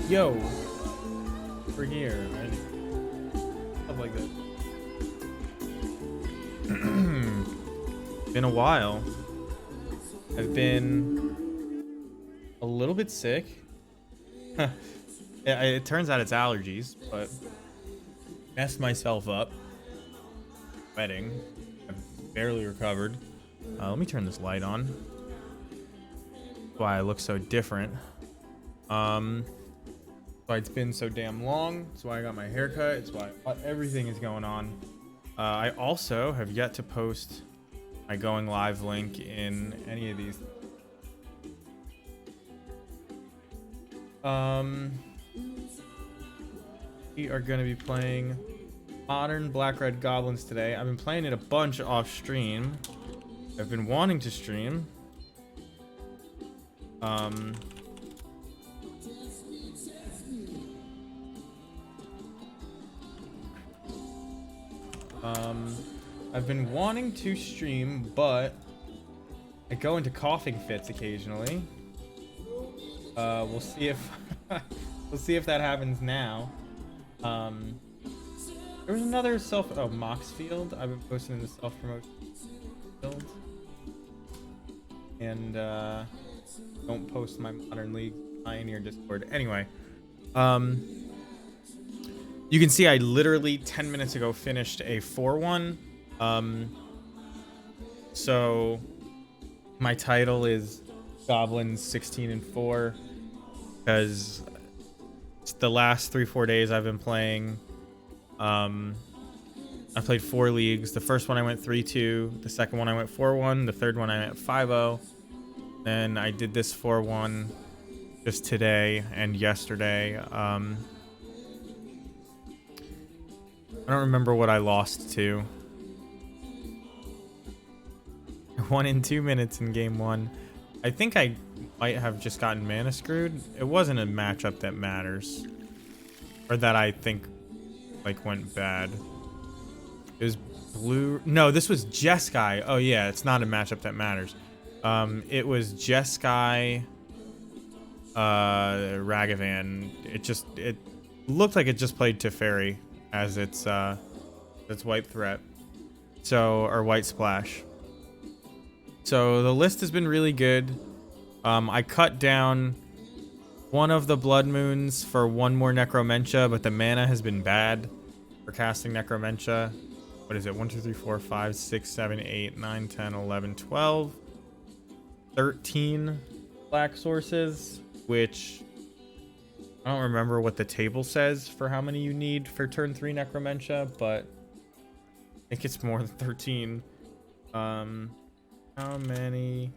Yo, we're here. Stuff like that. Been a while. I've been a little bit sick. It turns out it's allergies, but messed myself up. Sweating. I've barely recovered. Let me turn this light on. That's why I look so different. Why it's been so damn long. It's why I got my hair cut. It's why everything is going on. I also have yet to post my going live link in any of these. We are going to be playing Modern Black Red Goblins today. I've been playing it a bunch off stream. I've been wanting to stream. I've been wanting to stream, but I go into coughing fits occasionally. We'll see if we'll see if that happens now. There was another Mox Field. I've been posting in the self-promotion field, and don't post my Modern League Pioneer Discord. Anyway, you can see I literally 10 minutes ago finished a 4-1. So my title is Goblins 16-4 because the last 3-4 days I've been playing. I played 4 leagues. The first one I went 3-2. The second one I went 4-1. The third one I went 5-0. Then I did this 4-1 just today and yesterday. I don't remember what I lost to. I won in 2 minutes in game 1. I think I might have just gotten mana screwed. It wasn't a matchup that matters. Or that I think like went bad. It was blue. No, this was Jeskai. Oh yeah, it's not a matchup that matters. It was Jeskai Ragavan. It looked like it just played Teferi as its white threat. Or white splash. So the list has been really good. I cut down one of the Blood Moons for one more Necromentia, but the mana has been bad for casting Necromentia. What is it? 1, 2, 3, 4, 5, 6, 7, 8, 9, 10, 11, 12. 13 black sources, which I don't remember what the table says for how many you need for turn 3 Necromentia, but I think it's more than 13. How many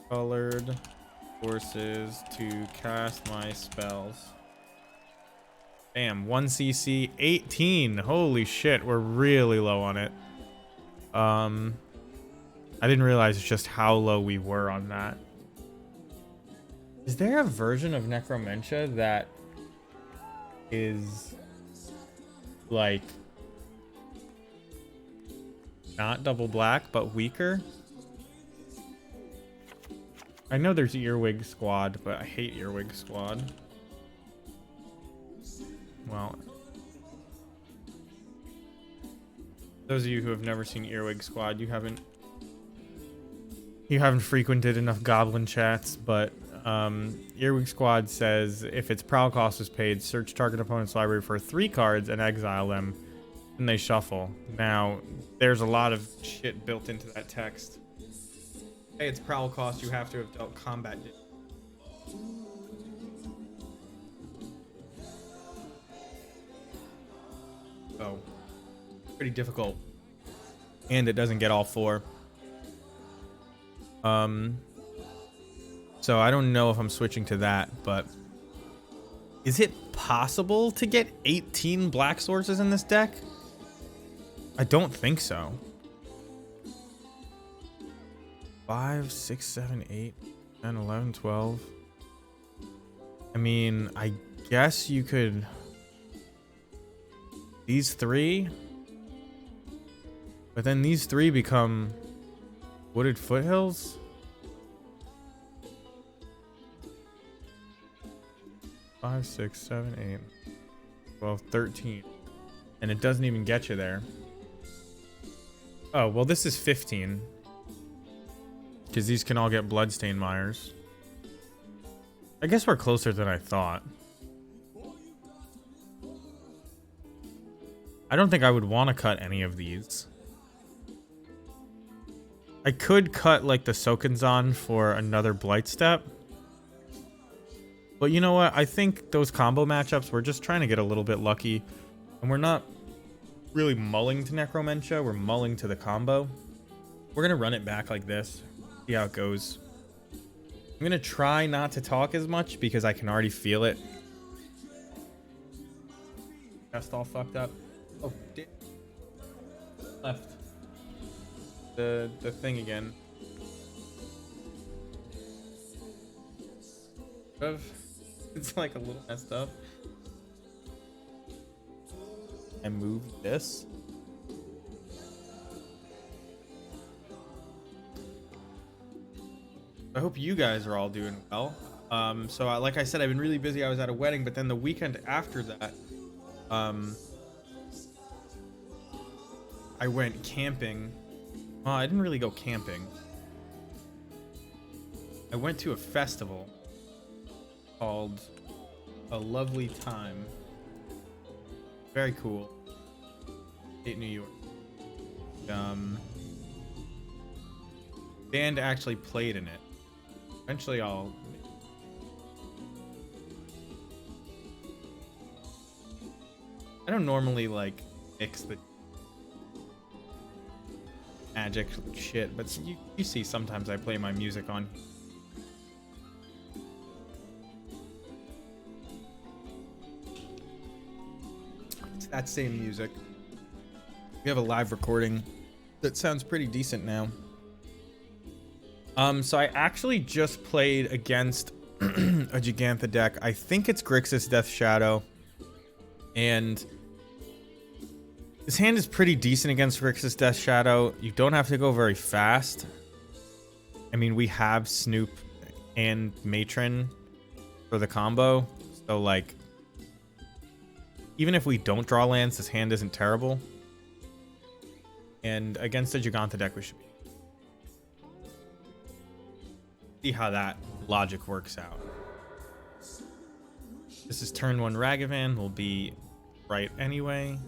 colored sources to cast my spells? Damn, 1 CC, 18. Holy shit, we're really low on it. I didn't realize just how low we were on that. Is there a version of Necromentia that is like not double black but weaker? I know there's Earwig Squad, but I hate Earwig Squad. Well, those of you who have never seen Earwig Squad, you haven't frequented enough goblin chats, but Earwig Squad says if its prowl cost is paid, search target opponent's library for 3 cards and exile them, and they shuffle. Now, there's a lot of shit built into that text. Hey, it's prowl cost, you have to have dealt combat. So, pretty difficult. And it doesn't get all 4. So I don't know if I'm switching to that, but is it possible to get 18 black sources in this deck? I don't think so. 5, 6, 7, 8, 10, 11, 12. I mean, I guess you could. These 3. But then these 3 become Wooded Foothills? 5, 6, 7, 8, 12, 13. And it doesn't even get you there. Oh, well, this is 15. Because these can all get Bloodstained Mires. I guess we're closer than I thought. I don't think I would want to cut any of these. I could cut, like, the Sokenzan for another Blight Step. But you know what? I think those combo matchups, we're just trying to get a little bit lucky. And we're not really mulling to Necromentia. We're mulling to the combo. We're going to run it back like this. See how it goes. I'm going to try not to talk as much because I can already feel it. Chest all fucked up. Oh, left. The thing again. It's like a little messed up. And move this. I hope you guys are all doing well. Like I said, I've been really busy. I was at a wedding, but then the weekend after that, I went camping. Well, I didn't really go camping. I went to a festival called A Lovely Time. Very cool. State New York. Band actually played in it. Eventually I don't normally like mix the magic shit, but you see sometimes I play my music on. It's that same music. We have a live recording that sounds pretty decent now. So I actually just played against a Gigantha deck. I think it's Grixis Death Shadow. And this hand is pretty decent against Grixis Death Shadow. You don't have to go very fast. I mean, we have Snoop and Matron for the combo. So, like, even if we don't draw lands, this hand isn't terrible. And against a Gigantha deck, we should be. See how that logic works out. This is turn 1 Ragavan. Will be right anyway.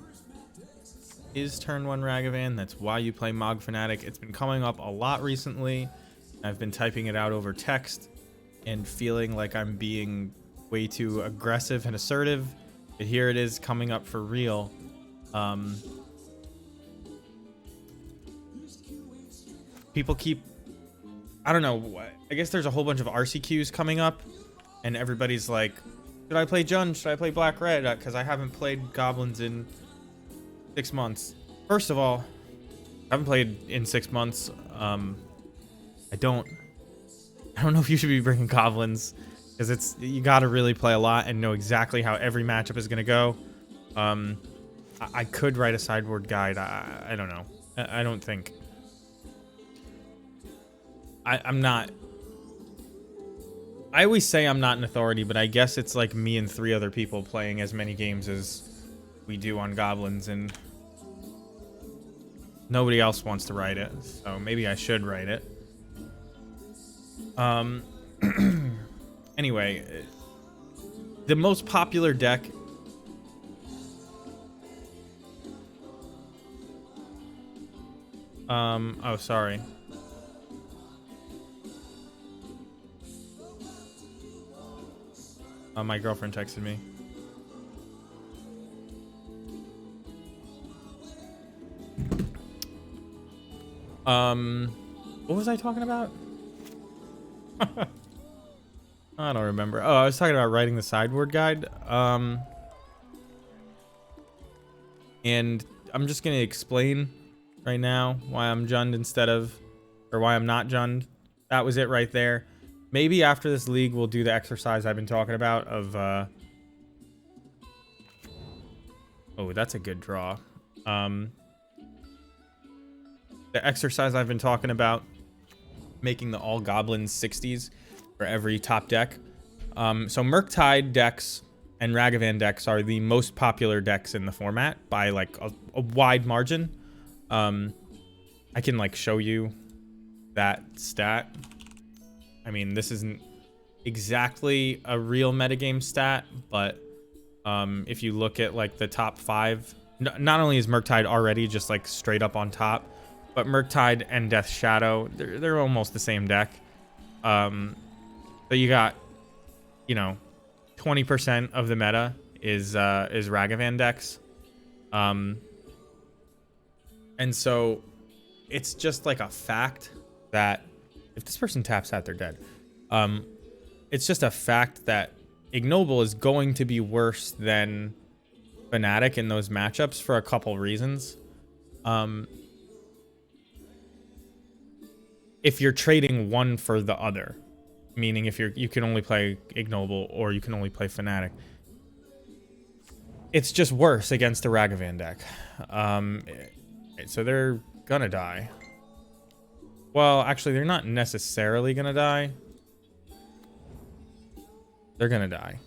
Is turn 1 Ragavan. That's why you play Mog Fanatic. It's been coming up a lot recently. I've been typing it out over text and feeling like I'm being way too aggressive and assertive. But here it is coming up for real. People keep... I don't know. I guess there's a whole bunch of RCQs coming up. And everybody's like, should I play Jund? Should I play Black Red? Because I haven't played Goblins in 6 months. First of all, I haven't played in 6 months. I don't know if you should be bringing Goblins. Because you got to really play a lot and know exactly how every matchup is going to go. I could write a sideboard guide. I don't know. I don't think. I'm not. I always say I'm not an authority, but I guess it's like me and 3 other people playing as many games as we do on Goblins, and nobody else wants to write it, so maybe I should write it. Anyway, the most popular deck. Oh, sorry. My girlfriend texted me. What was I talking about? I don't remember. Oh, I was talking about writing the sideboard guide. And I'm just going to explain right now why I'm Jund instead of, or why I'm not Jund. That was it right there. Maybe after this league, we'll do the exercise I've been talking about of, oh, that's a good draw. The exercise I've been talking about, making the all goblins 60s for every top deck. So Murktide decks and Ragavan decks are the most popular decks in the format by like a wide margin. I can like show you that stat. I mean, this isn't exactly a real metagame stat, but if you look at like the top 5, not only is Murktide already just like straight up on top, but Murktide and Death Shadow, they're almost the same deck. So you got, you know, 20% of the meta is Ragavan decks. And so it's just like a fact that if this person taps out, they're dead. It's just a fact that Ignoble is going to be worse than Fnatic in those matchups for a couple reasons. If you're trading one for the other, meaning if you can only play Ignoble or you can only play Fnatic, it's just worse against the Ragavan deck. So they're gonna die. Well, actually, they're not necessarily gonna die. They're gonna die.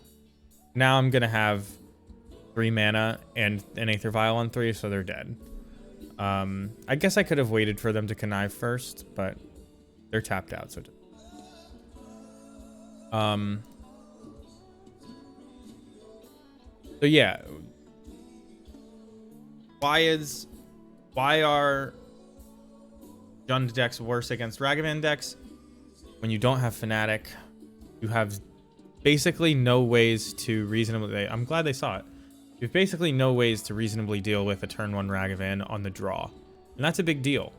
Now I'm gonna have 3 mana and an Aether Vial on 3, so they're dead. I guess I could have waited for them to connive first, but they're tapped out, so so yeah. Why are Jund decks worse against Ragavan decks? When you don't have Fnatic, you have basically no ways to reasonably... I'm glad they saw it. You have basically no ways to reasonably deal with a turn 1 Ragavan on the draw. And that's a big deal.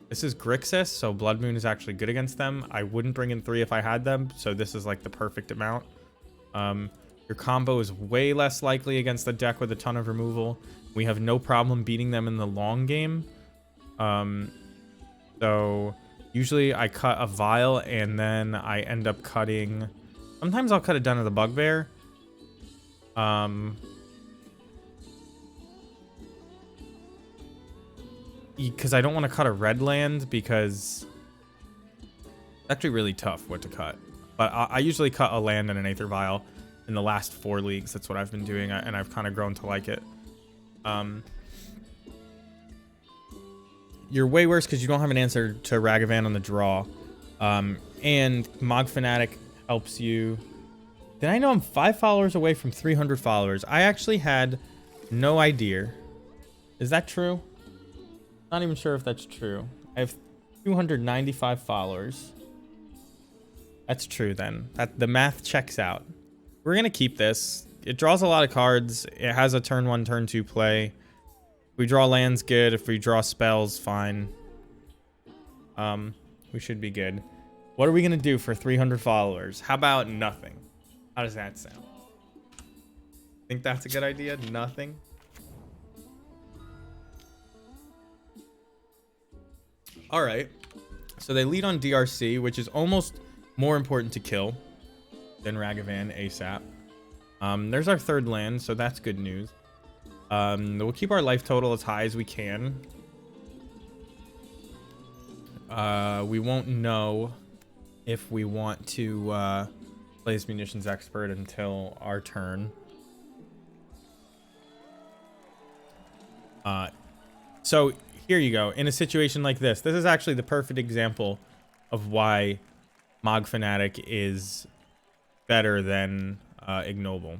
This is Grixis, so Blood Moon is actually good against them. I wouldn't bring in 3 if I had them, so this is like the perfect amount. Your combo is way less likely against a deck with a ton of removal. We have no problem beating them in the long game. So usually I cut a Vial and then I end up cutting... Sometimes I'll cut it down to the Bugbear. Because I don't want to cut a red land because it's actually really tough what to cut. But I usually cut a land and an Aether Vial in the last 4 leagues. That's what I've been doing, and I've kind of grown to like it. You're way worse because you don't have an answer to Ragavan on the draw. And Mog Fanatic helps you. Did I know I'm 5 followers away from 300 followers? I actually had no idea. Is that true? Not even sure if that's true. I have 295 followers. That's true then. The math checks out. We're going to keep this. It draws a lot of cards. It has a turn 1, turn 2 play. If we draw lands, good. If we draw spells, fine. We should be good. What are we going to do for 300 followers? How about nothing? How does that sound? Think that's a good idea? Nothing? All right. So they lead on DRC, which is almost more important to kill than Ragavan ASAP. There's our 3rd land, so that's good news. We'll keep our life total as high as we can. We won't know if we want to play as Munitions Expert until our turn. So here you go. In a situation like this is actually the perfect example of why Mog Fanatic is better than Ignoble.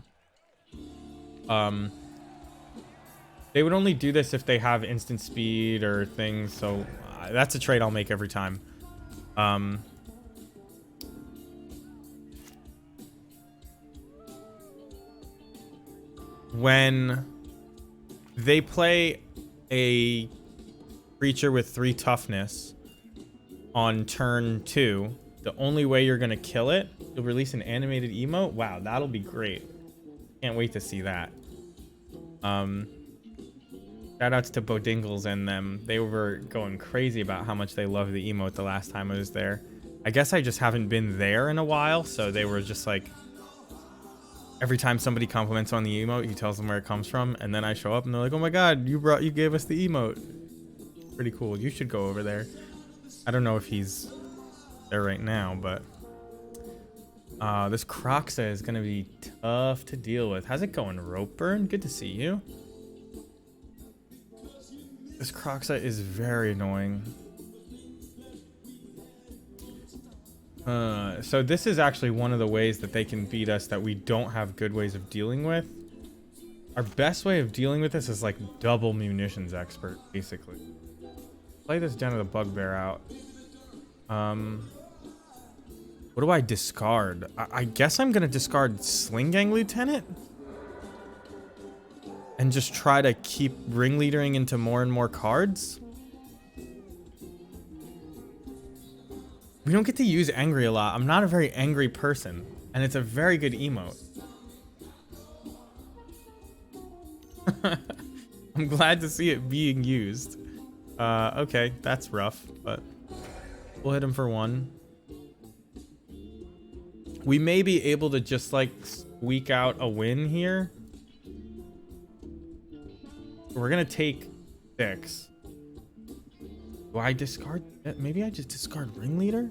They would only do this if they have instant speed or things, so that's a trade I'll make every time. When they play a creature with 3 toughness on turn 2, the only way you're gonna kill it, you'll release an animated emote. Wow, that'll be great. Can't wait to see that. Shoutouts to Bodingles and them. They were going crazy about how much they love the emote the last time I was there. I guess I just haven't been there in a while, so they were just like, every time somebody compliments on the emote, he tells them where it comes from, and then I show up and they're like, oh my god, you gave us the emote. Pretty cool. You should go over there. I don't know if he's there right now, but This Croxa is gonna be tough to deal with. How's it going, Ropeburn? Good to see you. This Croxa is very annoying. So this is actually one of the ways that they can beat us that we don't have good ways of dealing with. Our best way of dealing with this is like double munitions expert, basically. Play this down to the bugbear out. What do I discard? I guess I'm gonna discard Sling Gang Lieutenant and just try to keep ringleadering into more and more cards. We don't get to use angry a lot. I'm not a very angry person, and it's a very good emote. I'm glad to see it being used. Okay, that's rough, but we'll hit him for 1. We may be able to just like squeak out a win here. We're gonna take 6. Do I discard? Maybe I just discard Ringleader?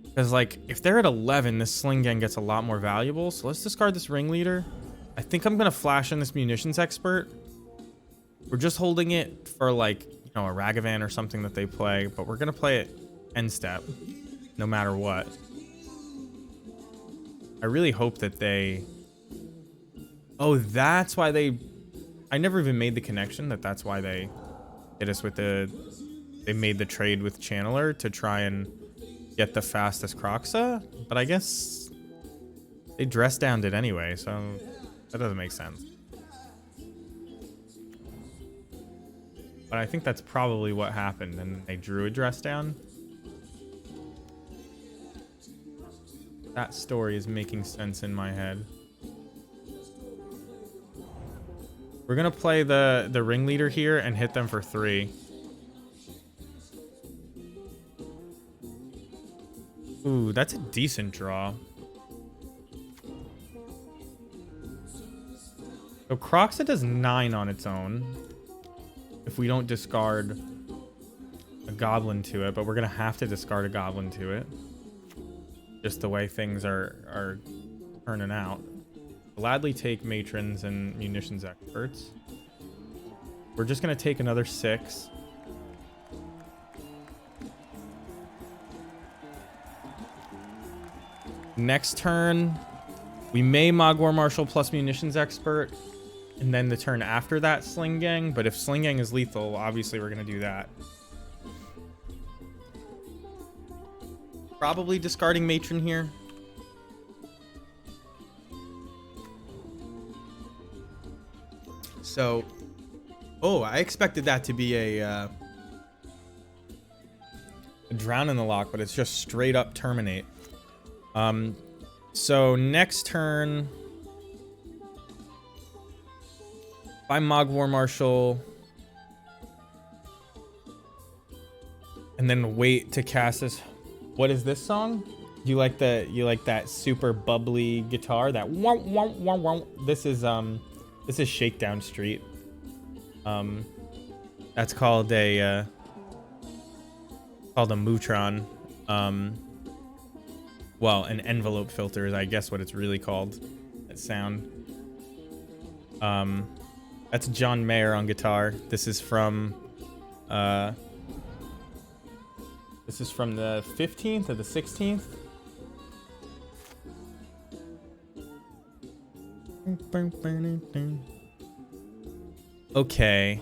Because like, if they're at 11, this Sling Gang gets a lot more valuable. So let's discard this Ringleader. I think I'm gonna flash in this Munitions Expert. We're just holding it for like, you know, a Ragavan or something that they play, but we're gonna play it end step, no matter what. I really hope that they... Oh, that's why they... I never even made the connection that that's why they hit us with the... They made the trade with Channeler to try and get the fastest Croxa, but I guess they dress downed it anyway, so that doesn't make sense. But I think that's probably what happened, and they drew a dress down. That story is making sense in my head. We're gonna play the Ringleader here and hit them for 3. Ooh, that's a decent draw. So Croxa does 9 on its own if we don't discard a Goblin to it, but we're gonna have to discard a Goblin to it. Just the way things are turning out. Gladly take Matrons and Munitions Experts. We're just gonna take another 6. Next turn, we may Mogwar Marshal plus Munitions Expert, and then the turn after that Sling Gang. But if Sling Gang is lethal, obviously we're gonna do that. Probably discarding Matron here. So, oh, I expected that to be a Drown in the Lock, but it's just straight up Terminate. So next turn, if I Mogwar Marshal and then wait to cast this. What is this song? You like that super bubbly guitar? That wah, wah, wah, wah. This is Shakedown Street. That's called a Mutron. Well, an envelope filter is, I guess, what it's really called. That sound. That's John Mayer on guitar. This is from the 15th or the 16th. Okay.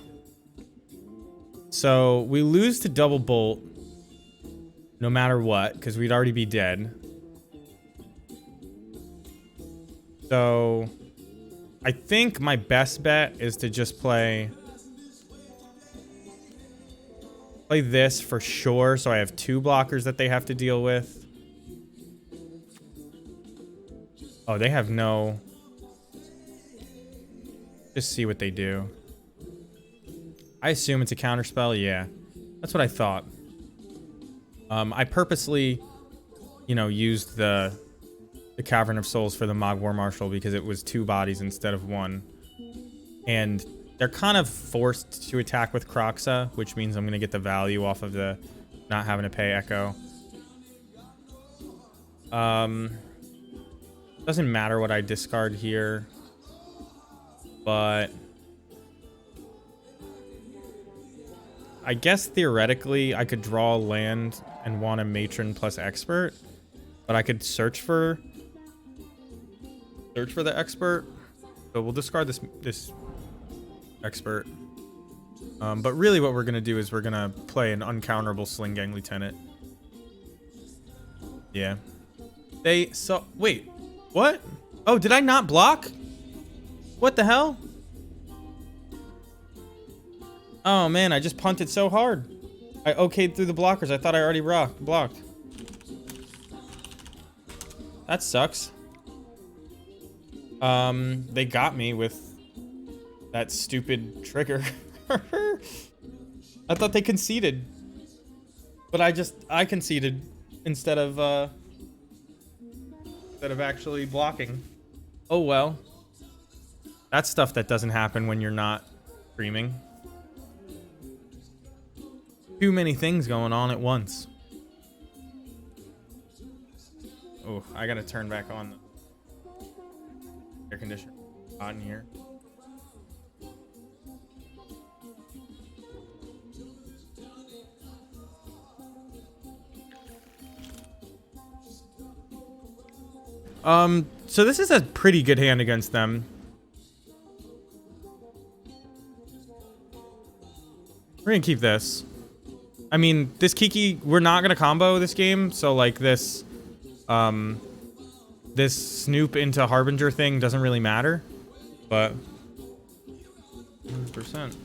So we lose to Double Bolt no matter what, because we'd already be dead. So I think my best bet is to just play this for sure, so I have 2 blockers that they have to deal with. Oh, they have no... Just see what they do. I assume it's a counterspell. Yeah, that's what I thought. I purposely, you know, used the Cavern of Souls for the Mogwar Marshal because it was 2 bodies instead of 1. And they're kind of forced to attack with Croxa, which means I'm going to get the value off of the not having to pay Echo. Doesn't matter what I discard here, but I guess theoretically I could draw land and want a matron plus expert, but I could search for the expert. So we'll discard this expert. But really what we're gonna do is we're gonna play an uncounterable Sling Gang Lieutenant. Yeah. Wait, what? Oh, did I not block? What the hell? Oh man, I just punted so hard. I okayed through the blockers. I thought I already blocked. That sucks. They got me with that stupid trigger. I thought they conceded. But I conceded instead of actually blocking. Oh well. That's stuff that doesn't happen when you're not streaming. Too many things going on at once. Oh, I gotta turn back on the air conditioner. Hot in here. So this is a pretty good hand against them. We're gonna keep this. I mean, this Kiki, we're not gonna combo this game, so like this, this Snoop into Harbinger thing doesn't really matter, but 100%.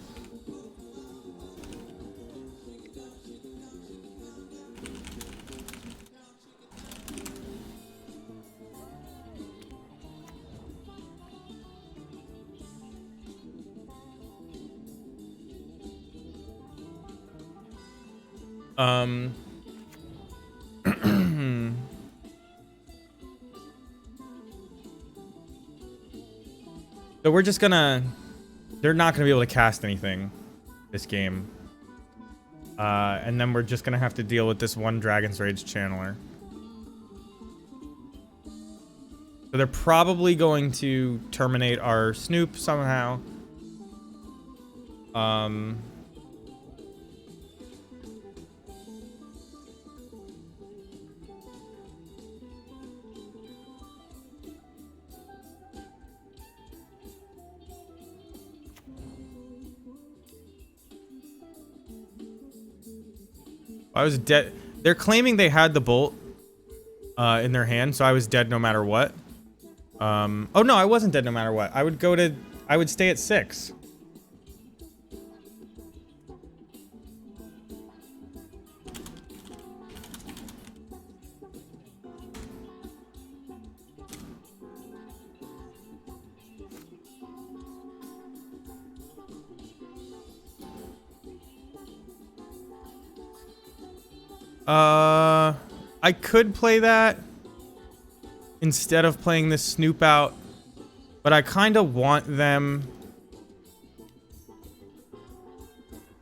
So we're just gonna... They're not gonna be able to cast anything this game. And then we're just gonna have to deal with this one Dragon's Rage Channeler. So they're probably going to terminate our Snoop somehow. I was dead. They're claiming they had the bolt in their hand, so I was dead no matter what. Oh no, I wasn't dead no matter what. I would stay at 6. I could play that instead of playing this Snoop out, but I kind of want them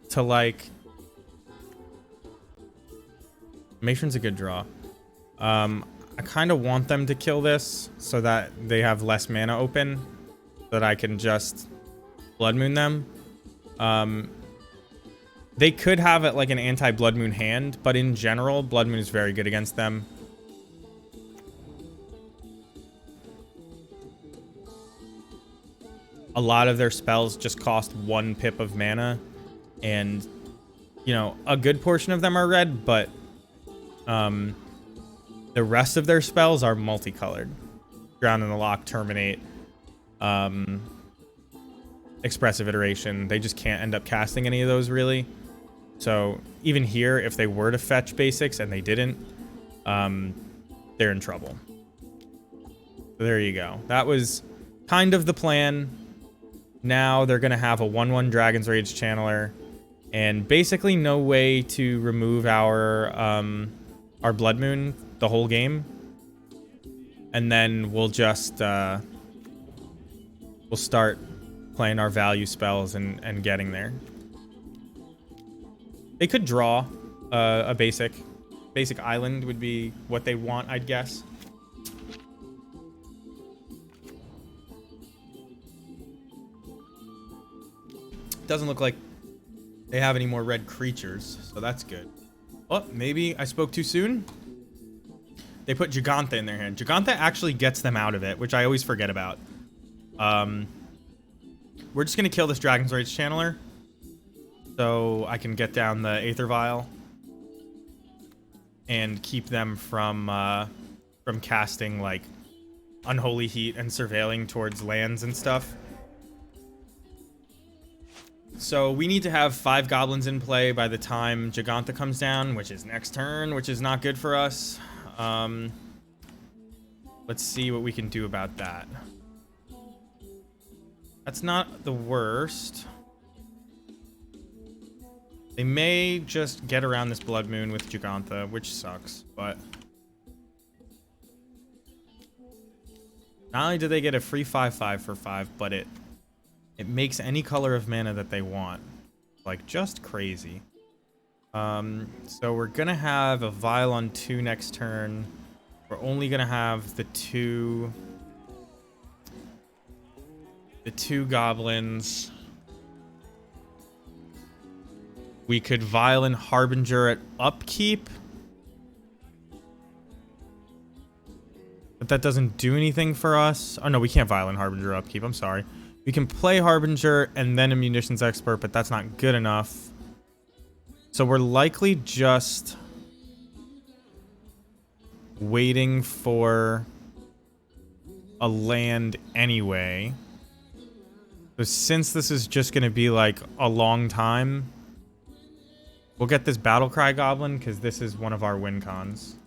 to like... Matron's a good draw. I kind of want them to kill this so that they have less mana open, so that I can just Blood Moon them. They could have it like an anti-Blood Moon hand, but in general, Blood Moon is very good against them. A lot of their spells just cost 1 pip of mana, and, you know, a good portion of them are red, but the rest of their spells are multicolored. Ground in the Lock, Terminate, Expressive Iteration. They just can't end up casting any of those, really. So even here, if they were to fetch basics and they didn't, they're in trouble. So there you go. That was kind of the plan. Now they're going to have a 1/1 Dragon's Rage Channeler and basically no way to remove our Blood Moon the whole game. And then we'll just we'll start playing our value spells and getting there. They could draw a basic island would be what they want, I'd guess. Doesn't look like they have any more red creatures, so that's good. Oh, maybe I spoke too soon? They put Giganta in their hand. Giganta actually gets them out of it, which I always forget about. We're just going to kill this Dragon's Rage Channeler, so I can get down the Aether Vial and keep them from casting, like, Unholy Heat and surveilling towards lands and stuff. So we need to have 5 goblins in play by the time Giganta comes down, which is next turn, which is not good for us. Let's see what we can do about that. That's not the worst. They may just get around this Blood Moon with Giganta, which sucks, but... Not only do they get a free 5/5 for 5, but it makes any color of mana that they want. Like, just crazy. So we're gonna have a Vial on 2 next turn. We're only gonna have the two goblins. We could Vial and Harbinger at upkeep. But that doesn't do anything for us. Oh no, we can't Vial and Harbinger upkeep, I'm sorry. We can play Harbinger and then a Munitions Expert, but that's not good enough. So we're likely just waiting for a land anyway. So since this is just going to be like a long time, we'll get this Battlecry Goblin because this is one of our win cons.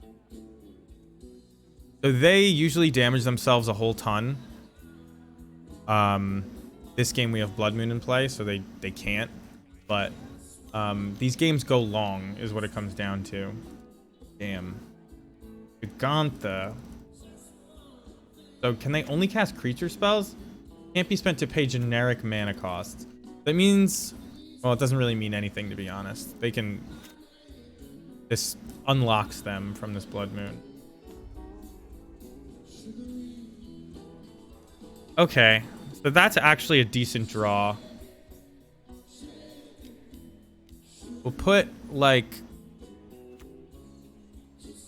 So they usually damage themselves a whole ton. This game we have Blood Moon in play, so they can't. But these games go long, is what it comes down to. Damn. Giganta. So can they only cast creature spells? Can't be spent to pay generic mana costs. That means, well, it doesn't really mean anything, to be honest. They can... This unlocks them from this Blood Moon. Okay, so that's actually a decent draw. We'll put, like...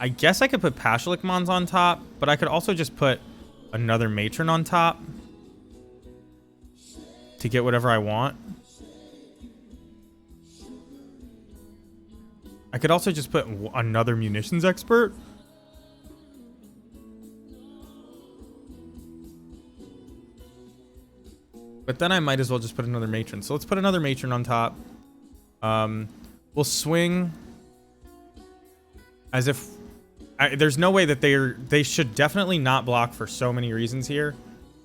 I guess I could put Pashalik Mons on top, but I could also just put another Matron on top to get whatever I want. I could also just put another Munitions Expert. But then I might as well just put another Matron. So let's put another Matron on top. We'll swing as if... there's no way that they should definitely not block for so many reasons here.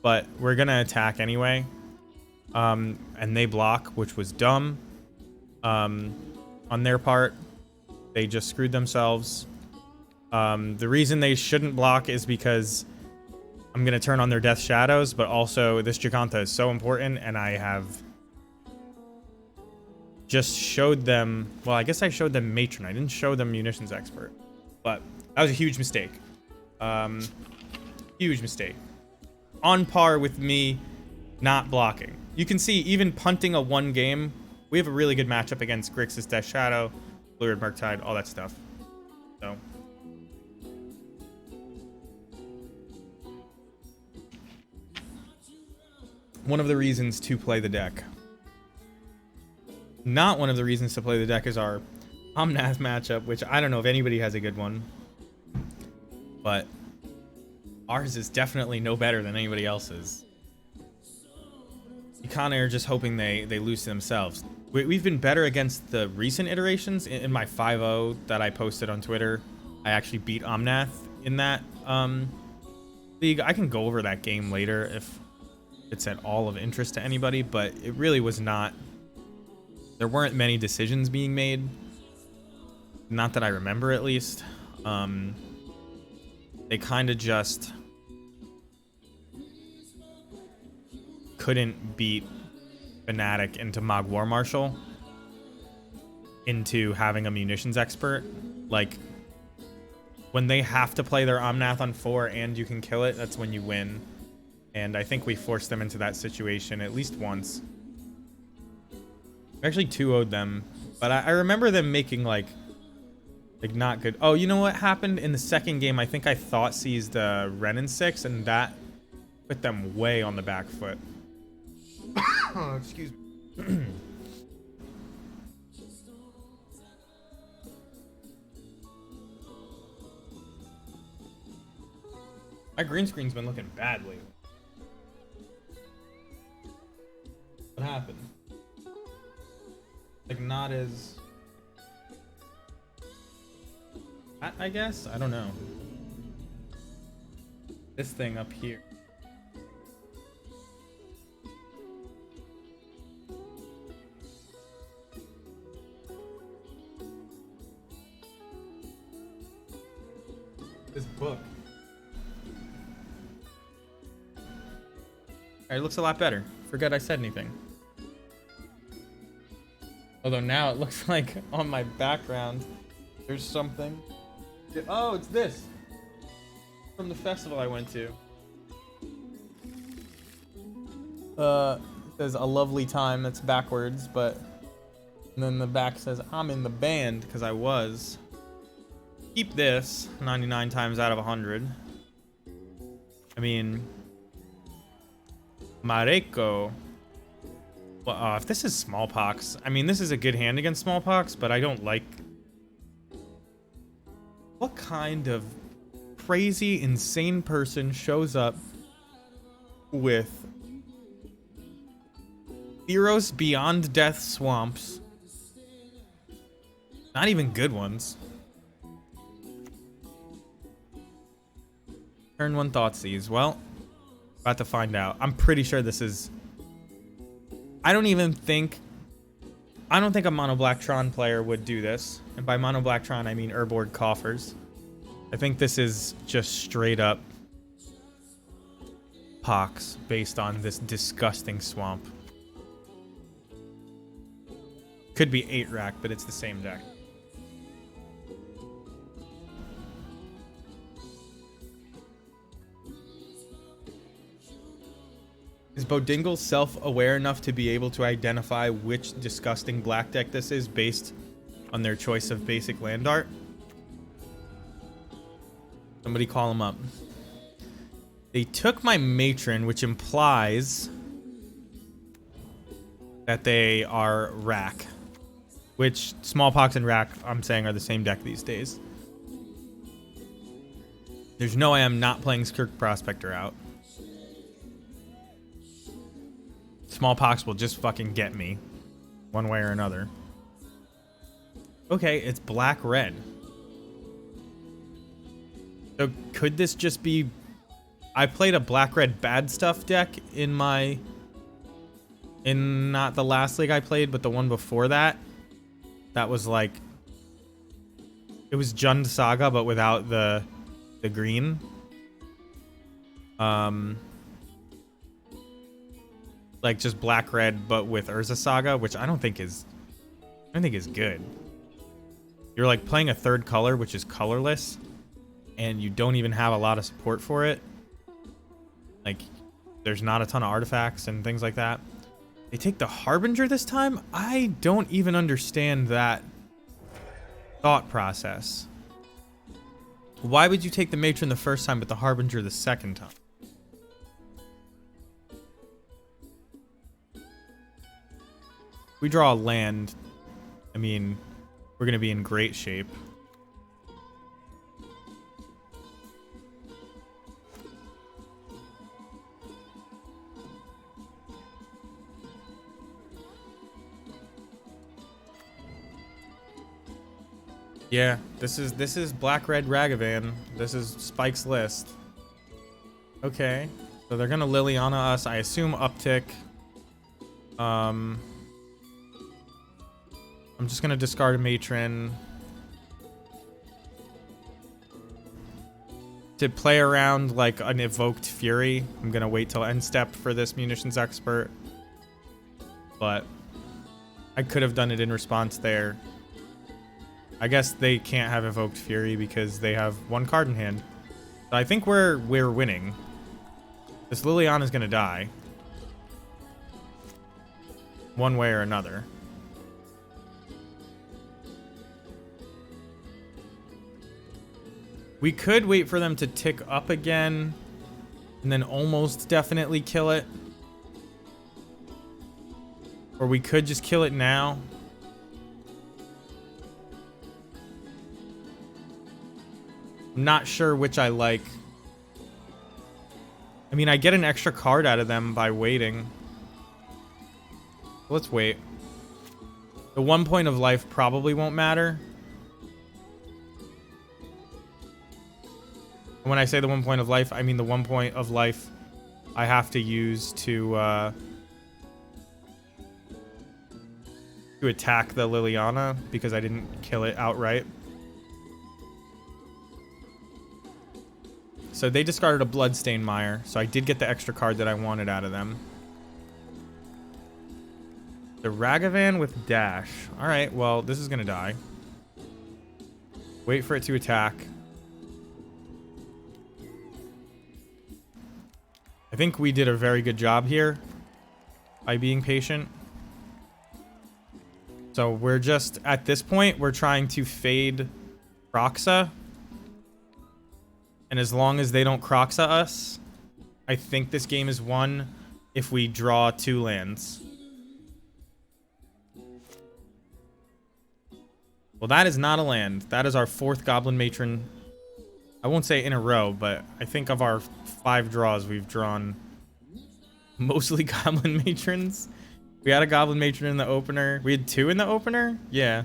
But we're going to attack anyway. And they block, which was dumb. On their part. They just screwed themselves. The reason they shouldn't block is because I'm going to turn on their Death Shadows, but also this Giganta is so important, and I have just showed them... Well, I guess I showed them Matron. I didn't show them Munitions Expert. But that was a huge mistake. Huge mistake. On par with me not blocking. You can see, even punting a 1 game, we have a really good matchup against Grixis Death Shadow, Blue Red Murktide, all that stuff. So... one of the reasons to play the deck. Not one of the reasons to play the deck is our Omnath matchup, which I don't know if anybody has a good one. But ours is definitely no better than anybody else's. You kind of are just hoping they lose to themselves. We've been better against the recent iterations. In my 5-0 that I posted on Twitter, I actually beat Omnath in that league. I can go over that game later if it's at all of interest to anybody, but it really was not... There weren't many decisions being made. Not that I remember, at least. They kind of just couldn't beat Fnatic into Mog War Marshal into having a Munitions Expert. Like, when they have to play their Omnath on 4 and you can kill it, that's when you win. And I think we forced them into that situation at least once. Actually 2-0'd them, but I remember them making like not good. Oh, you know what happened in the second game? I think I thought seized Ren in 6, and that put them way on the back foot. Oh, excuse me. My green screen's been looking bad lately. What happened? Like, not as... I guess? I don't know. This thing up here. This book. Alright, it looks a lot better. Forget I said anything. Although now it looks like on my background there's something. Oh, it's this. From the festival I went to. It says a lovely time. That's backwards, but and then the back says I'm in the band because I was. Keep this 99 times out of 100. I mean, Mareko. Well, if this is smallpox, I mean, this is a good hand against smallpox, but I don't like. What kind of crazy, insane person shows up with Theros Beyond Death Swamps? Not even good ones. Turn 1 Thoughtseize. Well, about to find out. I'm pretty sure this is... I don't think a Mono Black Tron player would do this. And by Mono Black Tron, I mean Urborg Coffers. I think this is just straight up Pox based on this disgusting swamp. Could be 8 rack, but it's the same deck. Is Bodingle self-aware enough to be able to identify which disgusting black deck this is based on their choice of basic land art? Somebody call him up. They took my matron, which implies that they are rack. Which Smallpox and Rack, I'm saying, are the same deck these days. There's no way I'm not playing Skirk Prospector out. Smallpox will just fucking get me. One way or another. Okay, it's black-red. So could this just be... I played a black-red bad stuff deck in my... In not the last league I played, but the one before that. That was like... It was Jund Saga, but without the green. Like just black-red, but with Urza Saga, which I don't think is good. You're like playing a third color, which is colorless, and you don't even have a lot of support for it. Like, there's not a ton of artifacts and things like that. They take the Harbinger this time? I don't even understand that thought process. Why would you take the Matron the first time, but the Harbinger the second time? If we draw a land, I mean, we're going to be in great shape. Yeah, this is black-red Ragavan. This is Spike's list. Okay, so they're gonna Liliana us. I assume uptick. I'm just gonna discard a matron to play around like an evoked fury. I'm gonna wait till end step for this munitions expert, but I could have done it in response there. I guess they can't have evoked fury because they have one card in hand. So I think we're winning. This Liliana's gonna die one way or another. We could wait for them to tick up again and then almost definitely kill it. Or we could just kill it now. I'm not sure which I like. I mean, I get an extra card out of them by waiting. Let's wait. The 1 point of life probably won't matter. When I say the 1 point of life, I mean the 1 point of life I have to use to attack the Liliana because I didn't kill it outright. So they discarded a Bloodstained Mire, so I did get the extra card that I wanted out of them. The Ragavan with dash. Alright, well, this is gonna die. Wait for it to attack. I think we did a very good job here by being patient. So we're just, at this point, we're trying to fade Kroxa. And as long as they don't Kroxa us, I think this game is won if we draw 2 lands. Well, that is not a land. That is our 4th Goblin Matron. I won't say in a row, but I think of our 5 draws, we've drawn mostly Goblin Matrons. We had a Goblin Matron in the opener. We had 2 in the opener? Yeah.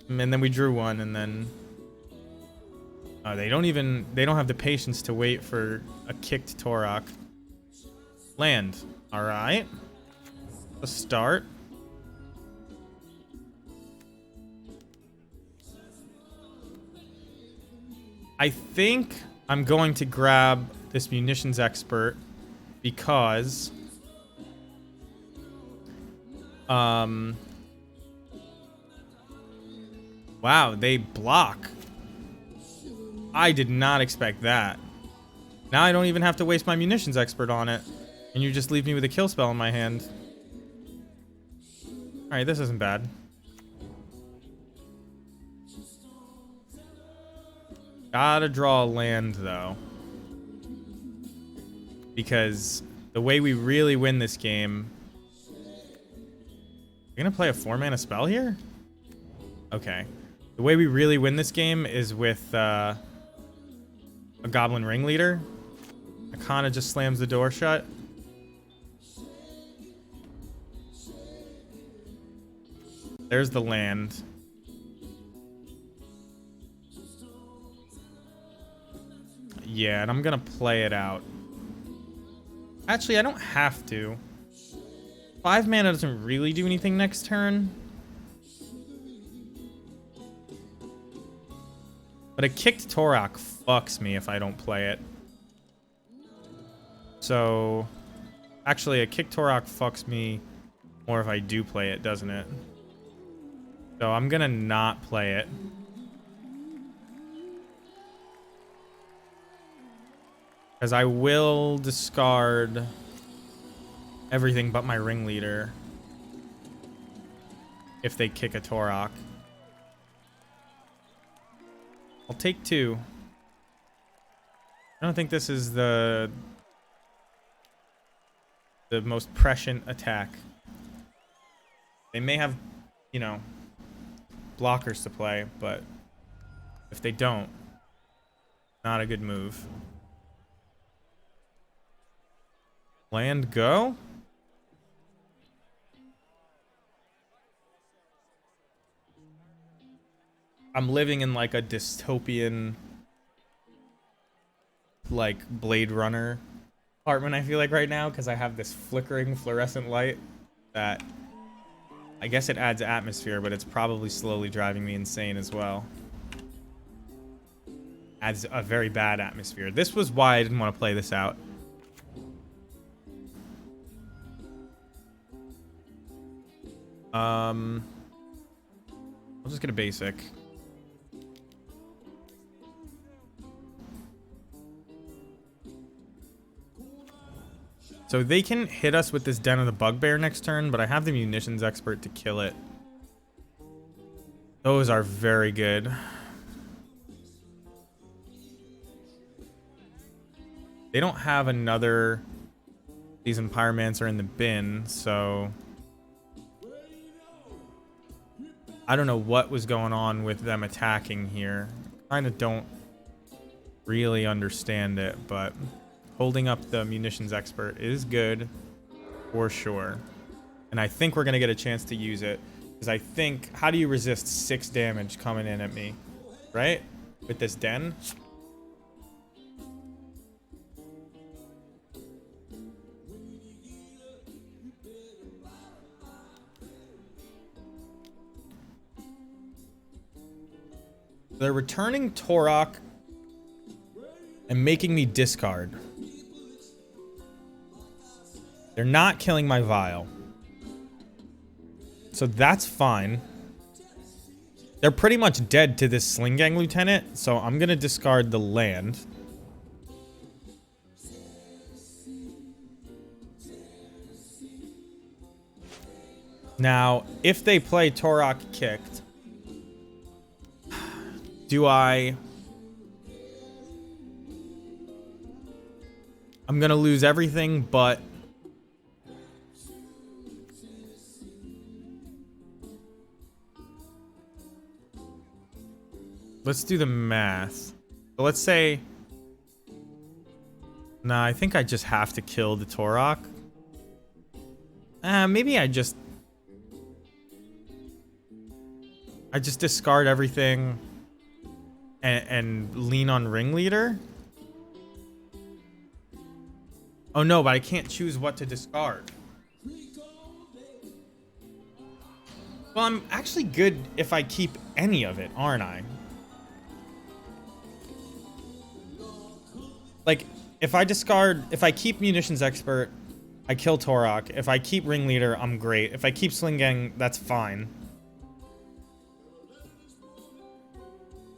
And then we drew 1, and then... they don't have the patience to wait for a kicked Torok. Land. Alright. Let's start. I think I'm going to grab this Munitions Expert because... Wow, they block. I did not expect that. Now I don't even have to waste my Munitions Expert on it. And you just leave me with a kill spell in my hand. Alright, this isn't bad. Gotta draw a land, though. Because the way we really win this game... You're gonna play a 4-mana spell here? Okay. The way we really win this game is with a Goblin Ringleader. Akana just slams the door shut. There's the land. Yeah, and I'm gonna play it out. Actually, I don't have to. 5 mana doesn't really do anything next turn. But a kicked Torok fucks me if I don't play it. So... Actually, a kicked Torok fucks me more if I do play it, doesn't it? So I'm gonna not play it. Because I will discard everything but my Ringleader if they kick a Torok. I'll take 2. I don't think this is the most prescient attack. They may have, you know, blockers to play, but if they don't, not a good move. Land go? I'm living in like a dystopian, like Blade Runner apartment, I feel like right now, because I have this flickering fluorescent light that I guess it adds atmosphere, but it's probably slowly driving me insane as well. Adds a very bad atmosphere. This was why I didn't want to play this out. I'll just get a basic. So they can hit us with this Den of the Bugbear next turn, but I have the Munitions Expert to kill it. Those are very good. They don't have another Seasoned Pyromancer in the bin, so I don't know what was going on with them attacking here. Kind of don't really understand it, but holding up the Munitions Expert is good for sure. And I think we're going to get a chance to use it. Because I think, how do you resist 6 damage coming in at me? Right? With this den? They're returning Torok and making me discard. They're not killing my Vial. So that's fine. They're pretty much dead to this Slingang Lieutenant, so I'm going to discard the land. Now, if they play Torok kicked, do I... I'm going to lose everything, but... Let's do the math. So let's say... Nah, I think I just have to kill the Torok. Maybe I just discard everything and lean on Ringleader. Oh no, but I can't choose what to discard. Well, I'm actually good if I keep any of it, aren't I? Like, if I keep Munitions Expert, I kill Torok. If I keep Ringleader, I'm great. If I keep Slingang, that's fine.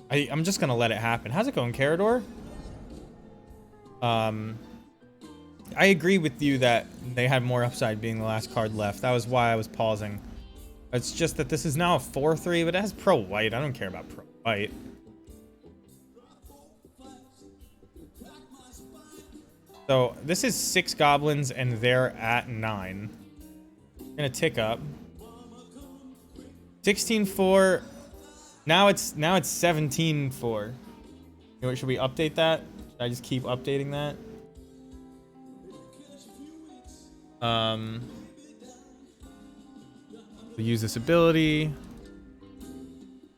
I'm just gonna let it happen. How's it going, Carador? I agree with you that they had more upside being the last card left. That was why I was pausing. It's just that this is now a 4-3, but it has Pro White. I don't care about Pro White. So this is 6 goblins and they're at 9. I'm gonna tick up. 16-4. Now it's 17-4. You know what, should we update that? Should I just keep updating that? We'll use this ability.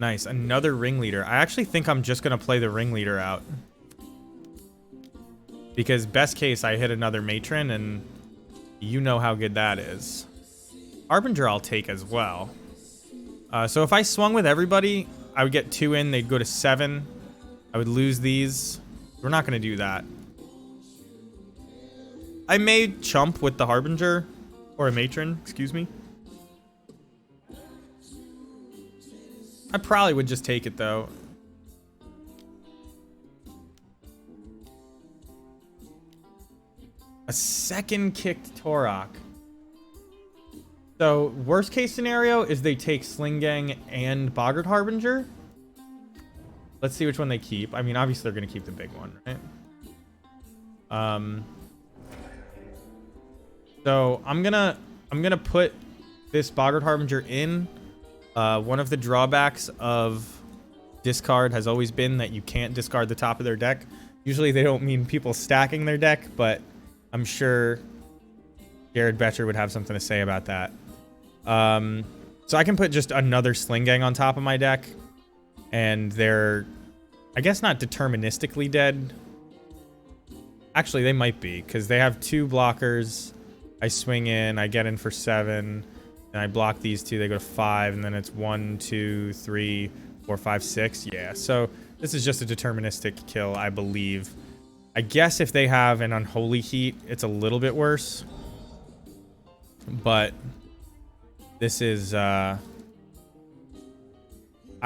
Nice, another Ringleader. I actually think I'm just gonna play the Ringleader out. Because best case, I hit another Matron, and you know how good that is. Harbinger I'll take as well. So if I swung with everybody, I would get 2 in, they'd go to 7. I would lose these. We're not going to do that. I may chump with the Harbinger, or a Matron, excuse me. I probably would just take it, though. A second kicked Torok. So, worst case scenario is they take Slingang and Boggart Harbinger. Let's see which one they keep. I mean, obviously they're going to keep the big one, right? So, I'm gonna put this Boggart Harbinger in. One of the drawbacks of discard has always been that you can't discard the top of their deck. Usually they don't mean people stacking their deck, but I'm sure Jared Betcher would have something to say about that. So I can put just another Slingang on top of my deck, and they're, I guess, not deterministically dead. Actually, they might be, because they have 2 blockers. I swing in, I get in for 7, and I block these 2. They go to 5, and then it's 1, 2, 3, 4, 5, 6. Yeah, so this is just a deterministic kill, I believe. I guess if they have an Unholy Heat, it's a little bit worse. But this is, I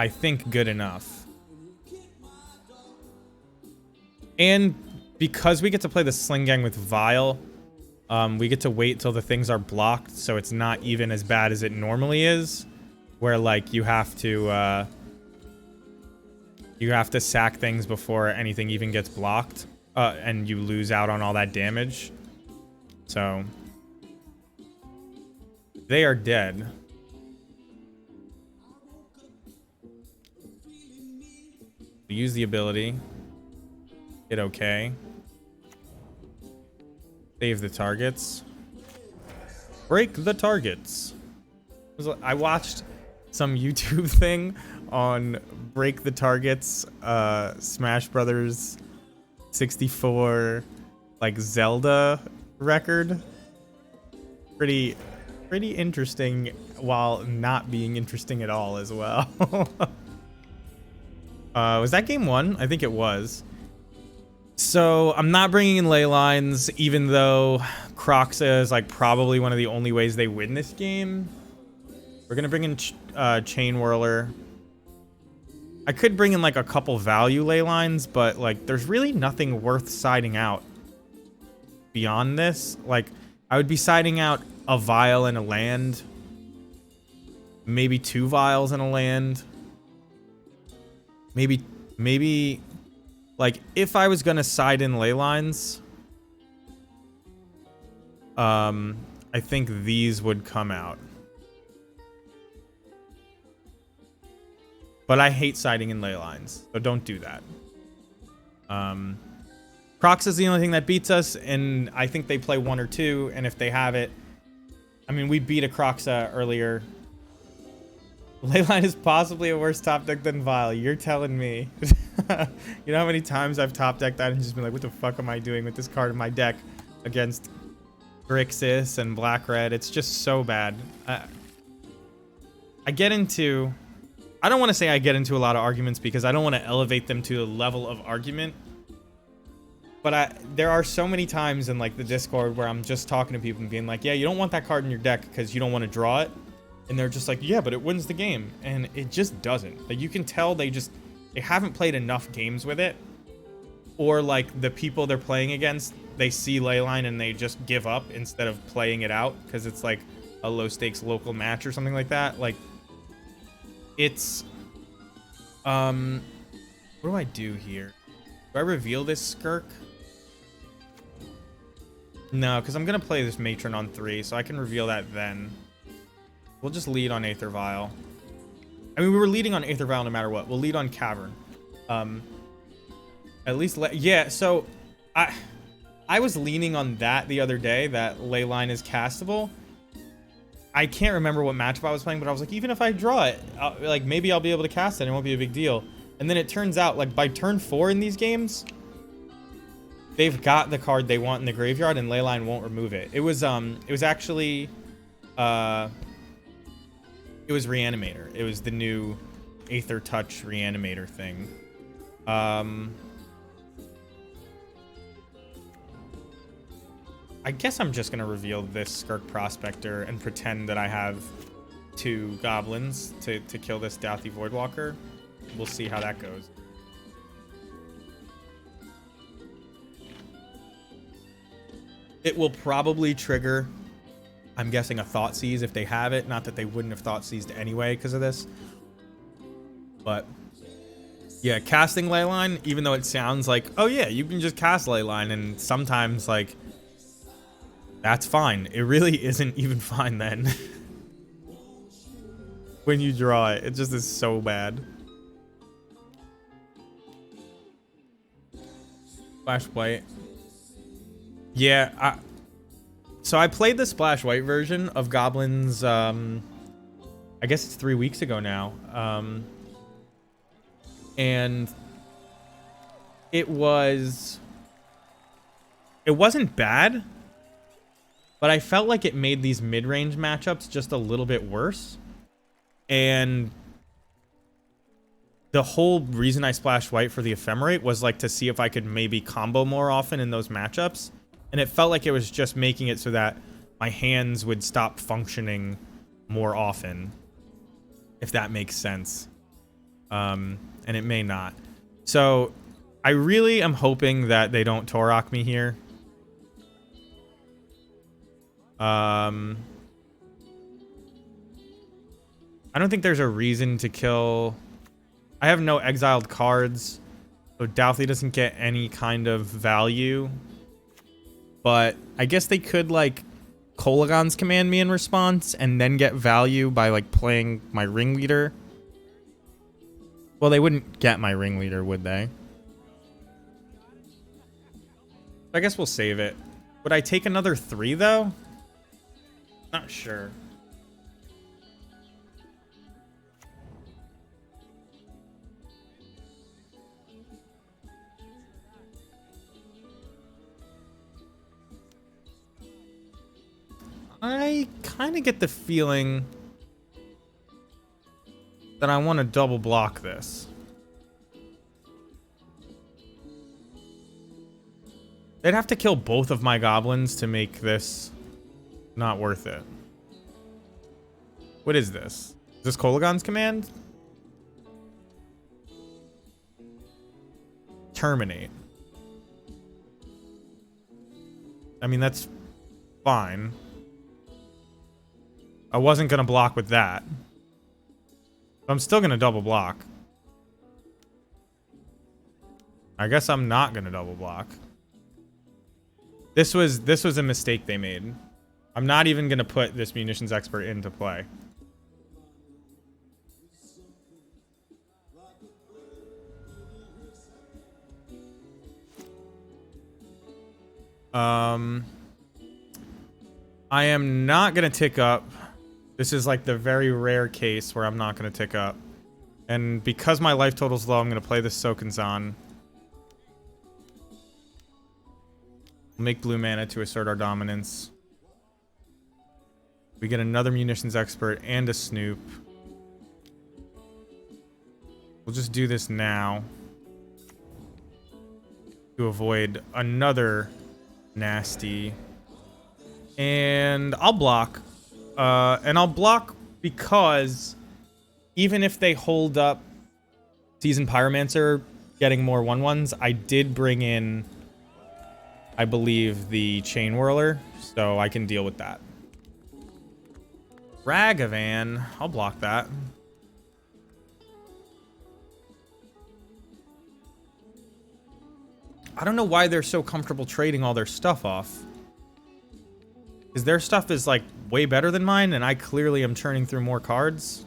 think, good enough. And because we get to play the Slingang with Vial, we get to wait till the things are blocked, so it's not even as bad as it normally is, where, like, you have to sack things before anything even gets blocked. and you lose out on all that damage. So they are dead. Use the ability. Hit okay. Save the targets. Break the targets. I watched some YouTube thing on Break the Targets, Smash Brothers 64, like Zelda record. Pretty interesting, while not being interesting at all as well. Was that game 1? I think it was. So I'm not bringing in ley lines, even though Croxa is like probably one of the only ways they win this game. We're gonna bring in Chain Whirler. I could bring in like a couple value ley lines, but like there's really nothing worth siding out beyond this. Like I would be siding out a vial and a land, maybe 2 vials and a land. Maybe like if I was gonna side in ley lines, I think these would come out. But I hate siding in ley lines, so don't do that. Crocs is the only thing that beats us, and I think they play 1 or 2, and if they have it, I mean, we beat a Croxa earlier. Leyline is possibly a worse top deck than Vile. You're telling me. You know how many times I've top decked that and just been like, what the fuck am I doing with this card in my deck against Grixis and Black Red? It's just so bad. I get into... I don't want to say I get into a lot of arguments because I don't want to elevate them to a level of argument. But there are so many times in like the Discord where I'm just talking to people and being like, yeah, you don't want that card in your deck because you don't want to draw it. And they're just like, yeah, but it wins the game. And it just doesn't. Like you can tell they haven't played enough games with it. Or like the people they're playing against, they see Leyline and they just give up instead of playing it out because it's like a low stakes local match or something like that. Like it's what do I do here? Do I reveal this Skirk? No, because I'm gonna play this Matron on 3, so I can reveal that then. We'll just lead on Aether Vial. I mean, we were leading on Aether Vial no matter what. We'll lead on Cavern. At least, yeah, so I was leaning on that the other day, that Leyline is castable. I can't remember what matchup I was playing, but I was like, even if I draw it, like maybe I'll be able to cast it and it won't be a big deal. And then it turns out, like by turn 4 in these games, they've got the card they want in the graveyard and Leyline won't remove it. It was actually, it was Reanimator. It was the new Aether Touch Reanimator thing. I guess I'm just gonna reveal this Skirk Prospector and pretend that I have 2 goblins to kill this Doughty Voidwalker. We'll see how that goes. It will probably trigger, I'm guessing, a Thought Seize if they have it. Not that they wouldn't have Thought Seized anyway because of this. But yeah, casting Leyline, even though it sounds like, oh yeah, you can just cast Leyline, and sometimes like that's fine. It really isn't even fine then. When you draw it, it just is so bad. Splash White. Yeah, so I played the Splash White version of Goblins, I guess it's 3 weeks ago now. And it wasn't bad, but I felt like it made these mid-range matchups just a little bit worse. And the whole reason I splashed White for the Ephemerate was like to see if I could maybe combo more often in those matchups. And it felt like it was just making it so that my hands would stop functioning more often, if that makes sense. And it may not. So I really am hoping that they don't Torok me here. I don't think there's a reason to kill. I have no exiled cards. So Douthly doesn't get any kind of value. But I guess they could, like, Kolaghan's command me in response and then get value by, like, playing my ringleader. Well, they wouldn't get my ringleader, would they? I guess we'll save it. Would I take another 3, though? Not sure. I kind of get the feeling that I want to double block this. They'd have to kill both of my goblins to make this not worth it. What is this? Is this Kolaghan's command? Terminate. I mean, that's fine. I wasn't going to block with that. I'm still going to double block. I guess I'm not going to double block. This was a mistake they made. I'm not even going to put this munitions expert into play. I am not going to tick up. This is like the very rare case where I'm not going to tick up. And because my life total's low, I'm going to play this Sokenzan. Make blue mana to assert our dominance. We get another munitions expert and a snoop. We'll just do this now to avoid another nasty. And I'll block. And I'll block because even if they hold up Seasoned Pyromancer getting more 1/1s, I did bring in, I believe, the Chain Whirler, so I can deal with that. Ragavan, I'll block that. I don't know why they're so comfortable trading all their stuff off. Because their stuff is, like, way better than mine, and I clearly am churning through more cards.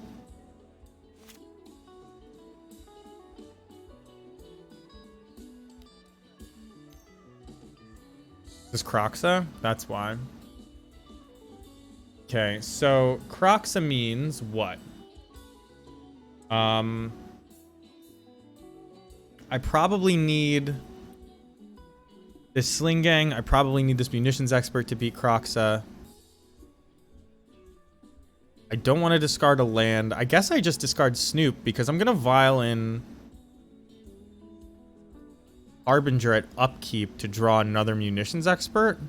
This is Kroxa? That's why. Okay, so Kroxa means what? I probably need this Sling Gang. I probably need this Munitions Expert to beat Kroxa. I don't want to discard a land. I guess I just discard Snoop because I'm going to Vial in Harbinger at upkeep to draw another Munitions Expert.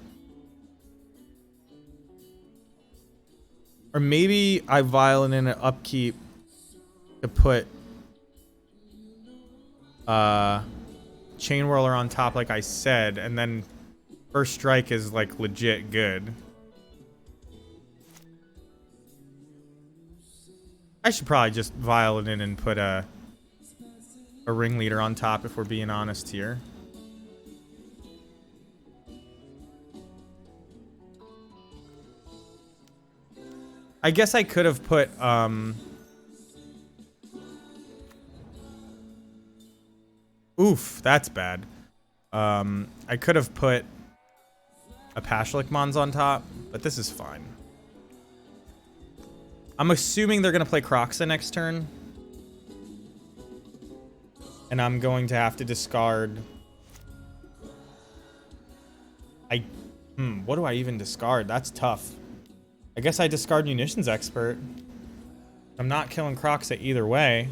Or maybe I Vial in at upkeep to put Chain Whirler on top like I said, and then First Strike is like legit good. I should probably just Vial it in and put a Ringleader on top if we're being honest here. I guess I could have put oof, that's bad. I could have put a Pashlik Mons on top, but this is fine. I'm assuming they're going to play Kroxa next turn. And I'm going to have to discard... what do I even discard? That's tough. I guess I discard Munitions Expert. I'm not killing Kroxa either way.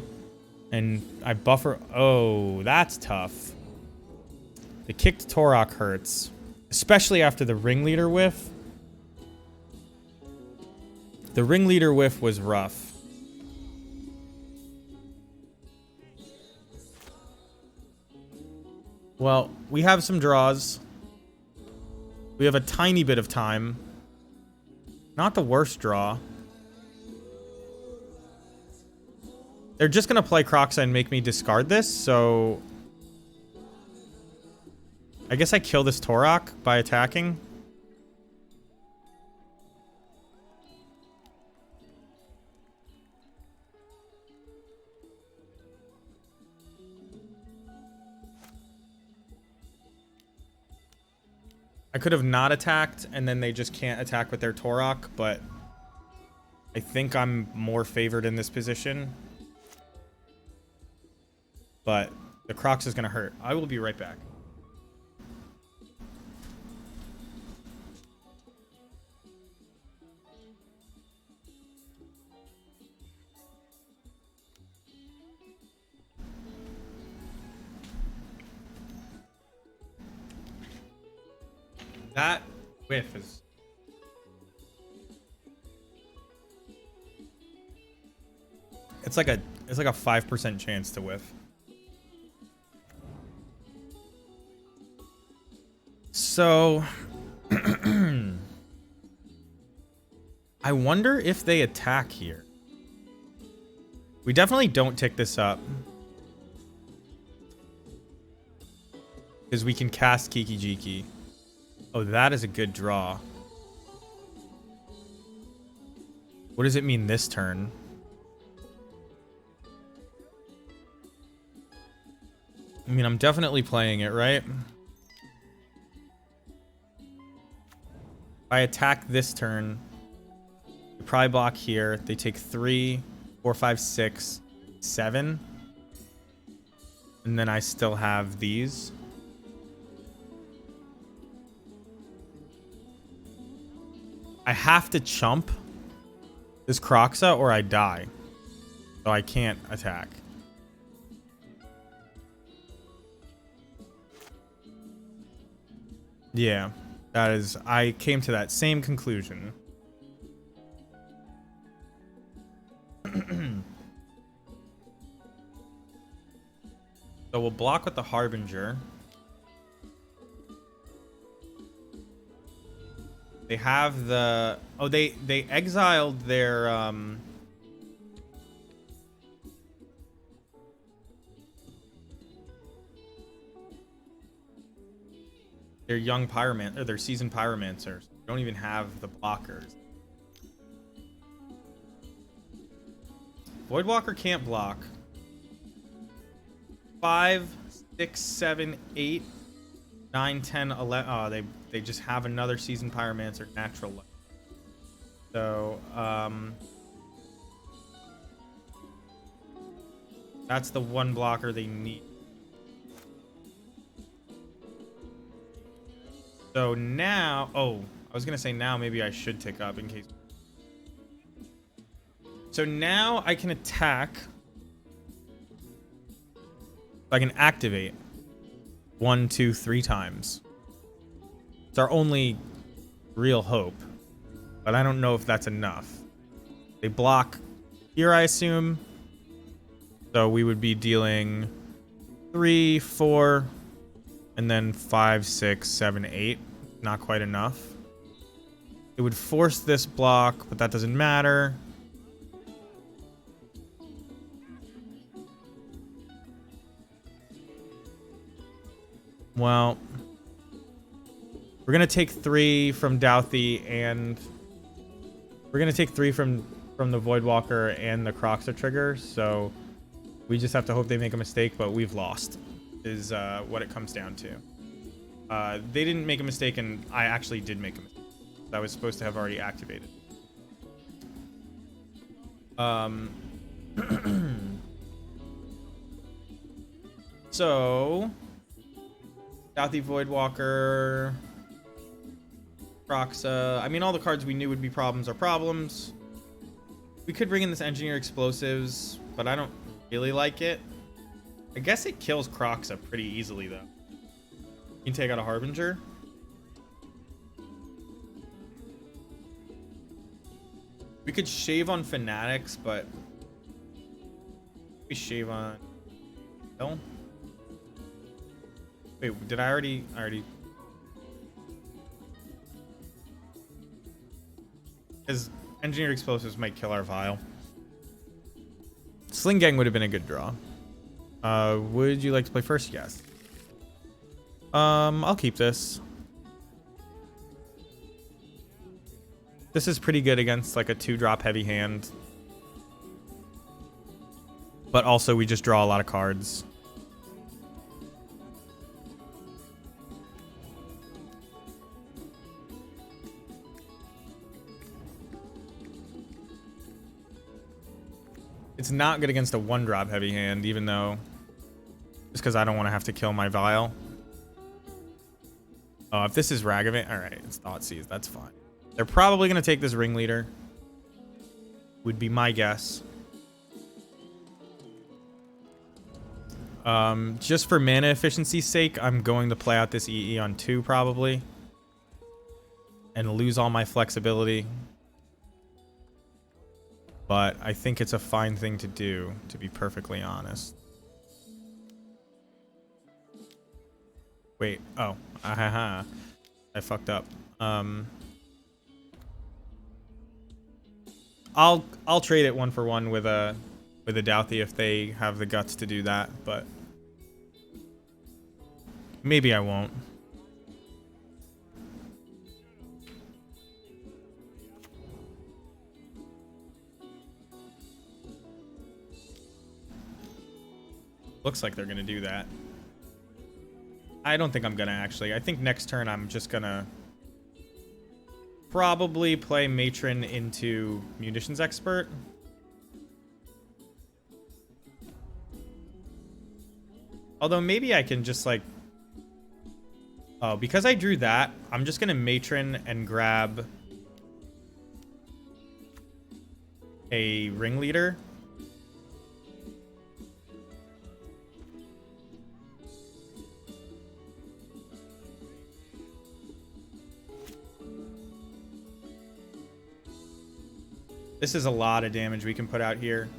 And I buffer... Oh, that's tough. The kicked Torok hurts. Especially after the Ringleader whiff. The Ringleader whiff was rough. Well, we have some draws. We have a tiny bit of time. Not the worst draw. They're just going to play Kroxa and make me discard this, so I guess I kill this Torok by attacking. I could have not attacked, and then they just can't attack with their Torok, but I think I'm more favored in this position. But the Crocs is going to hurt. I will be right back. That whiff is... It's like a 5% chance to whiff. So I wonder if they attack here. We definitely don't tick this up. Because we can cast Kiki Jiki. Oh, that is a good draw. What does it mean this turn? I mean, I'm definitely playing it, right? If I attack this turn, they probably block here. They take 3, 4, 5, 6, 7. And then I still have these. I have to chump this Croxa or I die. So I can't attack. Yeah, that is... I came to that same conclusion. So we'll block with the Harbinger. They have the... Oh, they exiled their... Their young pyromancer, or their seasoned pyromancers. They don't even have the blockers. Voidwalker can't block. 5, 6, 7, 8, 9, 10, 11. Oh, they just have another seasoned pyromancer natural. So, that's the one blocker they need. So now, oh, I was gonna say now maybe I should tick up in case. So now I can attack. I can activate 1, 2, 3 times. It's our only real hope, but I don't know if that's enough. They block here, I assume. So we would be dealing 3, 4, and then 5, 6, 7, 8. Not quite enough. It would force this block, but that doesn't matter. Well, we're gonna take 3 from Douthie, and we're gonna take 3 from the Voidwalker and the Croxa trigger. So we just have to hope they make a mistake, but we've lost. Is what it comes down to. They didn't make a mistake, and I actually did make a mistake. I was supposed to have already activated. So Douthie, Voidwalker, Croxa. I mean, all the cards we knew would be problems are problems. We could bring in this Engineer Explosives, but I don't really like it. I guess it kills Croxa pretty easily, though. You can take out a Harbinger. We could shave on Fanatics, but... We shave on... No? Wait, did I already... Because Engineer Explosives might kill our Vial. Sling Gang would have been a good draw. Would you like to play first? Yes. I'll keep this. This is pretty good against like a 2-drop heavy hand. But also we just draw a lot of cards. It's not good against a 1-drop heavy hand, even though... Just because I don't want to have to kill my Vial. Oh, if this is Ragavan... Alright, it's Thoughtseize. That's fine. They're probably going to take this Ringleader. Would be my guess. Just for mana efficiency's sake, I'm going to play out this EE on 2 probably. And lose all my flexibility. But I think it's a fine thing to do, to be perfectly honest. Wait, oh. I fucked up. I'll trade it 1 for 1 with a Douthie if they have the guts to do that, but maybe I won't. Looks like they're gonna do that. I don't think I'm gonna actually. I think next turn I'm just gonna probably play Matron into Munitions Expert. Although maybe I can just like... Oh, because I drew that, I'm just gonna Matron and grab a Ringleader. This is a lot of damage we can put out here.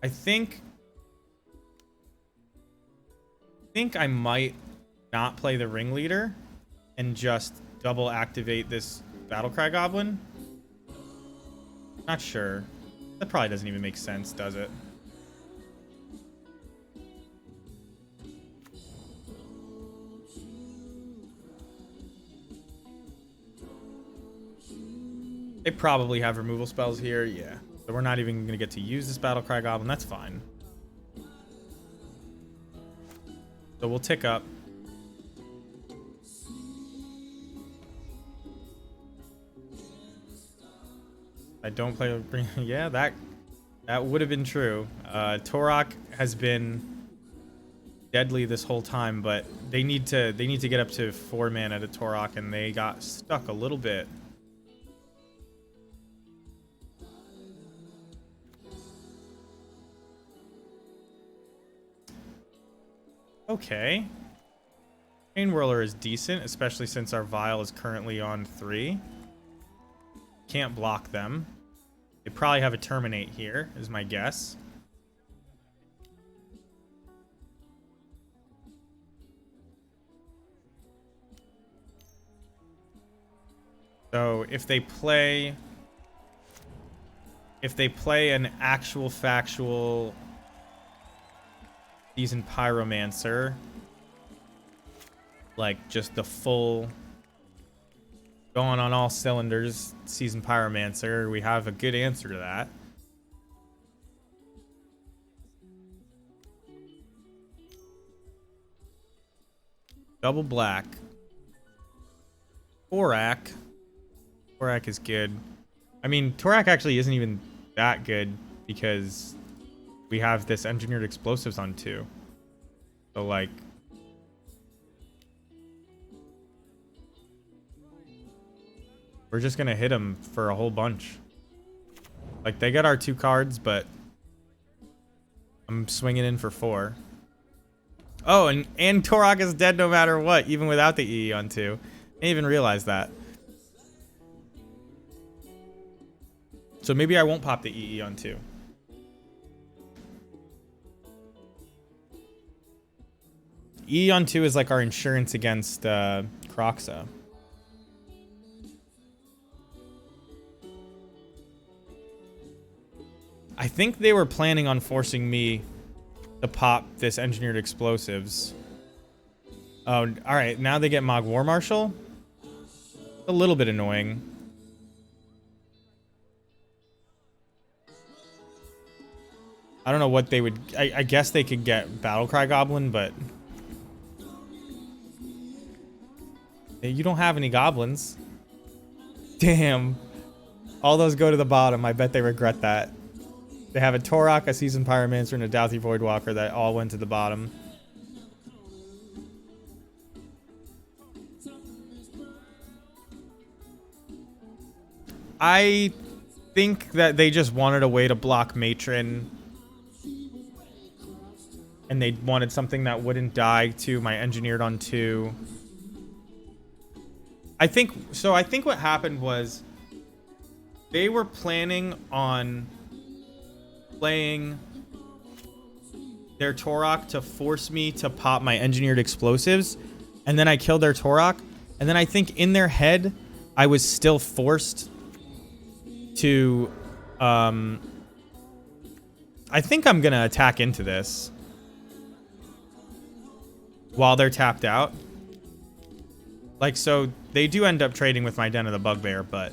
I think I might not play the Ringleader and just double activate this Battlecry Goblin. Not sure. That probably doesn't even make sense, does it? They probably have removal spells here, yeah. So we're not even going to get to use this Battlecry Goblin. That's fine. So we'll tick up. I don't play... Yeah, that would have been true. Torok has been deadly this whole time, but they need to get up to 4 mana to Torok, and they got stuck a little bit. Okay. Chain Whirler is decent, especially since our Vial is currently on 3. Can't block them. They probably have a Terminate here, is my guess. So if they play an actual factual Seasoned Pyromancer, like just the full going on all cylinders Seasoned Pyromancer, we have a good answer to that. Double black. Torak. Torak is good. I mean, Torak actually isn't even that good because we have this Engineered Explosives on 2. So, like... We're just gonna hit them for a whole bunch. Like, they get our 2 cards, but... I'm swinging in for 4. Oh, and Torok is dead no matter what, even without the EE on 2. I didn't even realize that. So maybe I won't pop the EE on 2. E on 2 is like our insurance against Croxa. I think they were planning on forcing me to pop this engineered explosives. Oh, all right. Now they get Mog War Marshal. A little bit annoying. I don't know what they would... I guess they could get Battlecry Goblin, but... You don't have any goblins. Damn. All those go to the bottom. I bet they regret that. They have a Torok, a Seasoned Pyromancer, and a Doughty Voidwalker that all went to the bottom. I think that they just wanted a way to block Matron. And they wanted something that wouldn't die to my Engineered on 2. I think what happened was they were planning on playing their Torok to force me to pop my Engineered Explosives, and then I killed their Torok, and then I think in their head I was still forced to I think I'm gonna attack into this while they're tapped out. Like, so they do end up trading with my Den of the Bugbear, but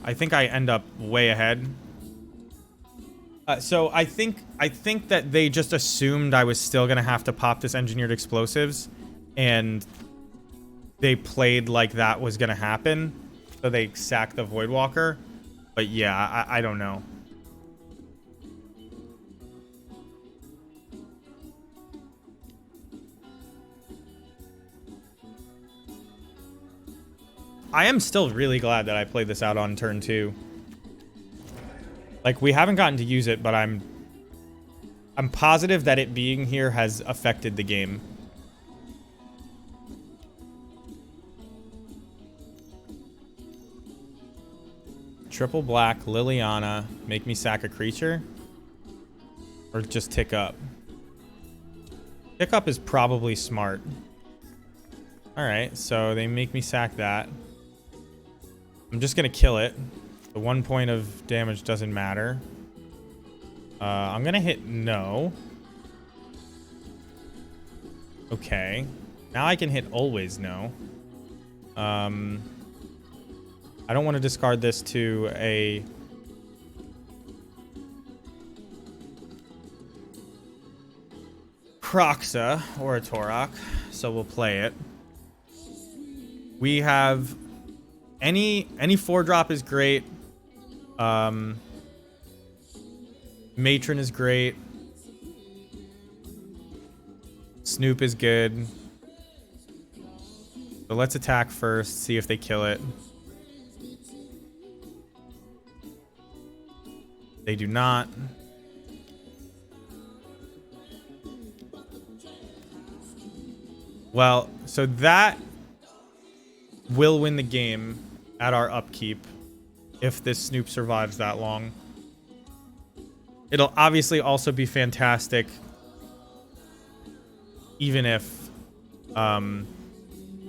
I think I end up way ahead. So I think that they just assumed I was still gonna have to pop this Engineered Explosives, and they played like that was gonna happen, so they sacked the Voidwalker. But yeah, I don't know. I am still really glad that I played this out on turn 2. Like, we haven't gotten to use it, but I'm positive that it being here has affected the game. Triple black, Liliana, make me sack a creature? Or just tick up? Tick up is probably smart. Alright, so they make me sack that. I'm just gonna kill it. The 1 point of damage doesn't matter. I'm gonna hit no. Okay. Now I can hit always no. I don't want to discard this to a... Kroxa or a Torok, so we'll play it. We have any 4-drop is great. Matron is great. Snoop is good. So let's attack first, see if they kill it. They do not. Well, so that will win the game at our upkeep if this Snoop survives that long. It'll obviously also be fantastic even if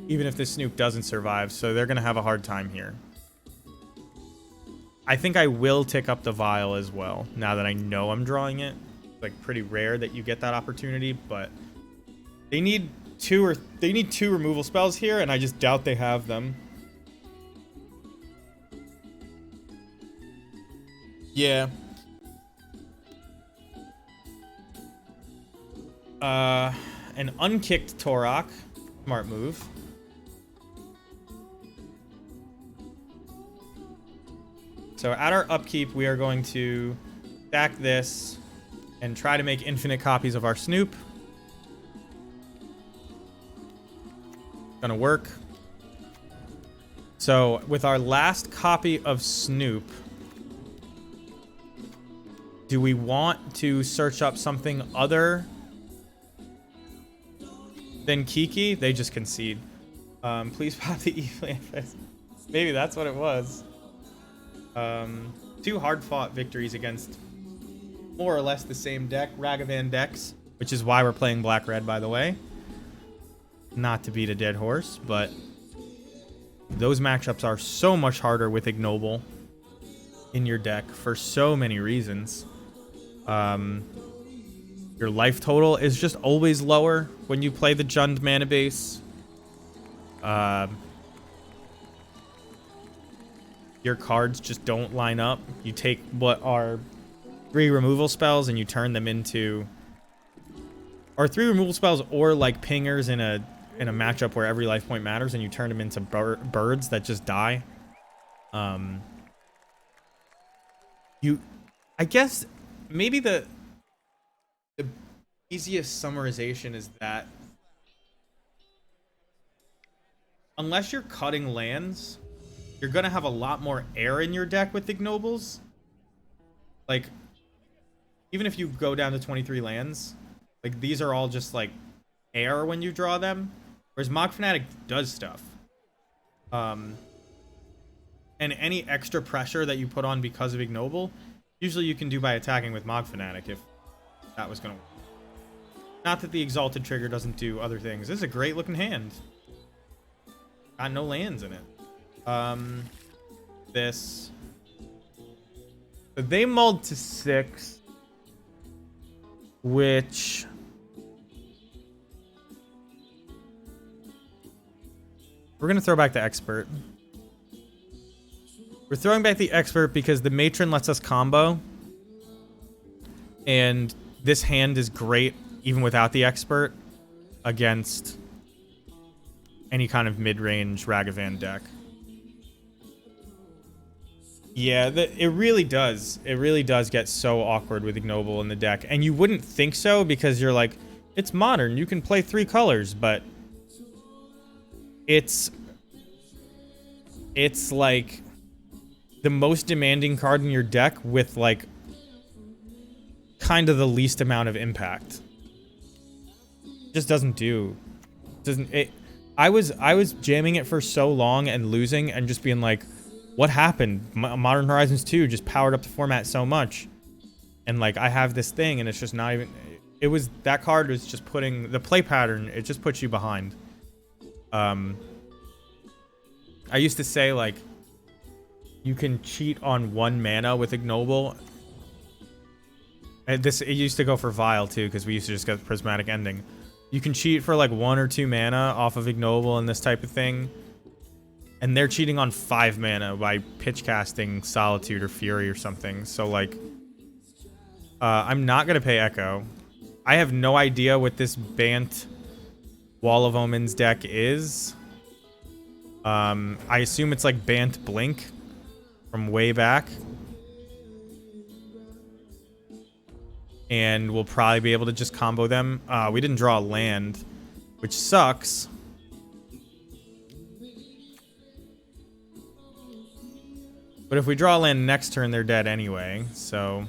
this Snoop doesn't survive, so they're gonna have a hard time here. I think I will tick up the Vial as well, now that I know I'm drawing it. It's like pretty rare that you get that opportunity, but they need two removal spells here, and I just doubt they have them. Yeah. An unkicked Torok. Smart move. So at our upkeep, we are going to stack this and try to make infinite copies of our Snoop. Gonna work. So with our last copy of Snoop, do we want to search up something other than Kiki? They just concede. Please pop the E-Flamethrower. Maybe that's what it was. 2 hard-fought victories against more or less the same deck, Ragavan decks, which is why we're playing black-red, by the way. Not to beat a dead horse, but those matchups are so much harder with Ignoble. in your deck for so many reasons. Your life total is just always lower when you play the Jund mana base. Your cards just don't line up. You take what are 3 removal spells and you turn them into, or 3 removal spells or like pingers in a matchup where every life point matters, and you turn them into birds that just die. I guess maybe the easiest summarization is that unless you're cutting lands, you're gonna have a lot more air in your deck with ignobles. Like, even if you go down to 23 lands, like these are all just like air when you draw them, whereas Mog Fanatic does stuff. And any extra pressure that you put on because of ignoble, usually you can do by attacking with Mog Fanatic if that was gonna work. Not that the Exalted trigger doesn't do other things. This is a great looking hand. Got no lands in it. This. So they mulled to 6, which we're gonna throw back the Expert. We're throwing back the Expert because the Matron lets us combo, and this hand is great even without the Expert against any kind of mid-range Ragavan deck. Yeah, it really does. It really does get so awkward with Ignoble in the deck. And you wouldn't think so because you're like, it's modern. You can play 3 colors, but it's like the most demanding card in your deck with like kind of the least amount of impact. Just doesn't do. I was jamming it for so long and losing and just being like, what happened? Modern Horizons 2 just powered up the format so much. And like I have this thing and it's just not even, it was, that card was just putting the play pattern, it just puts you behind. I used to say like you can cheat on 1 mana with Ignoble. And it used to go for Vile too, because we used to just get the Prismatic Ending. You can cheat for like 1 or 2 mana off of Ignoble and this type of thing. And they're cheating on 5 mana by pitch casting Solitude or Fury or something. So like, I'm not gonna pay Echo. I have no idea what this Bant Wall of Omens deck is. I assume it's like Bant Blink from way back. And we'll probably be able to just combo them. We didn't draw a land, which sucks. But if we draw a land next turn, they're dead anyway, so...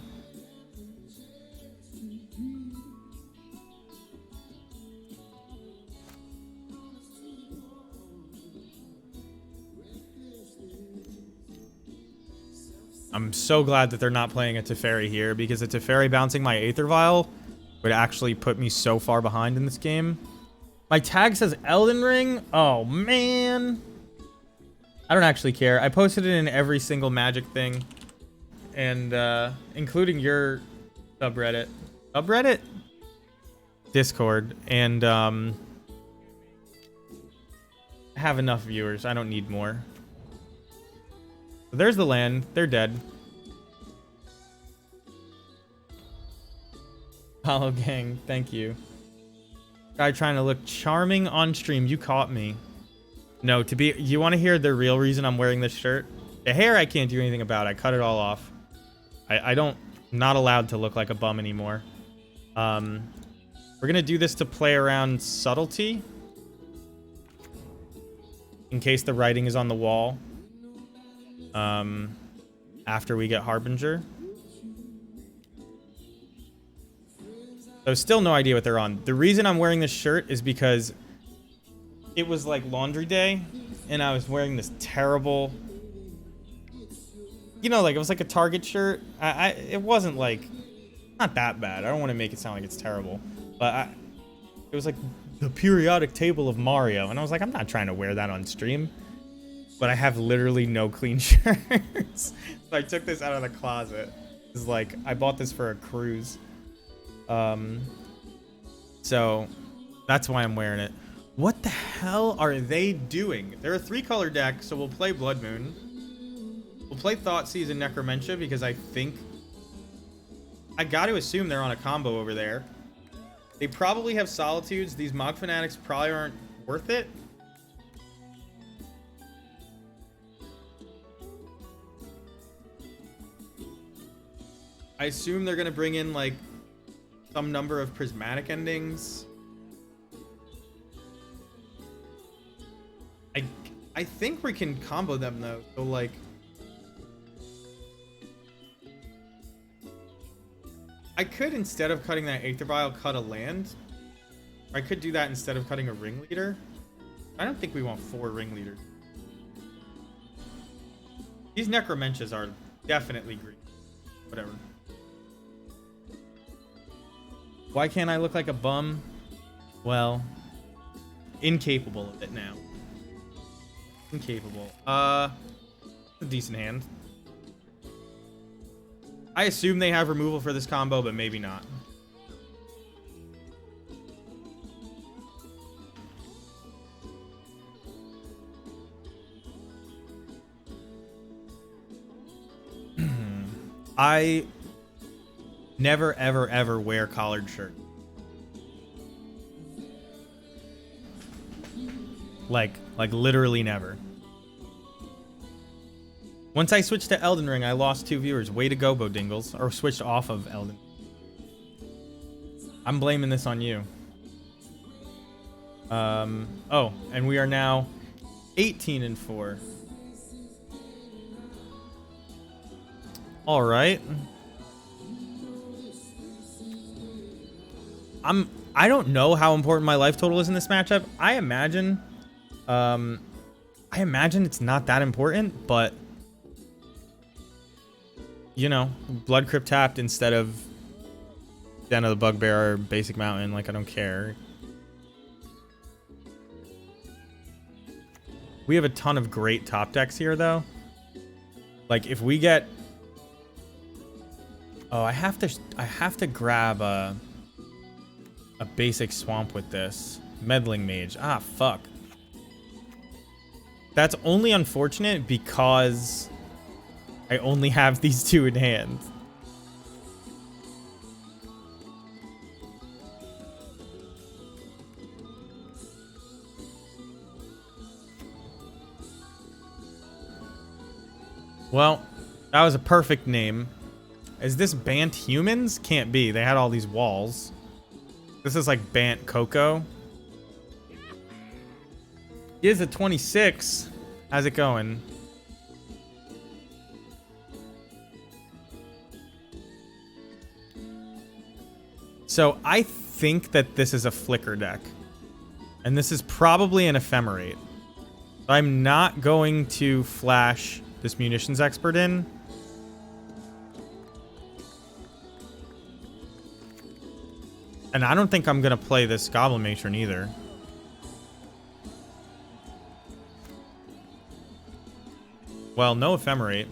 I'm so glad that they're not playing a Teferi here, because a Teferi bouncing my Aether Vial would actually put me so far behind in this game. My tag says Elden Ring? Oh, man. I don't actually care. I posted it in every single Magic thing. And, including your subreddit. Subreddit? Discord. And, I have enough viewers. I don't need more. So there's the land. They're dead. Hollow Gang, thank you. Guy trying to look charming on stream. You caught me. No, you want to hear the real reason I'm wearing this shirt? The hair I can't do anything about. I cut it all off. I'm not allowed to look like a bum anymore. We're gonna do this to play around subtlety. In case the writing is on the wall. After we get Harbinger. So still no idea what they're on. The reason I'm wearing this shirt is because it was like laundry day and I was wearing this terrible, you know, like it was like a Target shirt. It wasn't like, not that bad. I don't want to make it sound like it's terrible, but it was like the periodic table of Mario. And I was like, I'm not trying to wear that on stream. but I have literally no clean shirts. So I took this out of the closet. It's like, I bought this for a cruise. So that's why I'm wearing it. What the hell are they doing? They're a 3-color deck, so we'll play Blood Moon. We'll play Thoughtseize and Necromentia because I got to assume they're on a combo over there. They probably have Solitudes. These Mog Fanatics probably aren't worth it. I assume they're going to bring in, like, some number of prismatic endings. I think we can combo them, though. So, like... I could, instead of cutting that Aether Vial, cut a land. Or I could do that instead of cutting a Ringleader. I don't think we want 4 Ringleaders. These Necromentias are definitely green. Whatever. Why can't I look like a bum? Well, incapable of it now. Incapable. A decent hand. I assume they have removal for this combo, but maybe not. I never, ever, ever wear collared shirts. Like literally never. Once I switched to Elden Ring, I lost 2 viewers. Way to go, Bodingles. Or switched off of Elden. I'm blaming this on you. Oh, and we are now 18-4. All right. I don't know how important my life total is in this matchup. I imagine it's not that important, but you know, Blood Crypt tapped instead of Den of the Bugbear or Basic Mountain. Like, I don't care. We have a ton of great top decks here, though. Like, if we get... Oh, I have to grab a basic swamp with this. Meddling Mage. Ah, fuck. That's only unfortunate because I only have these 2 in hand. Well, that was a perfect name. Is this Bant humans? Can't be. They had all these walls. This is like Bant Coco. He is a 26. How's it going? So I think that this is a Flicker deck. And this is probably an Ephemerate. I'm not going to flash this Munitions Expert in. And I don't think I'm going to play this Goblin Matron either. Well, no Ephemerate.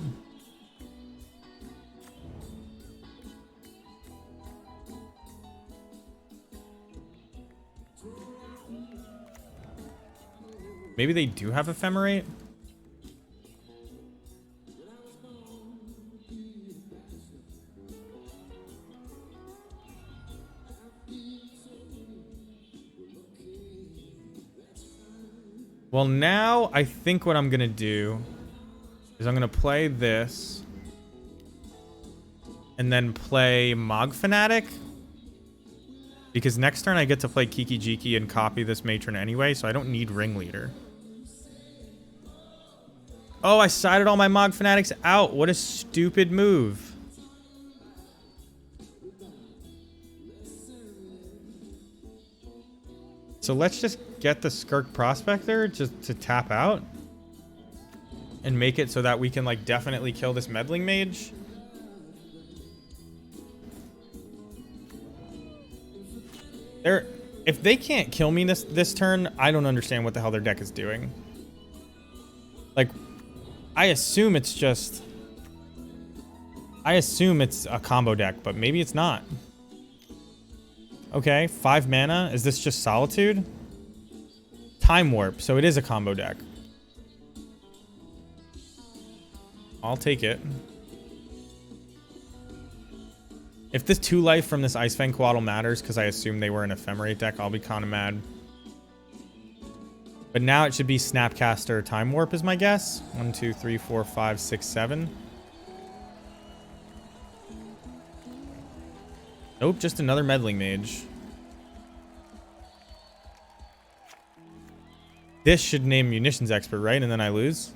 Maybe they do have Ephemerate? Well, now I think what I'm going to do is I'm going to play this and then play Mog Fanatic. Because next turn I get to play Kiki Jiki and copy this Matron anyway, so I don't need Ringleader. Oh, I sided all my Mog Fanatics out. What a stupid move. So let's just get the Skirk Prospector just to tap out. And make it so that we can, like, definitely kill this Meddling Mage. If they can't kill me this turn, I don't understand what the hell their deck is doing. Like, I assume it's just... I assume it's a combo deck, but maybe it's not. Okay, 5 mana. Is this just Solitude? Time Warp, so it is a combo deck. I'll take it. If this 2 life from this Ice Fang Quaddle matters, because I assume they were an Ephemerate deck, I'll be kind of mad. But now it should be Snapcaster Time Warp is my guess. 1, 2, 3, 4, 5, 6, 7. Nope, just another Meddling Mage. This should name Munitions Expert, right? And then I lose?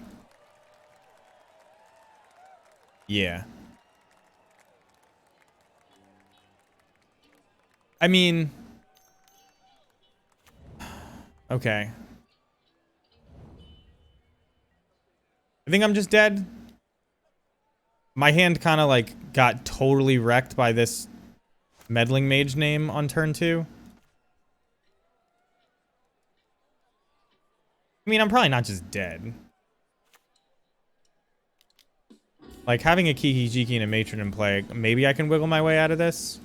Yeah. I mean... Okay. I think I'm just dead. My hand kind of like got totally wrecked by this Meddling Mage name on turn 2. I mean, I'm probably not just dead. Like, having a Kiki Jiki and a Matron in play, maybe I can wiggle my way out of this.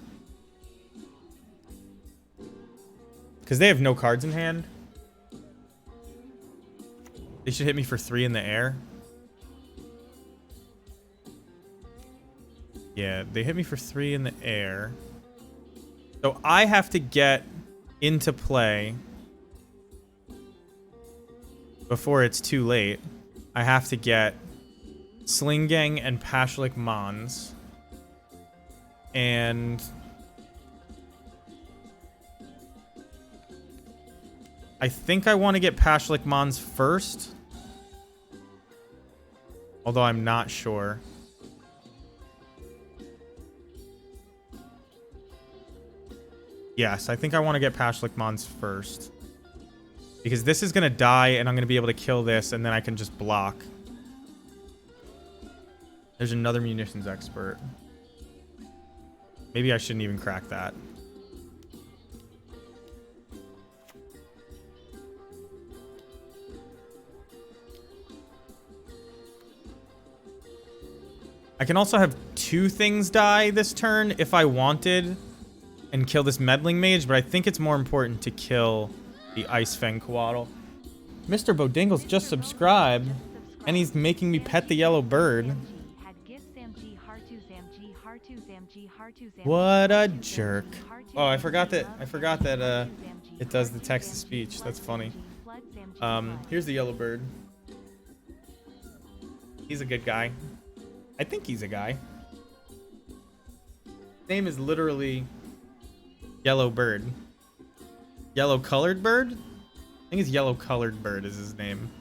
Because they have no cards in hand. They should hit me for 3 in the air. Yeah, they hit me for 3 in the air. So I have to get into play before it's too late. I have to get Sling Gang and Pashlik Mons. And I think I want to get Pashlik Mons first. Although I'm not sure. Yes, I think I want to get Pashlik Mons first. Because this is going to die, and I'm going to be able to kill this, and then I can just block. There's another Munitions Expert. Maybe I shouldn't even crack that. I can also have 2 things die this turn if I wanted and kill this Meddling Mage, but I think it's more important to kill the Ice Fang Quaddle. Mr. Bodingle's just subscribed, and he's making me pet the yellow bird. What a jerk. Oh, I forgot that it does the text-to-speech. That's funny. Here's the yellow bird. He's a good guy. I think he's a guy. His name is literally Yellow Bird. Yellow Colored Bird? I think it's Yellow Colored Bird is his name.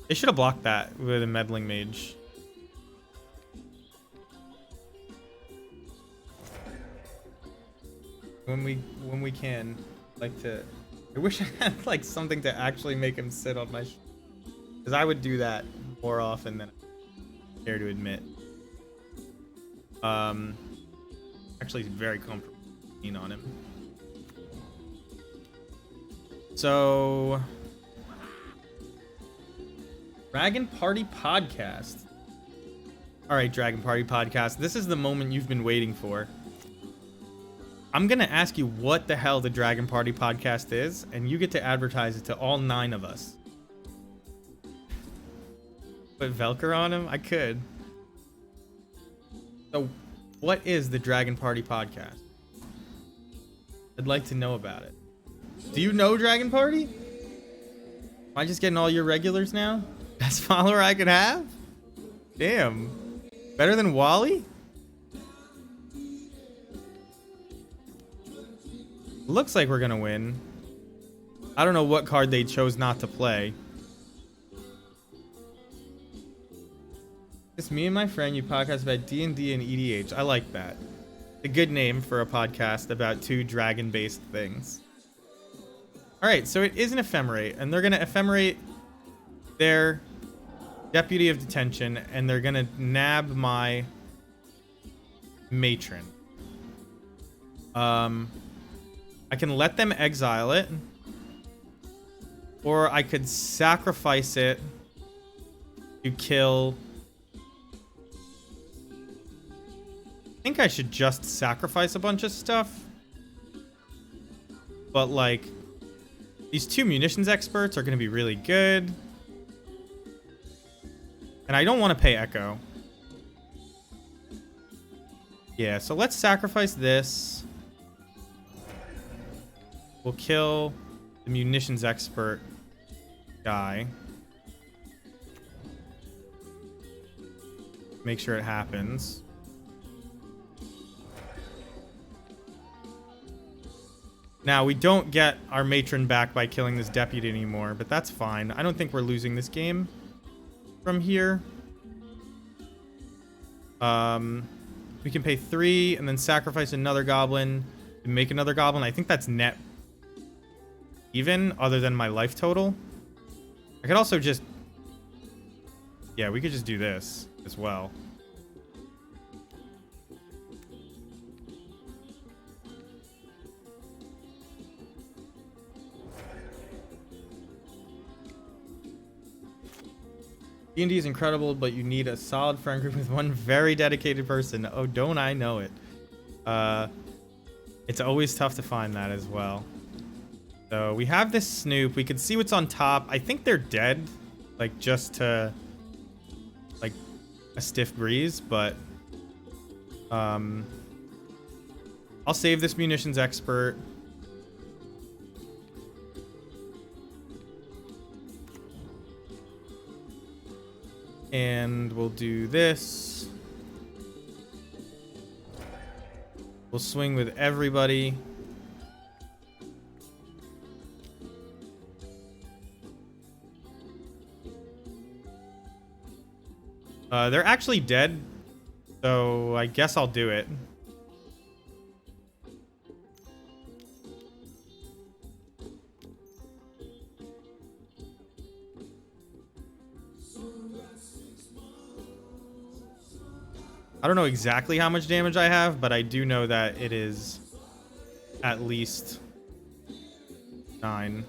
They should have blocked that with a Meddling Mage. When we can, like to... I wish I had like something to actually make him sit on my... Because I would do that more often than I care to admit. Actually, very comfortable being on him. So, Dragon Party Podcast. All right, Dragon Party Podcast. This is the moment you've been waiting for. I'm gonna ask you what the hell the Dragon Party Podcast is, and you get to advertise it to all 9 of us. Put Velcro on him? I could. So, what is the Dragon Party Podcast? I'd like to know about it. Do you know Dragon Party? Am I just getting all your regulars now? Best follower I could have? Damn. Better than Wally? Looks like we're gonna win. I don't know what card they chose not to play. It's me and my friend. You podcast about D&D and EDH. I like that. A good name for a podcast about 2 dragon-based things. Alright, so it is an Ephemerate, and they're going to Ephemerate their Deputy of Detention, and they're going to nab my Matron. I can let them exile it, or I could sacrifice it to kill. I think I should just sacrifice a bunch of stuff. But, like, these 2 munitions experts are going to be really good. And I don't want to pay Echo. Yeah, so let's sacrifice this. We'll kill the munitions expert guy. Make sure it happens. Now, we don't get our matron back by killing this deputy anymore, but that's fine. I don't think we're losing this game from here. We can pay 3 and then sacrifice another goblin to make another goblin. I think that's net even, other than my life total. I could also just... Yeah, we could just do this as well. D&D is incredible, but you need a solid friend group with one very dedicated person. Oh, don't I know it. It's always tough to find that as well. So we have this Snoop. We can see what's on top. I think they're dead, like just to like a stiff breeze, but I'll save this munitions expert. And we'll do this. We'll swing with everybody. They're actually dead, so I guess I'll do it. I don't know exactly how much damage I have, but I do know that it is at least 9.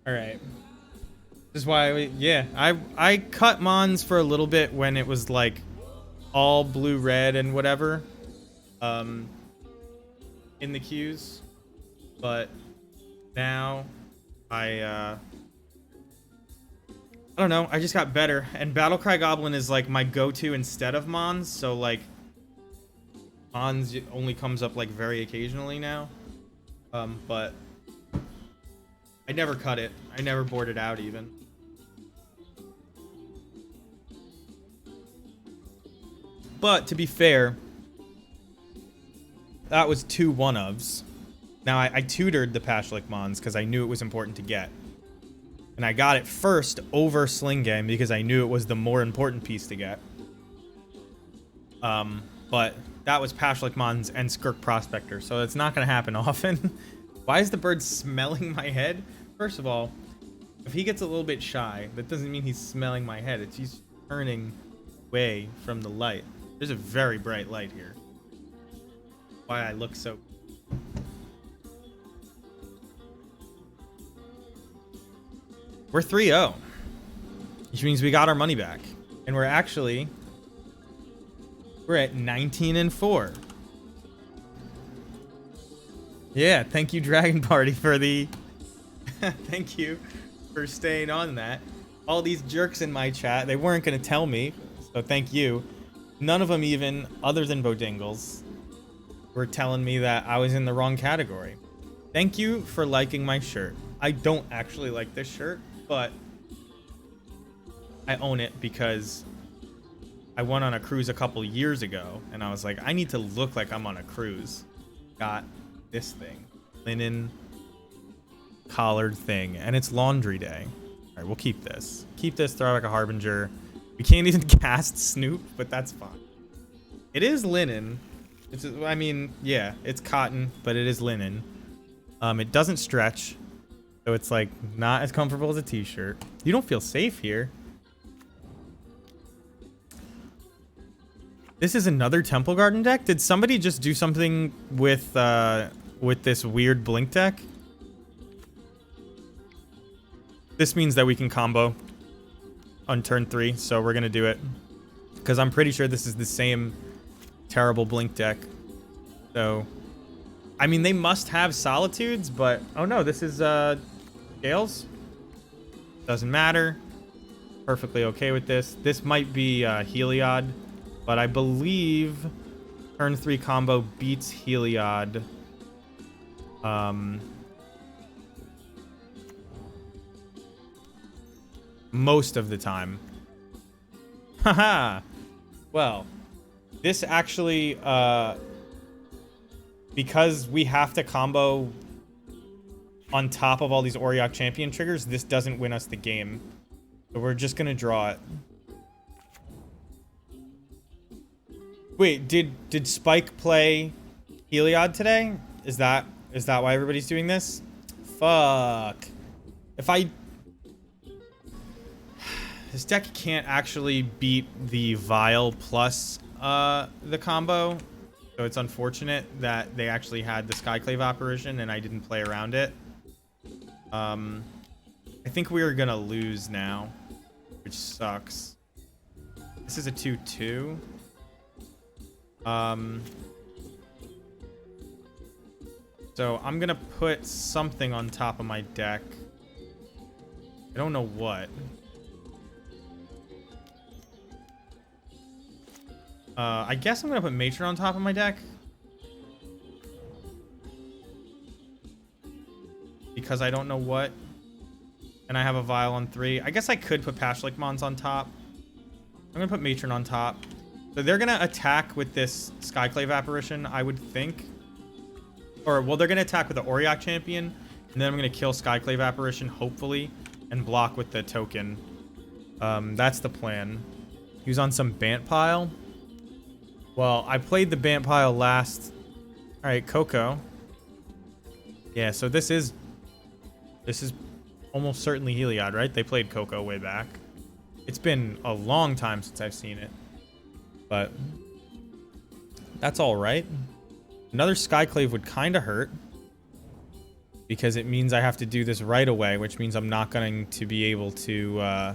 All right. This is why I cut Mons for a little bit when it was like all blue red and whatever. In the queues, but now I don't know, I just got better, and Battlecry Goblin is like my go-to instead of Mons, so like Mons only comes up like very occasionally now, but I never cut it. I never bored it out even. But to be fair, that was 2 one-ofs. Now, I tutored the Pashlik Mons because I knew it was important to get. And I got it first over Sling Game because I knew it was the more important piece to get. But that was Pashlik Mons and Skirk Prospector, so it's not going to happen often. Why is the bird smelling my head? First of all, if he gets a little bit shy, that doesn't mean he's smelling my head. It's he's turning away from the light. There's a very bright light here. Why I look so... We're 3-0, which means we got our money back, and we're at 19-4. Yeah, thank you Dragon Party for the thank you for staying on that. All these jerks in my chat, they weren't gonna tell me, so thank you. None of them, even other than Bodingles, were telling me that I was in the wrong category. Thank you for liking my shirt. I don't actually like this shirt, but I own it because I went on a cruise a couple years ago, and I was like, I need to look like I'm on a cruise. Got this thing, linen collared thing, and it's laundry day. All right, we'll keep this. Keep this, throw like a harbinger. We can't even cast Snoop, but that's fine. It is linen. It's, I mean, yeah, it's cotton, but it is linen. It doesn't stretch, so it's like not as comfortable as a t-shirt. You don't feel safe here. This is another Temple Garden deck? Did somebody just do something with this weird Blink deck? This means that we can combo on turn 3, so we're gonna do it. Because I'm pretty sure this is the same terrible Blink deck. So, I mean, they must have Solitudes, but... Oh no, this is, Gales? Doesn't matter. Perfectly okay with this. This might be, Heliod, but I believe turn 3 combo beats Heliod. Most of the time. Haha! Well, this actually, because we have to combo on top of all these Auriok champion triggers, this doesn't win us the game. So we're just gonna draw it. Wait, did Spike play Heliod today? Is that why everybody's doing this? Fuck. This deck can't actually beat the Vial plus the combo. So it's unfortunate that they actually had the Skyclave apparition and I didn't play around it. I think we are gonna lose now, which sucks. This is a 2-2. So I'm gonna put something on top of my deck. I don't know what. I guess I'm gonna put Matron on top of my deck. Because I don't know what. And I have a Vial on 3. I guess I could put Pashlik Mons on top. I'm gonna put Matron on top. So they're gonna attack with this Skyclave apparition, I would think. Or, well, they're gonna attack with the Auriok champion. And then I'm gonna kill Skyclave apparition, hopefully. And block with the token. That's the plan. He was on some Bant pile. Well, I played the Bant pile last. Alright, Coco. Yeah, so this is almost certainly Heliod, right? They played Coco way back. It's been a long time since I've seen it. But that's all right. Another Skyclave would kind of hurt. Because it means I have to do this right away, which means I'm not going to be able to...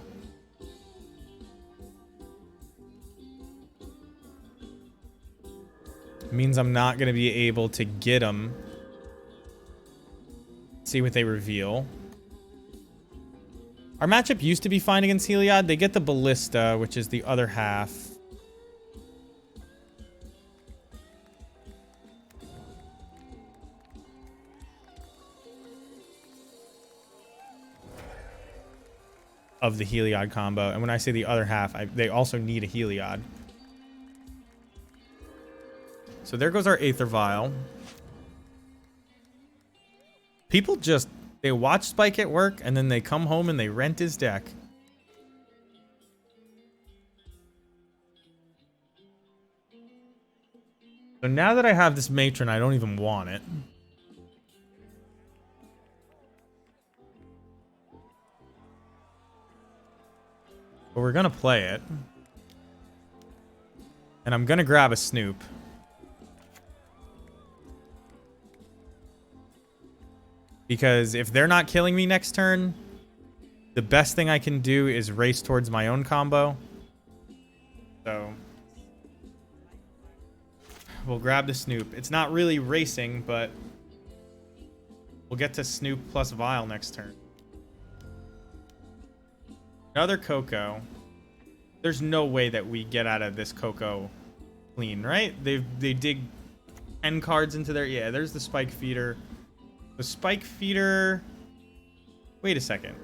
means I'm not going to be able to get them. See what they reveal. Our matchup used to be fine against Heliod. They get the Ballista, which is the other half. Of the Heliod combo. And when I say the other half, they also need a Heliod. So there goes our Aether Vial. People just, they watch Spike at work, and then they come home and they rent his deck. So now that I have this Matron, I don't even want it. But we're gonna play it. And I'm gonna grab a Snoop. Because if they're not killing me next turn, the best thing I can do is race towards my own combo. So we'll grab the Snoop. It's not really racing, but we'll get to Snoop plus Vial next turn. Another Coco. There's no way that we get out of this Coco clean, right? They dig 10 cards into their... Yeah, there's the Spike Feeder. The Spike Feeder... Wait a second.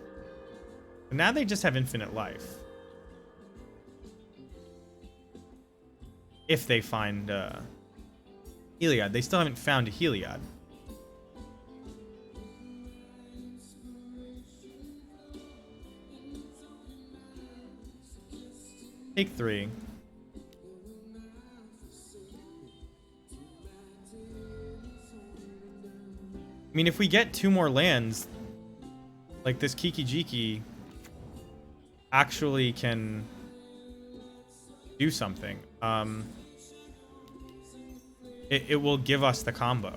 Now they just have infinite life. If they find Heliod. They still haven't found a Heliod. Take 3. I mean, if we get 2 more lands, like this Kiki Jiki actually can do something. it will give us the combo.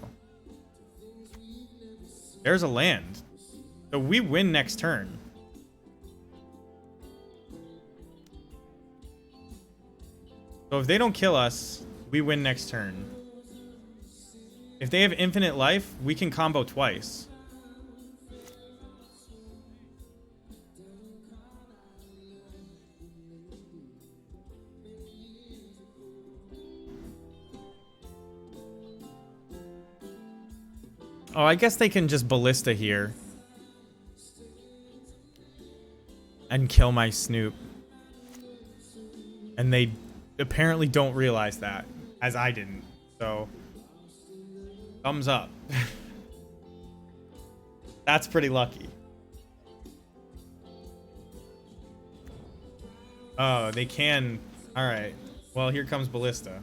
There's a land. So we win next turn. So if they don't kill us, we win next turn. If they have infinite life, we can combo twice. Oh, I guess they can just ballista here. And kill my Snoop. And they apparently don't realize that, as I didn't. So, thumbs up. That's pretty lucky. Oh, they can. All right. Well, here comes ballista.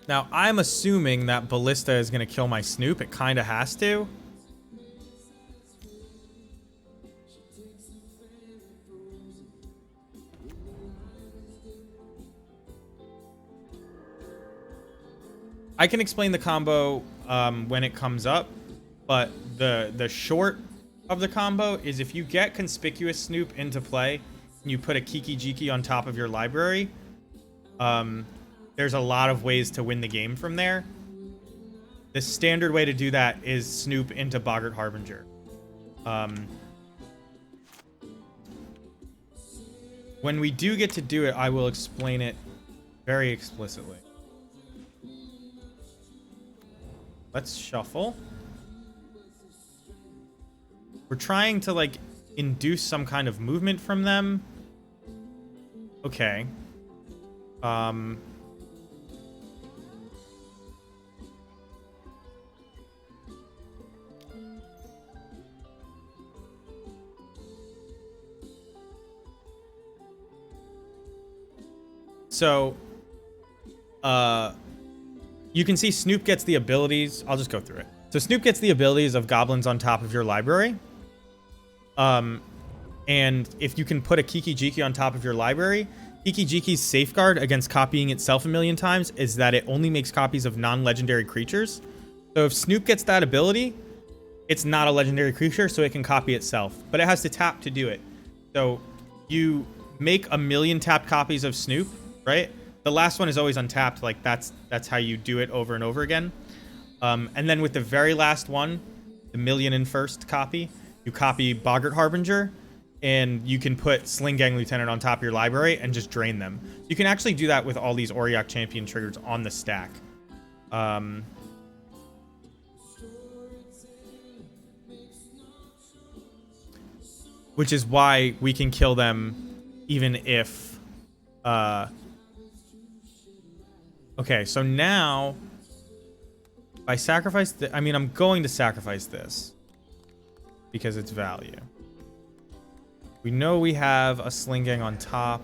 Now, I'm assuming that ballista is going to kill my Snoop. It kind of has to. I can explain the combo when it comes up, but the short of the combo is if you get Conspicuous Snoop into play and you put a Kiki Jiki on top of your library, there's a lot of ways to win the game from there. The standard way to do that is Snoop into Boggart Harbinger. When we do get to do it, I will explain it very explicitly. Let's shuffle. We're trying to, like, induce some kind of movement from them. Okay. So, you can see Snoop gets the abilities. I'll just go through it. So Snoop gets the abilities of goblins on top of your library. And if you can put a Kiki Jiki on top of your library, Kiki Jiki's safeguard against copying itself a million times is that it only makes copies of non-legendary creatures. So if Snoop gets that ability, it's not a legendary creature, so it can copy itself. But it has to tap to do it. So you make a million tapped copies of Snoop, right? The last one is always untapped. Like that's how you do it over and over again. And then with the very last one, the million and first copy, you copy Boggart Harbinger, and you can put Sling Gang Lieutenant on top of your library and just drain them. You can actually do that with all these Auriok Champion triggers on the stack. Which is why we can kill them even if... Okay, so now... If I sacrifice... I mean, I'm going to sacrifice this. Because it's value. We know we have a Sling Gang on top.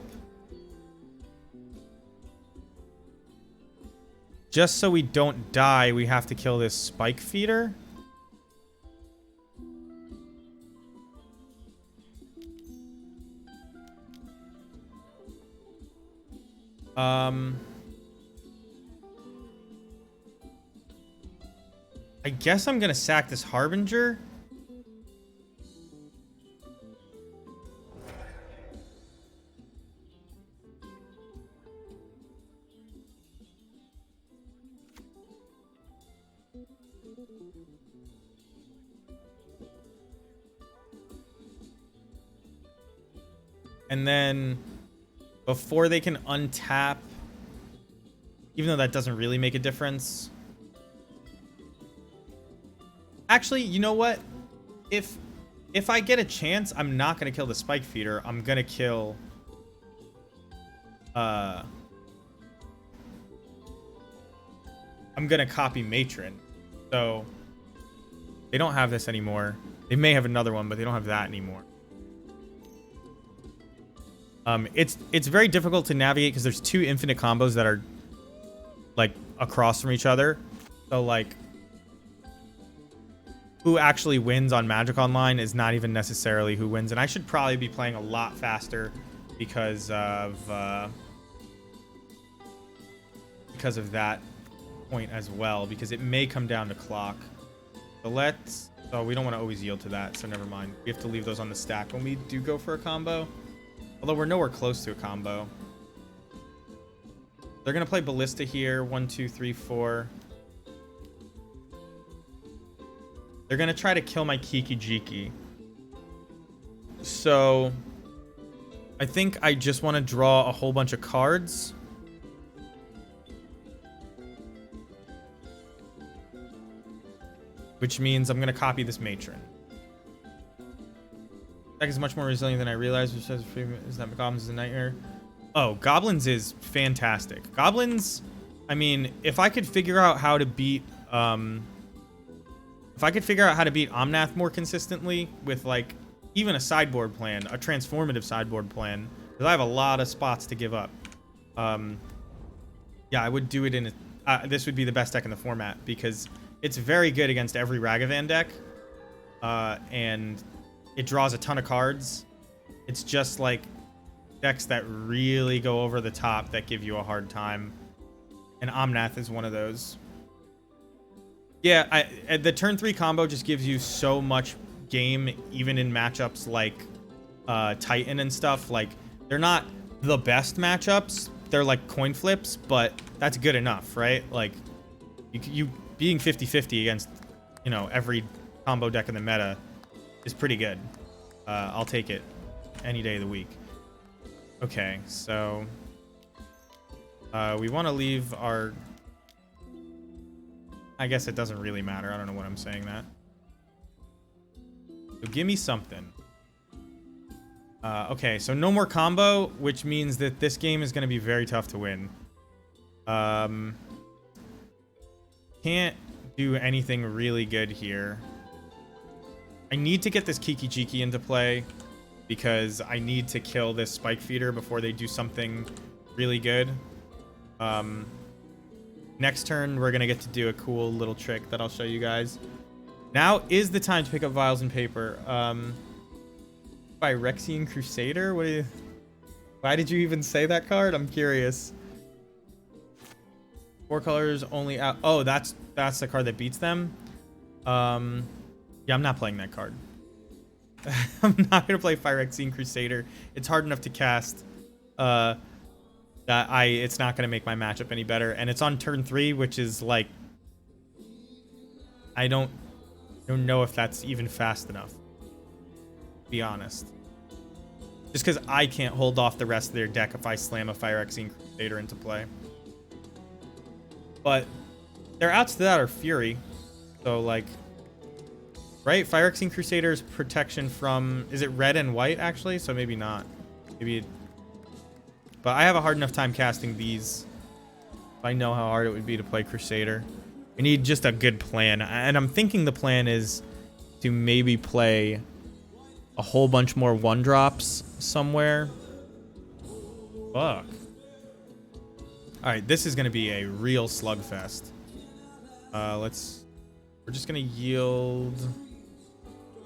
Just so we don't die, we have to kill this Spike Feeder. I guess I'm gonna sack this Harbinger. And then before they can untap, even though that doesn't really make a difference. Actually, you know what? If I get a chance, I'm not going to kill the Spike Feeder. I'm going to kill... I'm going to copy Matron. So, they don't have this anymore. They may have another one, but they don't have that anymore. It's very difficult to navigate because there's two infinite combos that are like across from each other. So like who actually wins on Magic Online is not even necessarily who wins. And I should probably be playing a lot faster because of that point as well, because it may come down to clock. So oh, we don't want to always yield to that, so never mind. We have to leave those on the stack when we do go for a combo. Although we're nowhere close to a combo. They're going to play Ballista here. 1, 2, 3, 4. They're going to try to kill my Kiki Jiki. So I think I just want to draw a whole bunch of cards. Which means I'm going to copy this Matron. Deck is much more resilient than I realized, which says is that Goblins is a nightmare. Oh, Goblins is fantastic. Goblins, I mean, if I could figure out how to beat Omnath more consistently with like even a sideboard plan, a transformative sideboard plan, because I have a lot of spots to give up. Yeah, I would do it in this would be the best deck in the format because it's very good against every Ragavan deck, and it draws a ton of cards. It's just like decks that really go over the top that give you a hard time, and Omnath is one of those. Yeah, the turn 3 combo just gives you so much game, even in matchups like Titan and stuff. Like, they're not the best matchups. They're like coin flips, but that's good enough, right? Like, you being 50-50 against, you know, every combo deck in the meta is pretty good. I'll take it any day of the week. Okay, so we want to leave our... I guess it doesn't really matter. I don't know what I'm saying that. So give me something. Okay, so no more combo, which means that this game is going to be very tough to win. Can't do anything really good here. I need to get this Kiki Jiki into play because I need to kill this Spike Feeder before they do something really good. Next turn, we're going to get to do a cool little trick that I'll show you guys. Now is the time to pick up Vials and Paper. Phyrexian Crusader? Why did you even say that card? I'm curious. 4 colors only out. Oh, that's the card that beats them. Yeah, I'm not playing that card. I'm not gonna play Phyrexian Crusader. It's hard enough to cast. It's not gonna make my matchup any better, and it's on turn 3, which is like, I don't know if that's even fast enough. To be honest, just because I can't hold off the rest of their deck if I slam a Phyrexian Crusader into play. But their outs to that are Fury, so like, right? Phyrexian Crusader's protection from, is it red and white actually? So maybe not. Maybe. But I have a hard enough time casting these. I know how hard it would be to play Crusader. We need just a good plan, and I'm thinking the plan is to maybe play a whole bunch more 1-drops somewhere. Fuck. Alright, this is going to be a real slugfest. We're just going to yield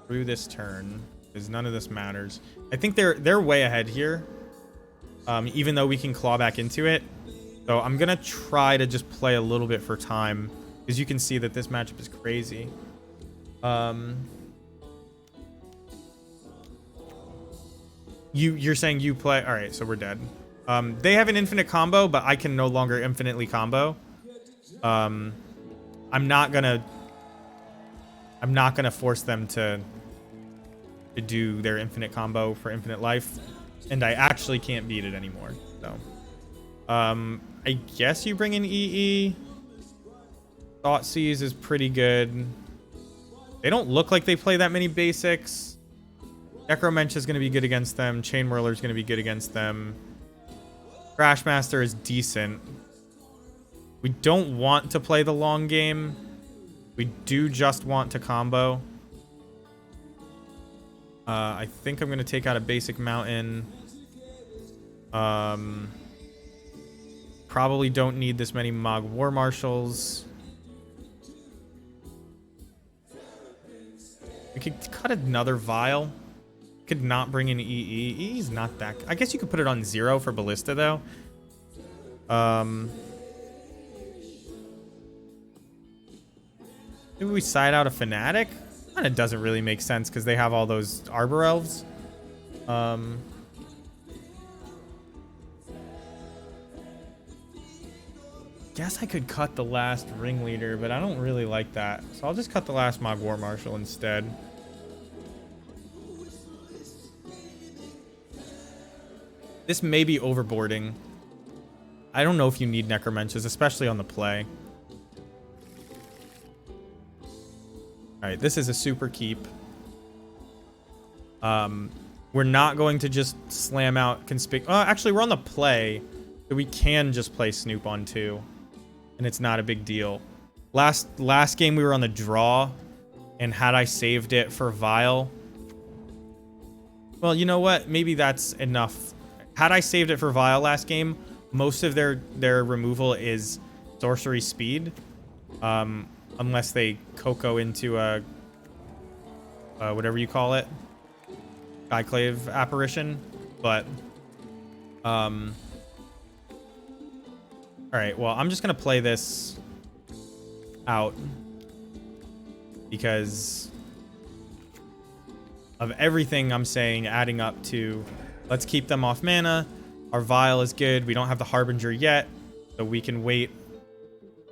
through this turn, because none of this matters. I think they're way ahead here, even though we can claw back into it. So I'm going to try to just play a little bit for time, because you can see that this matchup is crazy. You're saying you play... Alright, so we're dead. They have an infinite combo, but I can no longer infinitely combo. I'm not gonna force them to do their infinite combo for infinite life, and I actually can't beat it anymore. So, I guess you bring in EE. Thoughtseize is pretty good. They don't look like they play that many basics. Necromentia is going to be good against them. Chain Whirler is going to be good against them. Crashmaster is decent. We don't want to play the long game. We do just want to combo. I think I'm going to take out a basic mountain. probably don't need this many Mog War Marshals. We could cut another Vial. Could not bring in EE. EE's not that... I guess you could put it on 0 for Ballista, though. Maybe we side out a Fanatic? And it doesn't really make sense because they have all those Arbor Elves. Guess I could cut the last Ringleader, but I don't really like that. So I'll just cut the last Mog War Marshal instead. This may be overboarding. I don't know if you need Necromenches, especially on the play. Alright, this is a super keep. We're not going to just slam out actually, we're on the play, so we can just play Snoop on 2. And it's not a big deal. Last game we were on the draw, and had I saved it for Vial... Well, you know what? Maybe that's enough. Had I saved it for Vial last game, most of their removal is sorcery speed. Unless they Coco into a whatever you call it, Skyclave Apparition. But all right, well, I'm just gonna play this out because of everything I'm saying adding up to let's keep them off mana. Our Vial is good. We don't have the Harbinger yet, so we can wait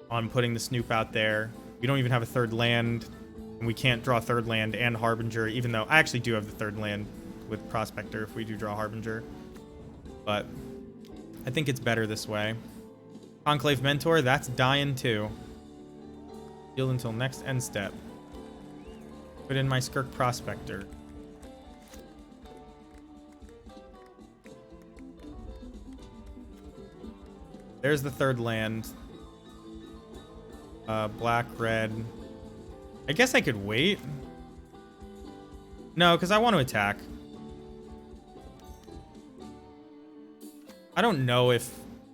on putting the Snoop out there. We don't even have a third land, and we can't draw third land and Harbinger, even though I actually do have the third land with Prospector if we do draw Harbinger. But I think it's better this way. Conclave Mentor, that's dying too. Healed until next end step. Put in my Skirk Prospector. There's the third land. Black, red. I guess I could wait. No, because I want to attack. I don't know if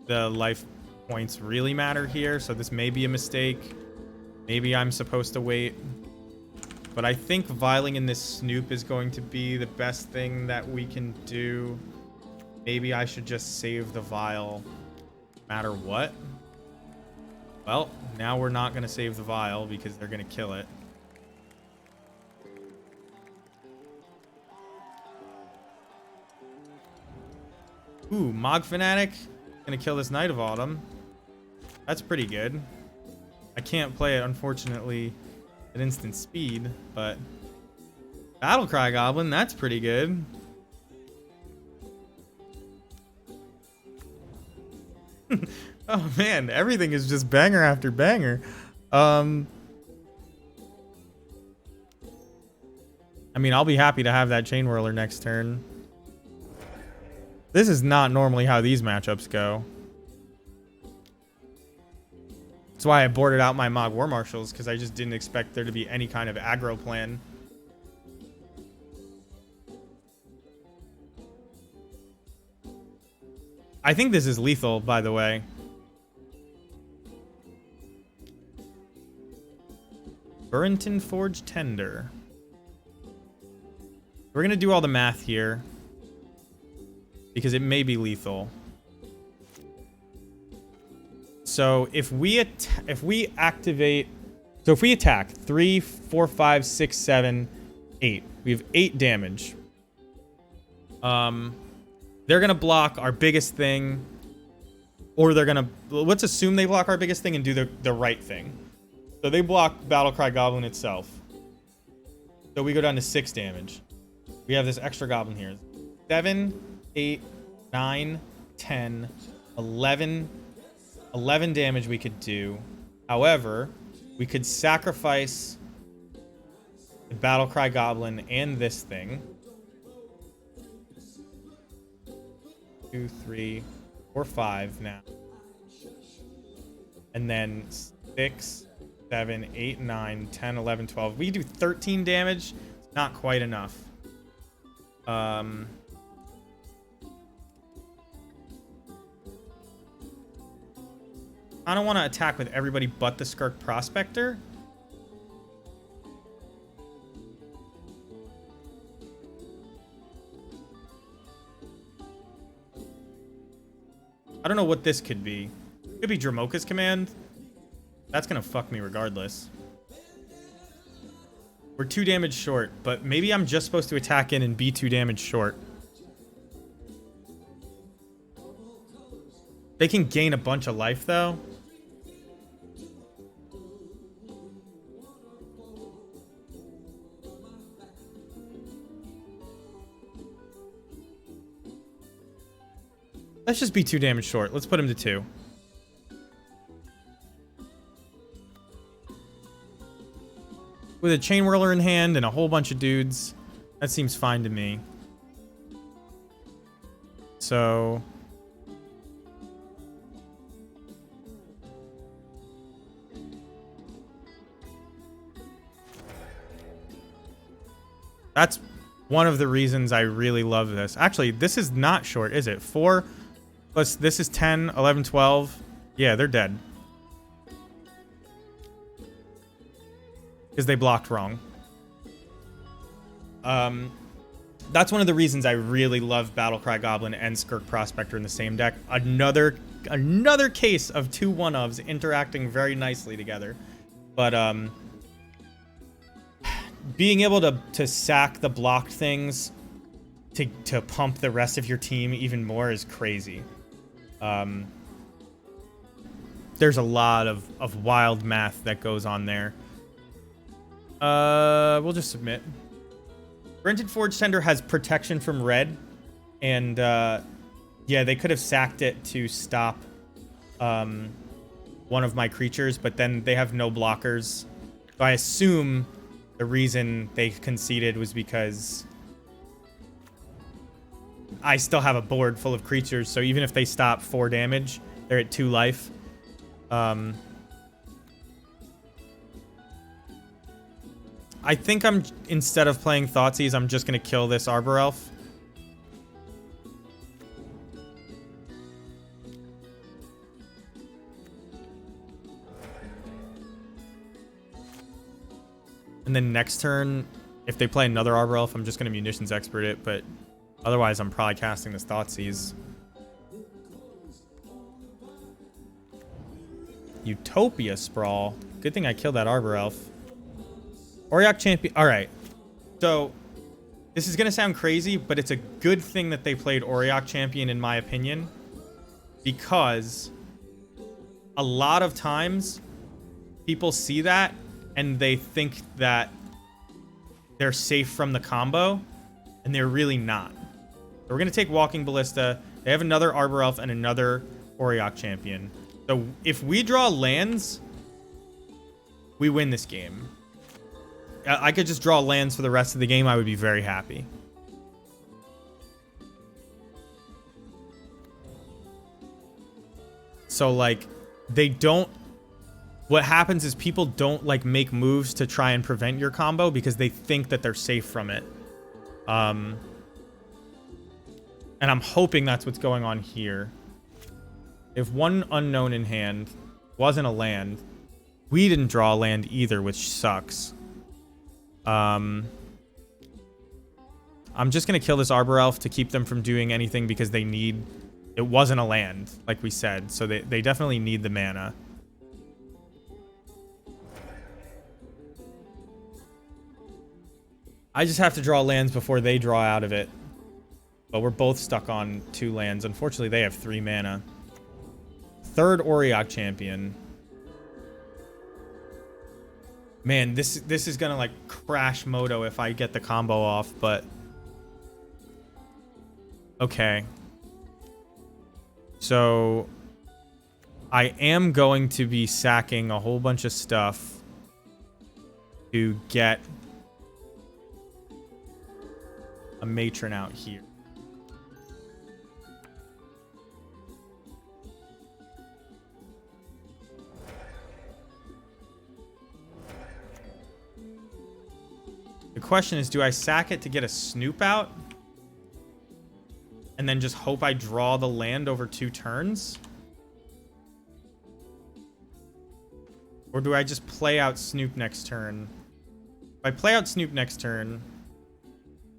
the life points really matter here, so this may be a mistake. Maybe I'm supposed to wait. But I think vialing in this Snoop is going to be the best thing that we can do. Maybe I should just save the Vial no matter what. Well, now we're not going to save the Vial because they're going to kill it. Ooh, Mog Fanatic. Going to kill this Knight of Autumn. That's pretty good. I can't play it, unfortunately, at instant speed, but Battlecry Goblin, that's pretty good. Oh man, everything is just banger after banger. I mean, I'll be happy to have that Chain Whirler next turn. This is not normally how these matchups go. That's why I boarded out my Mog War Marshals, because I just didn't expect there to be any kind of aggro plan. I think this is lethal, by the way. Burrington Forge Tender. We're going to do all the math here, because it may be lethal. So if we activate, so if we attack 3, 4, 5, 6, 7, 8, we have 8 damage. They're gonna block our biggest thing, or they're gonna, let's assume they block our biggest thing and do the right thing. So they block Battlecry Goblin itself. So we go down to 6 damage. We have this extra goblin here. 7, 8, 9, 10, 11 damage we could do. However, we could sacrifice the Battlecry Goblin and this thing. 2, 3, 4, 5 now. And then 6, 7, 8, 9, 10, 11, 12. We do 13 damage. It's not quite enough. I don't want to attack with everybody but the Skirk Prospector. I don't know what this could be. Could be Dramoka's command. That's gonna fuck me regardless. We're 2 damage short, but maybe I'm just supposed to attack in and be 2 damage short. They can gain a bunch of life, though. Let's just be 2 damage short. Let's put him to 2. With a Chain Whirler in hand and a whole bunch of dudes, that seems fine to me. So... that's one of the reasons I really love this. Actually, this is not short, is it? 4 plus this is 10, 11, 12. Yeah, they're dead. Because they blocked wrong. That's one of the reasons I really love Battlecry Goblin and Skirk Prospector in the same deck. Another case of 2 1-ofs interacting very nicely together. But being able to sack the blocked things to pump the rest of your team even more is crazy. There's a lot of wild math that goes on there. We'll just submit. Rented Forge Tender has protection from red, and yeah, they could have sacked it to stop one of my creatures, but then they have no blockers. So I assume the reason they conceded was because I still have a board full of creatures, so even if they stop 4 damage, they're at 2 life. I think instead of playing Thoughtseize, I'm just going to kill this Arbor Elf. And then next turn, if they play another Arbor Elf, I'm just going to Munitions Expert it, but otherwise I'm probably casting this Thoughtseize. Utopia Sprawl. Good thing I killed that Arbor Elf. Auriok Champion. Alright. So, this is going to sound crazy, but it's a good thing that they played Auriok Champion, in my opinion. Because a lot of times, people see that, and they think that they're safe from the combo, and they're really not. So we're going to take Walking Ballista. They have another Arbor Elf and another Auriok Champion. So, if we draw lands, we win this game. I could just draw lands for the rest of the game. I would be very happy. So, like, they don't... what happens is people don't, like, make moves to try and prevent your combo because they think that they're safe from it. And I'm hoping that's what's going on here. If one unknown in hand wasn't a land, we didn't draw a land either, which sucks. I'm just going to kill this Arbor Elf to keep them from doing anything because they need... it wasn't a land, like we said, so they definitely need the mana. I just have to draw lands before they draw out of it. But we're both stuck on 2 lands. Unfortunately, they have 3 mana. 3rd Auriok Champion. Man, this is gonna, like, crash Moto if I get the combo off, but... okay. So... I am going to be sacking a whole bunch of stuff to get a Matron out here. The question is, do I sack it to get a Snoop out? And then just hope I draw the land over 2 turns? Or do I just play out Snoop next turn? If I play out Snoop next turn,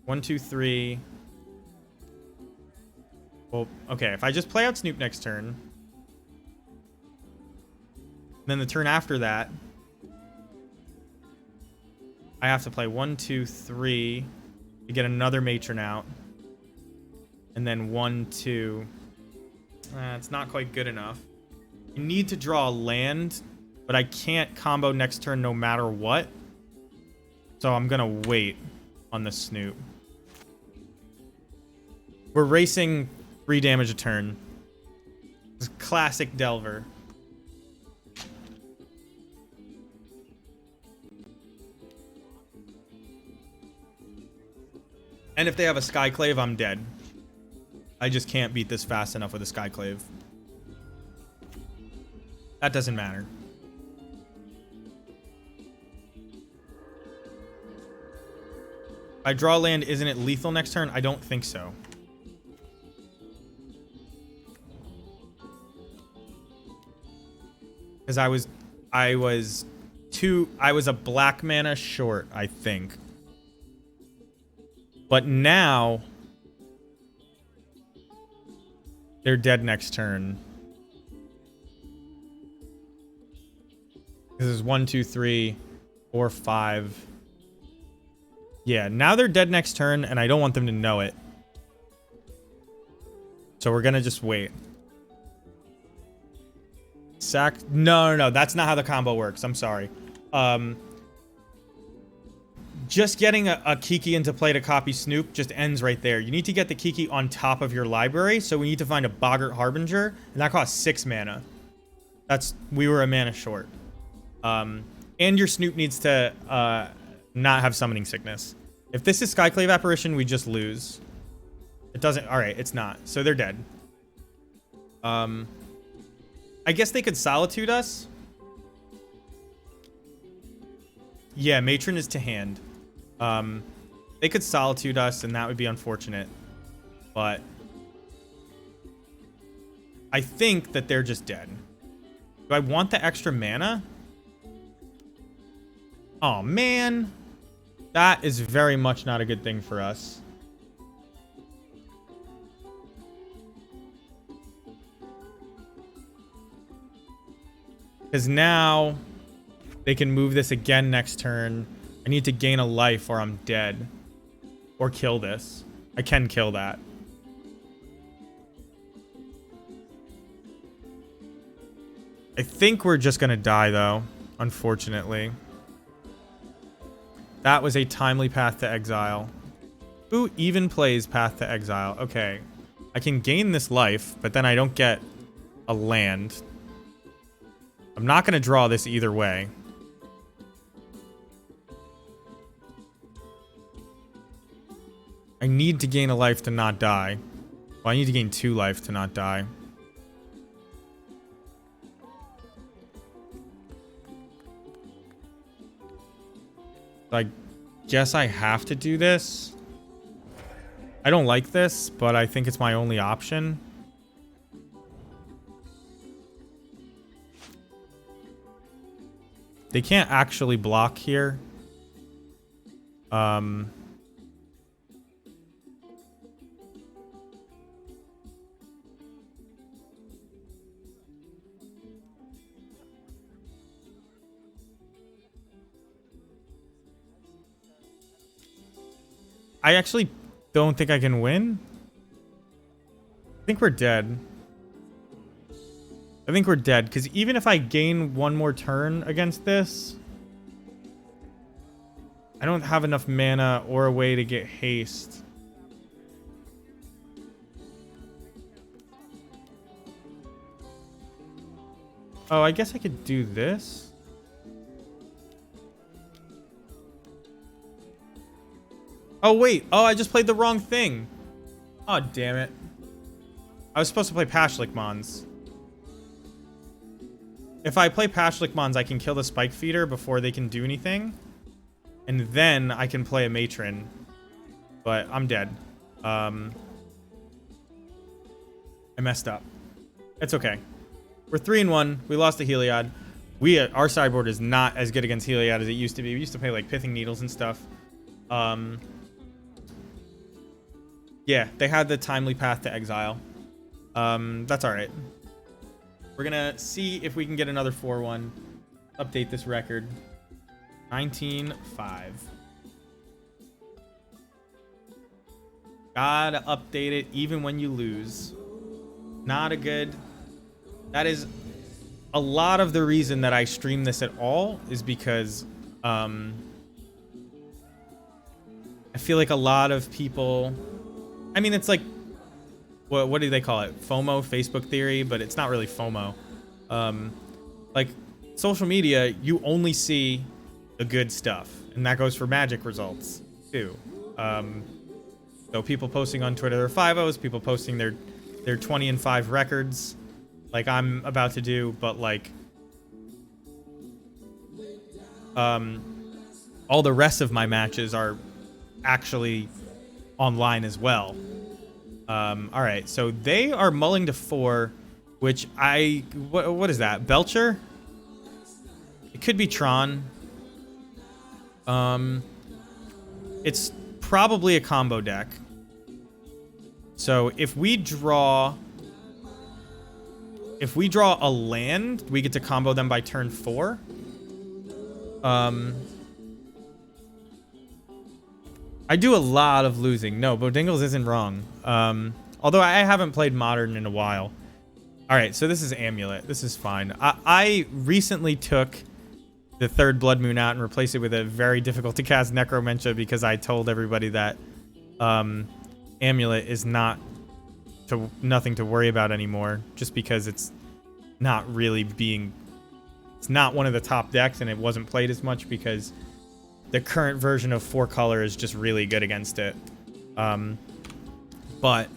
1, 2, 3. Well, okay, if I just play out Snoop next turn, then the turn after that, I have to play 1, 2, 3 to get another matron out. And then 1, 2. It's not quite good enough. You need to draw a land, but I can't combo next turn no matter what. So I'm gonna wait on the Snoop. We're racing 3 damage a turn. This is classic Delver. And if they have a Skyclave, I'm dead. I just can't beat this fast enough with a Skyclave. That doesn't matter. If I draw land, isn't it lethal next turn? I don't think so. Because I was a black mana short, I think. But now they're dead next turn. This is 1, 2, 3, 4, 5. Yeah, now they're dead next turn, and I don't want them to know it. So we're gonna just wait. Sack. No. That's not how the combo works. I'm sorry. Just getting a Kiki into play to copy Snoop just ends right there. You need to get the Kiki on top of your library, so we need to find a Boggart Harbinger, and that costs 6 mana. We were a mana short. And your Snoop needs to not have Summoning Sickness. If this is Skyclave Apparition, we just lose. It doesn't. All right, it's not. So they're dead. I guess they could Solitude us. Yeah, Matron is to hand. They could Solitude us, and that would be unfortunate. But I think that they're just dead. Do I want the extra mana? Oh, man. That is very much not a good thing for us. Because now they can move this again next turn. I need to gain a life or I'm dead. Or kill this. I can kill that. I think we're just going to die, though. Unfortunately. That was a timely Path to Exile. Who even plays Path to Exile? Okay. I can gain this life, but then I don't get a land. I'm not going to draw this either way. I need to gain a life to not die. Well, I need to gain 2 life to not die. I guess I have to do this. I don't like this, but I think it's my only option. They can't actually block here. I actually don't think I can win. I think we're dead. I think we're dead, because even if I gain one more turn against this, I don't have enough mana or a way to get haste. Oh, I guess I could do this. Oh, wait. Oh, I just played the wrong thing. Oh, damn it. I was supposed to play Pashlik Mons. If I play Pashlik Mons, I can kill the Spike Feeder before they can do anything. And then I can play a Matron. But I'm dead. I messed up. It's okay. We're 3-1. We lost to Heliod. our sideboard is not as good against Heliod as it used to be. We used to play like Pithing Needles and stuff. Yeah, they had the timely path to exile. That's all right. We're gonna see if we can get another 4-1. Update this record. 19-5. Gotta update it even when you lose. Not a good... That is a lot of the reason that I stream this at all is because I feel like a lot of people... I mean, it's like... What do they call it? FOMO, Facebook theory, but it's not really FOMO. Like, social media, you only see the good stuff. And that goes for Magic results, too. So people posting on Twitter their 5-0s, people posting their 20-5 records, like I'm about to do, but like all the rest of my matches are actually online as well. All right, so they are mulling to 4, which what is that? Belcher? It could be Tron. It's probably a combo deck. So if we draw a land, we get to combo them by turn 4. I do a lot of losing. No, Bodingles isn't wrong. Although I haven't played Modern in a while. All right, so this is Amulet. This is fine. I recently took the 3rd Blood Moon out and replaced it with a very difficult to cast Necromentia because I told everybody that Amulet is nothing to worry about anymore, just because it's not really it's not one of the top decks and it wasn't played as much because the current version of 4-color is just really good against it. But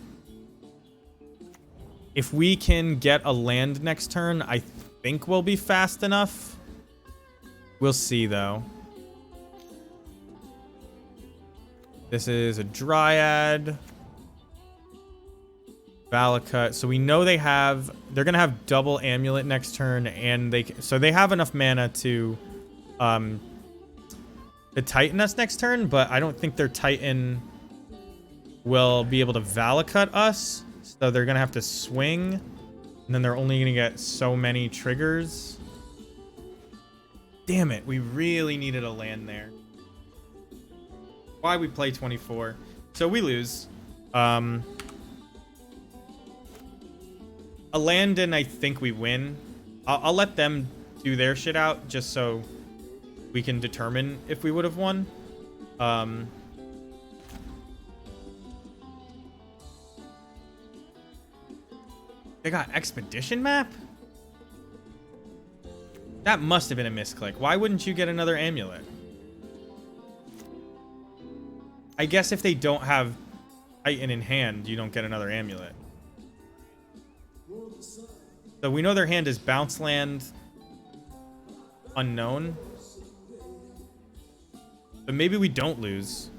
if we can get a land next turn, I think we'll be fast enough. We'll see, though. This is a Dryad. Valakut. So we know they're going to have double Amulet next turn, and so they have enough mana to Titan us next turn, but I don't think their Titan will be able to Valakut us. So they're going to have to swing, and then they're only going to get so many triggers. Damn it, we really needed a land there. Why we play 24. So we lose. A land and I think we win. I'll let them do their shit out just so we can determine if we would have won. They got Expedition map? That must have been a misclick. Why wouldn't you get another Amulet? I guess if they don't have Titan in hand, you don't get another Amulet. So we know their hand is Bounce Land, Unknown. But maybe we don't lose.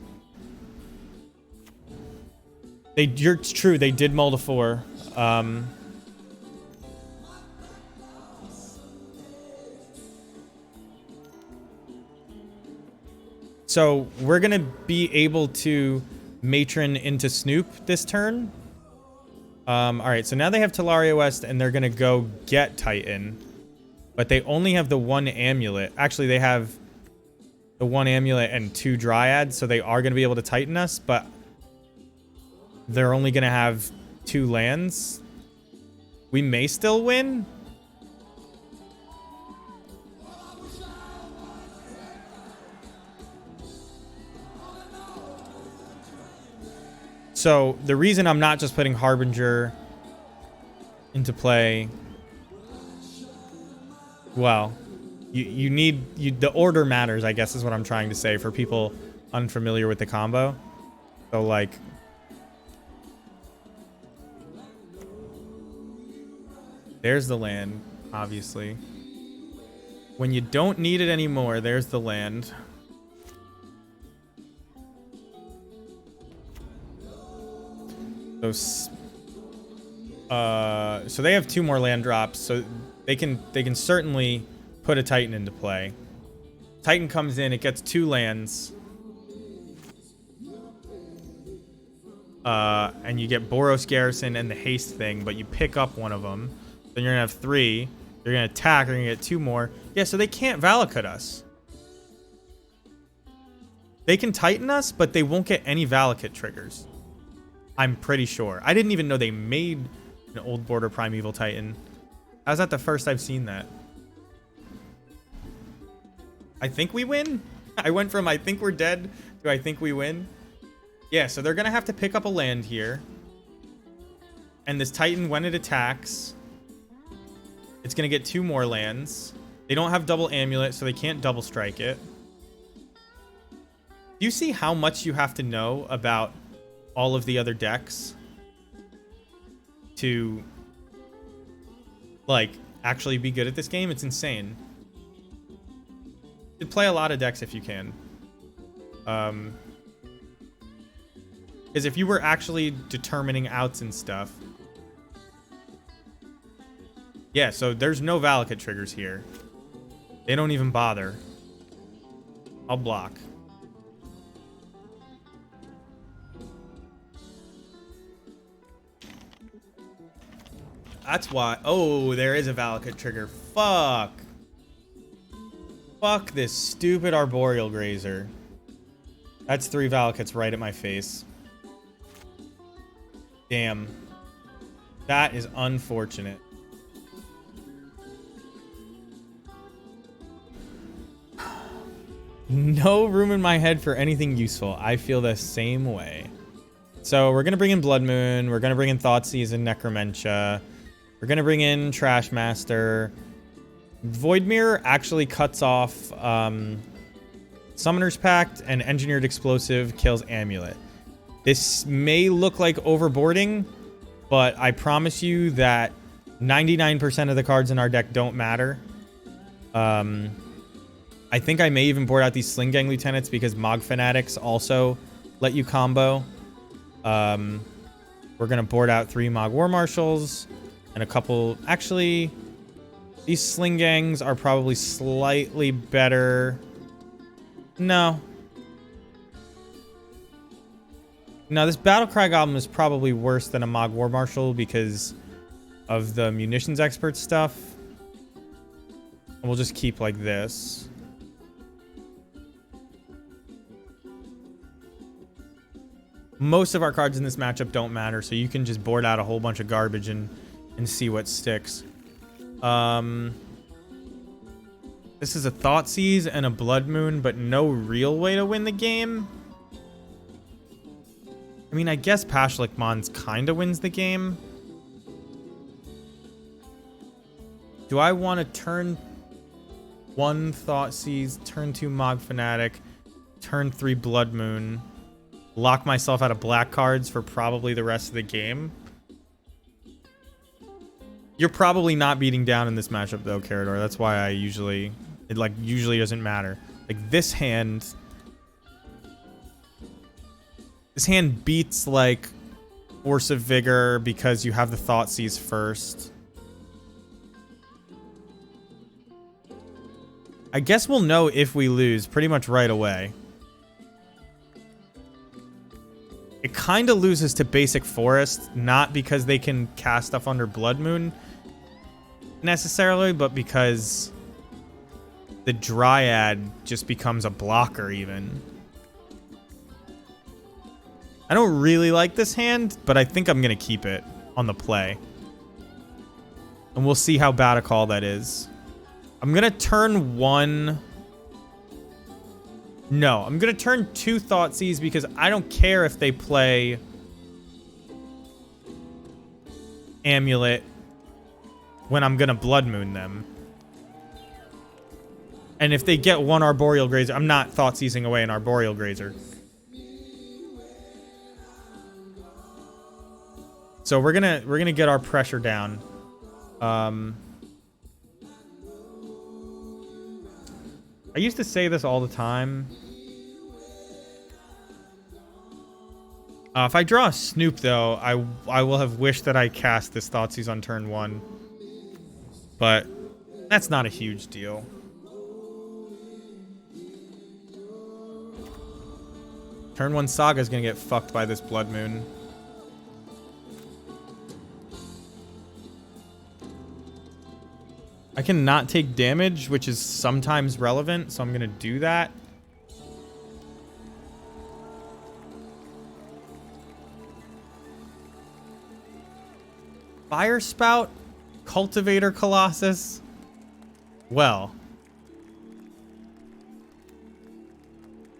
It's true, they did mull to 4. So we're going to be able to Matron into Snoop this turn. All right, so now they have Talaria West, and they're going to go get Titan. But they only have the 1 Amulet. Actually, they have the 1 Amulet and 2 Dryads, so they are going to be able to Titan us, but they're only going to have 2 lands. We may still win. So the reason I'm not just putting Harbinger into play, well, the order matters, I guess is what I'm trying to say for people unfamiliar with the combo. So like, there's the land, obviously. When you don't need it anymore, there's the land. So they have 2 more land drops, so they can certainly put a Titan into play. Titan comes in, it gets 2 lands. And you get Boros Garrison and the haste thing, but you pick up one of them. Then you're going to have 3. You're going to attack, you're going to get 2 more. Yeah, so they can't Valakut us. They can Titan us, but they won't get any Valakut triggers. I'm pretty sure. I didn't even know they made an Old Border Primeval Titan. How's that the first I've seen that? I think we win? I went from I think we're dead to I think we win. Yeah, so they're going to have to pick up a land here. And this Titan, when it attacks, it's going to get 2 more lands. They don't have double amulet, so they can't double strike it. Do you see how much you have to know about all of the other decks to, like, actually be good at this game? It's insane. You should play a lot of decks if you can. Because if you were actually determining outs and stuff... Yeah, so there's no Valakut triggers here. They don't even bother. I'll block. That's why... Oh, there is a Valakut trigger. Fuck. Fuck this stupid Arboreal Grazer. That's 3 Valakuts right at my face. Damn. That is unfortunate. No room in my head for anything useful. I feel the same way. So we're going to bring in Blood Moon. We're going to bring in Thoughtseize and Necromentia. We're going to bring in Trashmaster. Void Mirror actually cuts off Summoner's Pact, and Engineered Explosive kills Amulet. This may look like overboarding, but I promise you that 99% of the cards in our deck don't matter. I think I may even board out these Sling Gang Lieutenants because Mog Fanatics also let you combo. We're going to board out 3 Mog War Marshals and a couple... Actually, these Sling Gangs are probably slightly better. No. No, this Battlecry Goblin is probably worse than a Mog War Marshal because of the Munitions Expert stuff. And we'll just keep like this. Most of our cards in this matchup don't matter, so you can just board out a whole bunch of garbage and see what sticks. This is a Thoughtseize and a Blood Moon, but no real way to win the game. I mean, I guess Pashlik Mons kind of wins the game. Do I want to turn 1 Thoughtseize, turn 2 Mog Fanatic, turn 3 Blood Moon, lock myself out of black cards for probably the rest of the game? You're probably not beating down in this matchup though, Carador. That's why I usually... It like usually doesn't matter. Like this hand... This hand beats like Force of Vigor because you have the Thoughtseize first. I guess we'll know if we lose pretty much right away. It kind of loses to Basic Forest, not because they can cast stuff under Blood Moon necessarily, but because the Dryad just becomes a blocker even. I don't really like this hand, but I think I'm going to keep it on the play. And we'll see how bad a call that is. I'm going to turn 1... No, I'm going to turn 2 Thoughtseize because I don't care if they play Amulet when I'm going to Blood Moon them. And if they get 1 Arboreal Grazer, I'm not Thoughtseizing away an Arboreal Grazer. So we're gonna get our pressure down. I used to say this all the time. If I draw a Snoop, though, I will have wished that I cast this Thoughtseize on turn 1. But That's not a huge deal. Turn 1 Saga is going to get fucked by this Blood Moon. I cannot take damage, which is sometimes relevant, so I'm going to do that. Fire Spout? Cultivator Colossus? Well,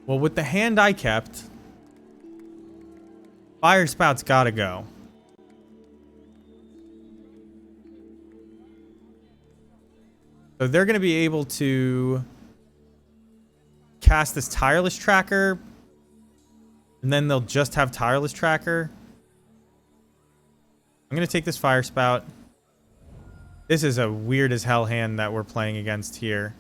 with the hand I kept, Fire Spout's gotta go. So they're gonna be able to cast this Tireless Tracker, and then they'll just have Tireless Tracker. I'm gonna take this Fire Spout. This is a weird as hell hand that we're playing against here.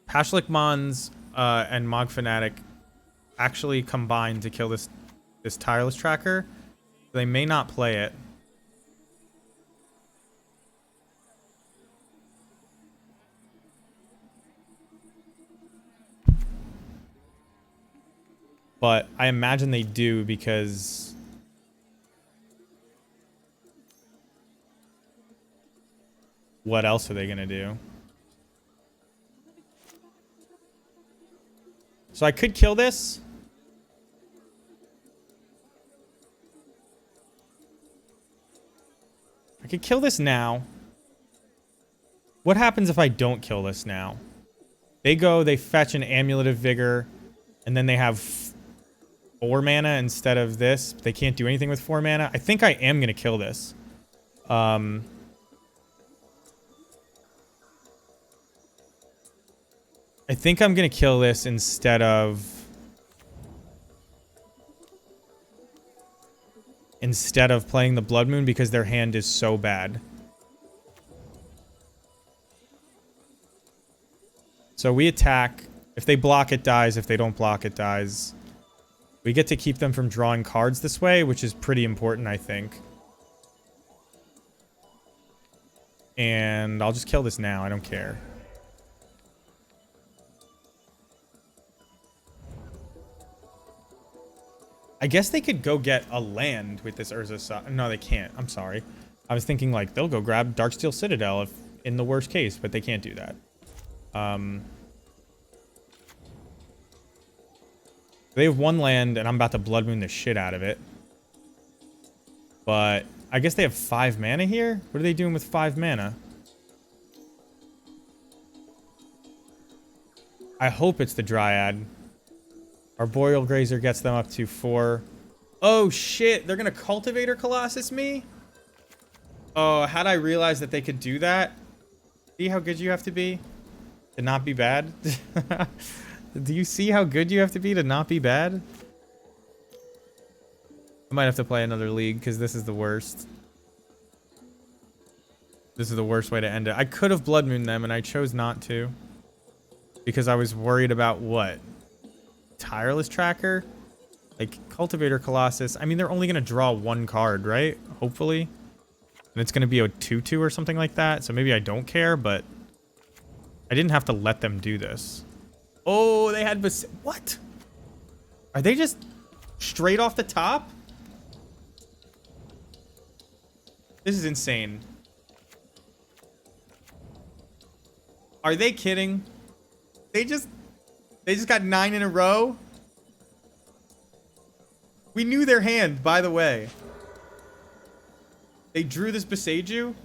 Pashlik Mons and Mog Fanatic actually combine to kill this Tireless Tracker. They may not play it. But I imagine they do because what else are they going to do? So I could kill this. I could kill this now. What happens if I don't kill this now? They go, they fetch an Amulet of Vigor, and then they have 4 mana instead of this. They can't do anything with 4 mana. I think I am going to kill this. I think I'm going to kill this instead of playing the Blood Moon because their hand is so bad. So we attack. If they block, it dies. If they don't block, it dies. We get to keep them from drawing cards this way, which is pretty important, I think. And I'll just kill this now. I don't care. I guess they could go get a land with this Urza. No, they can't. I'm sorry. I was thinking, like, they'll go grab Darksteel Citadel if in the worst case, but they can't do that. They have 1 land, and I'm about to Blood Moon the shit out of it. But I guess they have 5 mana here? What are they doing with 5 mana? I hope it's the Dryad. Arboreal Grazer gets them up to 4. Oh, shit. They're going to Cultivator Colossus me? Oh, how'd I realize that they could do that? See how good you have to be to not be bad? Do you see how good you have to be to not be bad? I might have to play another league because this is the worst. This is the worst way to end it. I could have Blood Mooned them and I chose not to. Because I was worried about what? Tireless Tracker? Like, Cultivator Colossus. I mean, they're only going to draw 1 card, right? Hopefully. And it's going to be a 2/2 or something like that. So maybe I don't care, but I didn't have to let them do this. Oh, they had... What? Are they just straight off the top? This is insane. Are they kidding? They just got 9 in a row? We knew their hand, by the way. They drew this Beseiju,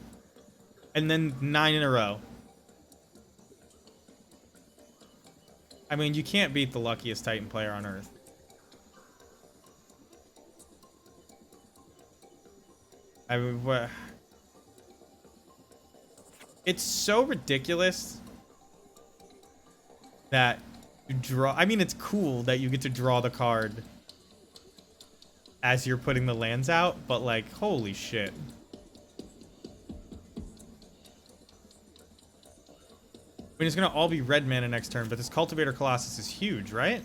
and then 9 in a row. I mean, you can't beat the luckiest Titan player on Earth. I mean, what? It's so ridiculous that you draw. I mean, it's cool that you get to draw the card as you're putting the lands out, but like, holy shit. I mean, it's going to all be red mana next turn, but this Cultivator Colossus is huge, right?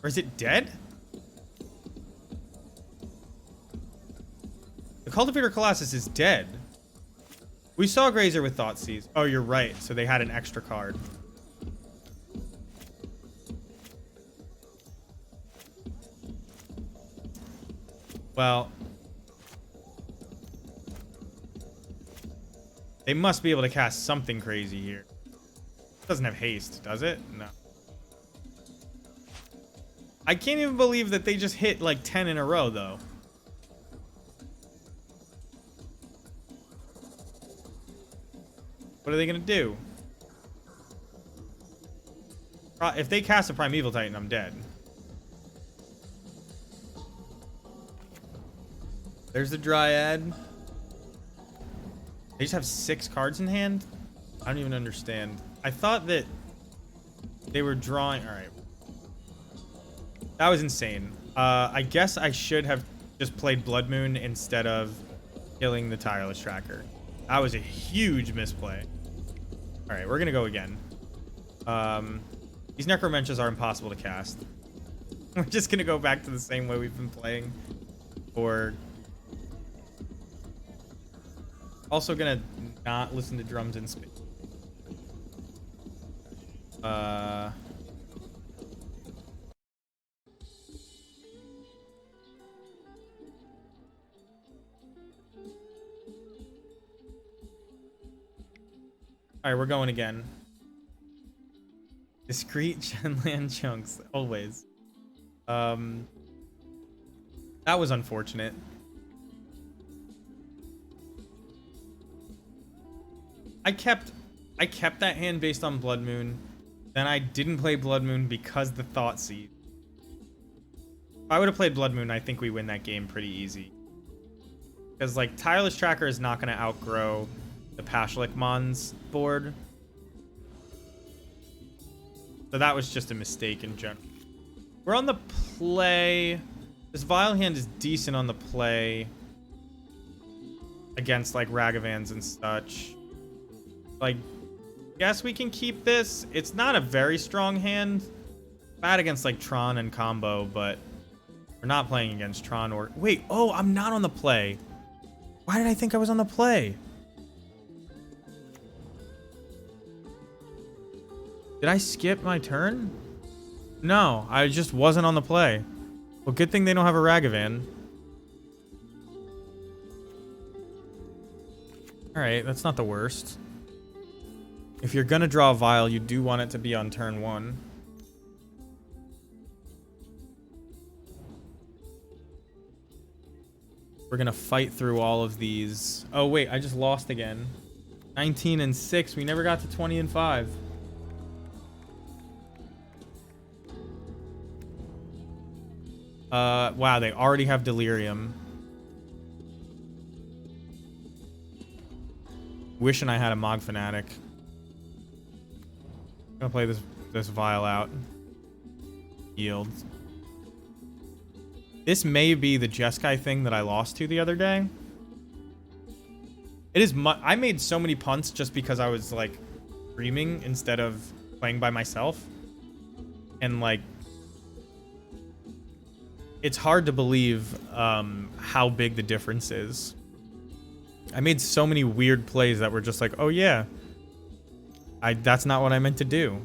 Or is it dead? Cultivator Colossus is dead. We saw Grazer with Thoughtseize. Oh, you're right. So they had an extra card. Well, they must be able to cast something crazy here. It doesn't have haste, does it? No. I can't even believe that they just hit like 10 in a row, though. What are they gonna do? If they cast a Primeval Titan, I'm dead. There's the Dryad. They just have 6 cards in hand? I don't even understand. I thought that they were drawing... Alright. That was insane. I guess I should have just played Blood Moon instead of killing the Tireless Tracker. That was a huge misplay. Alright, we're gonna go again. These Necromenches are impossible to cast. We're just gonna go back to the same way we've been playing. Or... Also gonna not listen to drums in space. Alright, we're going again. Discrete Genland chunks, always. That was unfortunate. I kept that hand based on Blood Moon. Then I didn't play Blood Moon because the Thoughtseize. If I would have played Blood Moon, I think we win that game pretty easy. Because, like, Tireless Tracker is not going to outgrow the Pashalik Mons board. So that was just a mistake in general. We're on the play. This Vile hand is decent on the play. Against, like, Ragavans and such. Like, guess we can keep this. It's not a very strong hand. Bad against, like, Tron and combo, but we're not playing against Tron or... Wait, oh, I'm not on the play. Why did I think I was on the play? Did I skip my turn? No, I just wasn't on the play. Well, good thing they don't have a Ragavan. Alright, that's not the worst. If you're gonna draw a Vial, you do want it to be on turn 1. We're gonna fight through all of these. Oh wait, I just lost again. 19 and 6. We never got to 20 and 5. Wow, they already have Delirium. Wishing I had a Mog Fanatic. I'm gonna play this Vial out. Yield. This may be the Jeskai thing that I lost to the other day. It is I made so many punts just because I was like streaming instead of playing by myself. And like it's hard to believe how big the difference is. I made so many weird plays that were just like, oh yeah, that's not what I meant to do.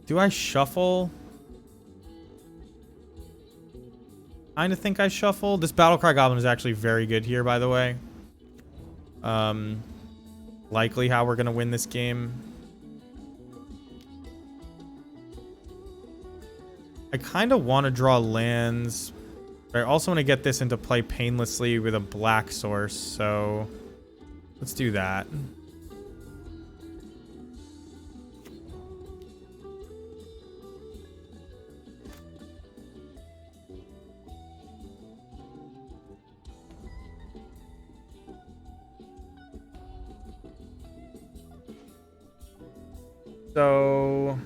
Do I shuffle? I kind of think I shuffle. This Battlecry Goblin is actually very good here, by the way. Likely how we're going to win this game. I kind of want to draw lands. But I also want to get this into play painlessly with a black source, so let's do that. So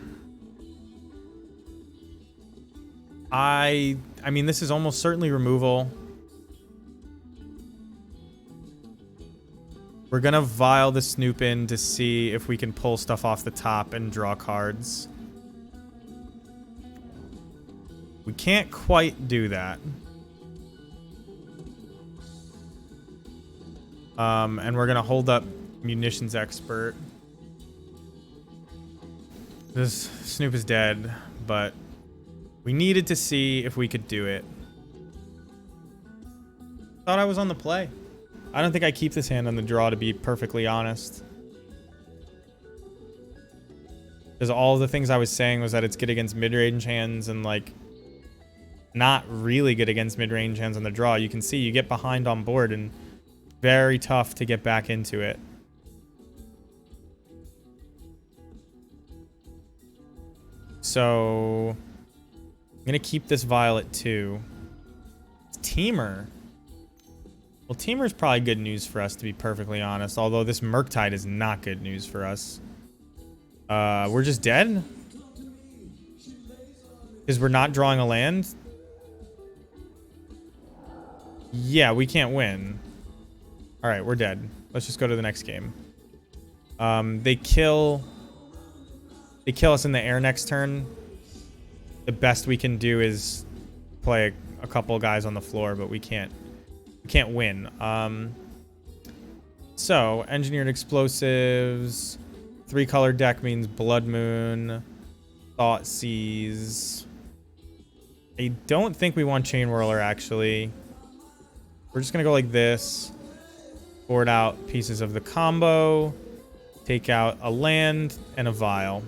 I mean, this is almost certainly removal. We're gonna Vial the Snoop in to see if we can pull stuff off the top and draw cards. We can't quite do that. And we're gonna hold up munitions expert. This Snoop is dead, but we needed to see if we could do it. Thought I was on the play. I don't think I keep this hand on the draw, to be perfectly honest. Because all the things I was saying was that it's good against mid-range hands and, like, not really good against mid-range hands on the draw. You can see you get behind on board and very tough to get back into it. So I'm going to keep this Violet too. Teamer. Well, Teamer's probably good news for us, to be perfectly honest. Although this Murktide is not good news for us. We're just dead? Because we're not drawing a land? Yeah, we can't win. Alright, we're dead. Let's just go to the next game. They kill us in the air next turn. The best we can do is play a couple guys on the floor, but we can't win. So, engineered explosives. 3-color deck means Blood Moon, Thoughtseize. I don't think we want Chain Whirler, actually. We're just gonna go like this. Board out pieces of the combo. Take out a land and a vial.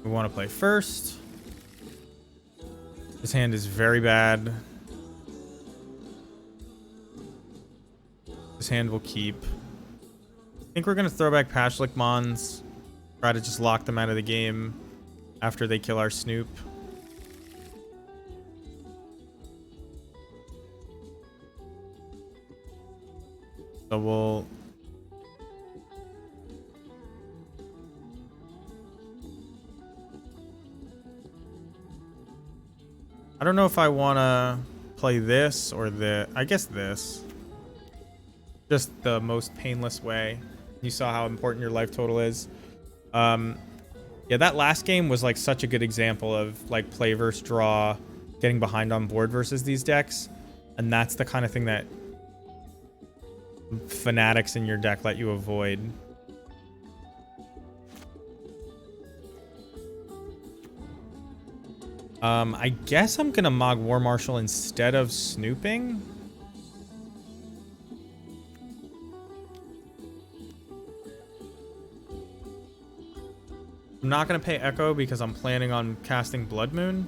We want to play first. This hand is very bad. This hand will keep. I think we're going to throw back Pashlik Mons. Try to just lock them out of the game after they kill our Snoop. So we'll... I don't know if I want to play this or the... I guess this. Just the most painless way. You saw how important your life total is. Yeah, that last game was like such a good example of like play versus draw, getting behind on board versus these decks. And that's the kind of thing that fanatics in your deck let you avoid. I guess I'm gonna Mog War Marshal instead of snooping. I'm not gonna pay Echo because I'm planning on casting Blood Moon.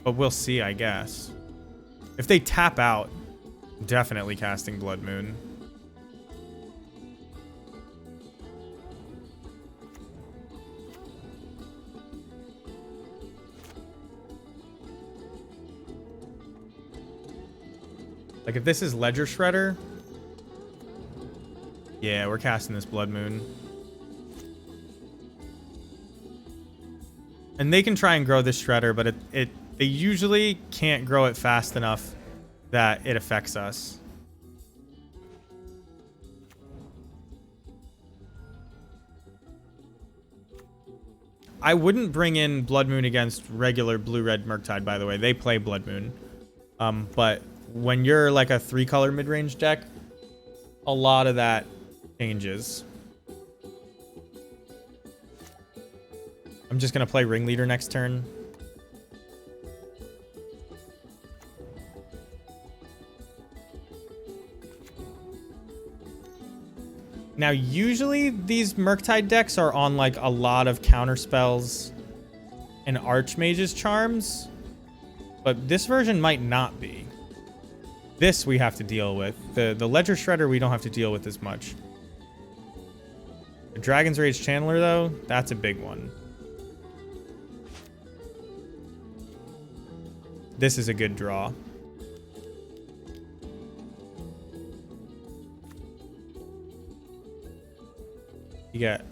But we'll see, I guess. If they tap out, definitely casting Blood Moon. Like, if this is Ledger Shredder... Yeah, we're casting this Blood Moon. And they can try and grow this Shredder, but they usually can't grow it fast enough that it affects us. I wouldn't bring in Blood Moon against regular blue-red Murktide, by the way. They play Blood Moon. But when you're like a 3-color mid-range deck, a lot of that changes. I'm just going to play Ringleader next turn. Now, usually these Murktide decks are on like a lot of counter spells and Archmage's charms, but this version might not be. This we have to deal with. The Ledger Shredder we don't have to deal with as much. The Dragon's Rage Channeler, though, that's a big one. This is a good draw. You got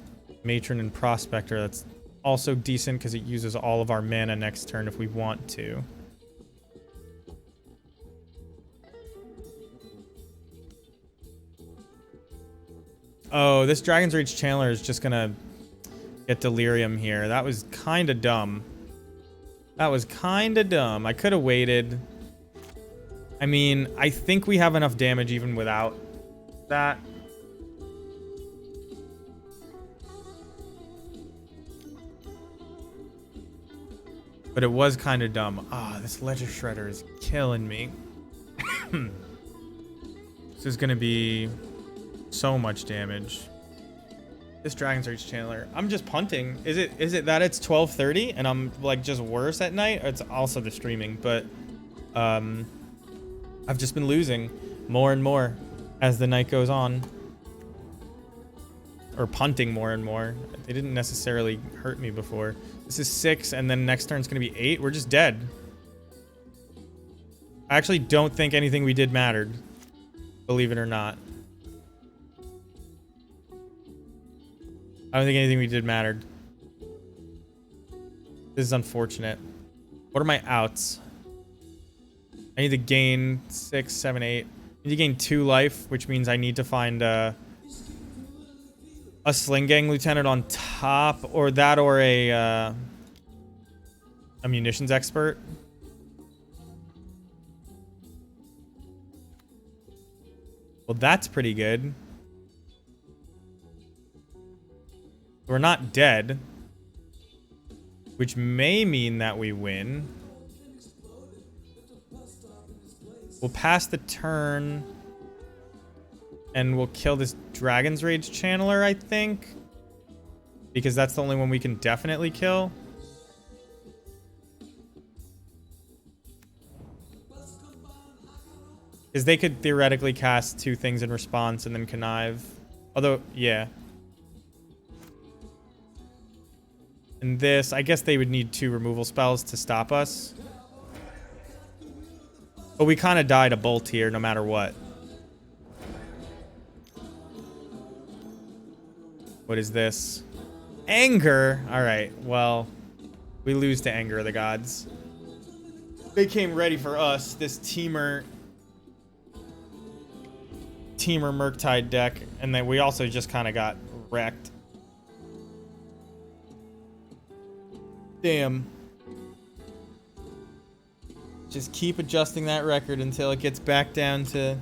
Matron and Prospector. That's also decent because it uses all of our mana next turn if we want to. Oh, this Dragon's Rage Channeler is just gonna get Delirium here. That was kind of dumb. That was kind of dumb. I could have waited. I mean, I think we have enough damage even without that. But it was kind of dumb. Ah, this Ledger Shredder is killing me. This is gonna be so much damage. This Dragon's Rage Channeler. I'm just punting. Is it that it's 12:30 and I'm like just worse at night? It's also the streaming, but I've just been losing more and more as the night goes on. Or punting more and more. They didn't necessarily hurt me before. This is 6 and then next turn's gonna be 8. We're just dead. I actually don't think anything we did mattered. Believe it or not. I don't think anything we did mattered. This is unfortunate. What are my outs? I need to gain 6, 7, 8. I need to gain 2 life, which means I need to find a Sling Gang Lieutenant on top, or that, or a munitions expert. Well, that's pretty good. We're not dead, which may mean that we win. We'll pass the turn, and we'll kill this Dragon's Rage Channeler, I think, because that's the only one we can definitely kill. Because they could theoretically cast 2 things in response and then connive. Although, yeah. And this, I guess they would need 2 removal spells to stop us. But we kind of died a bolt here no matter what. What is this? Anger? Alright, well, we lose to Anger of the Gods. They came ready for us, this Teamer Murktide deck, and then we also just kind of got wrecked. Damn. Just keep adjusting that record until it gets back down to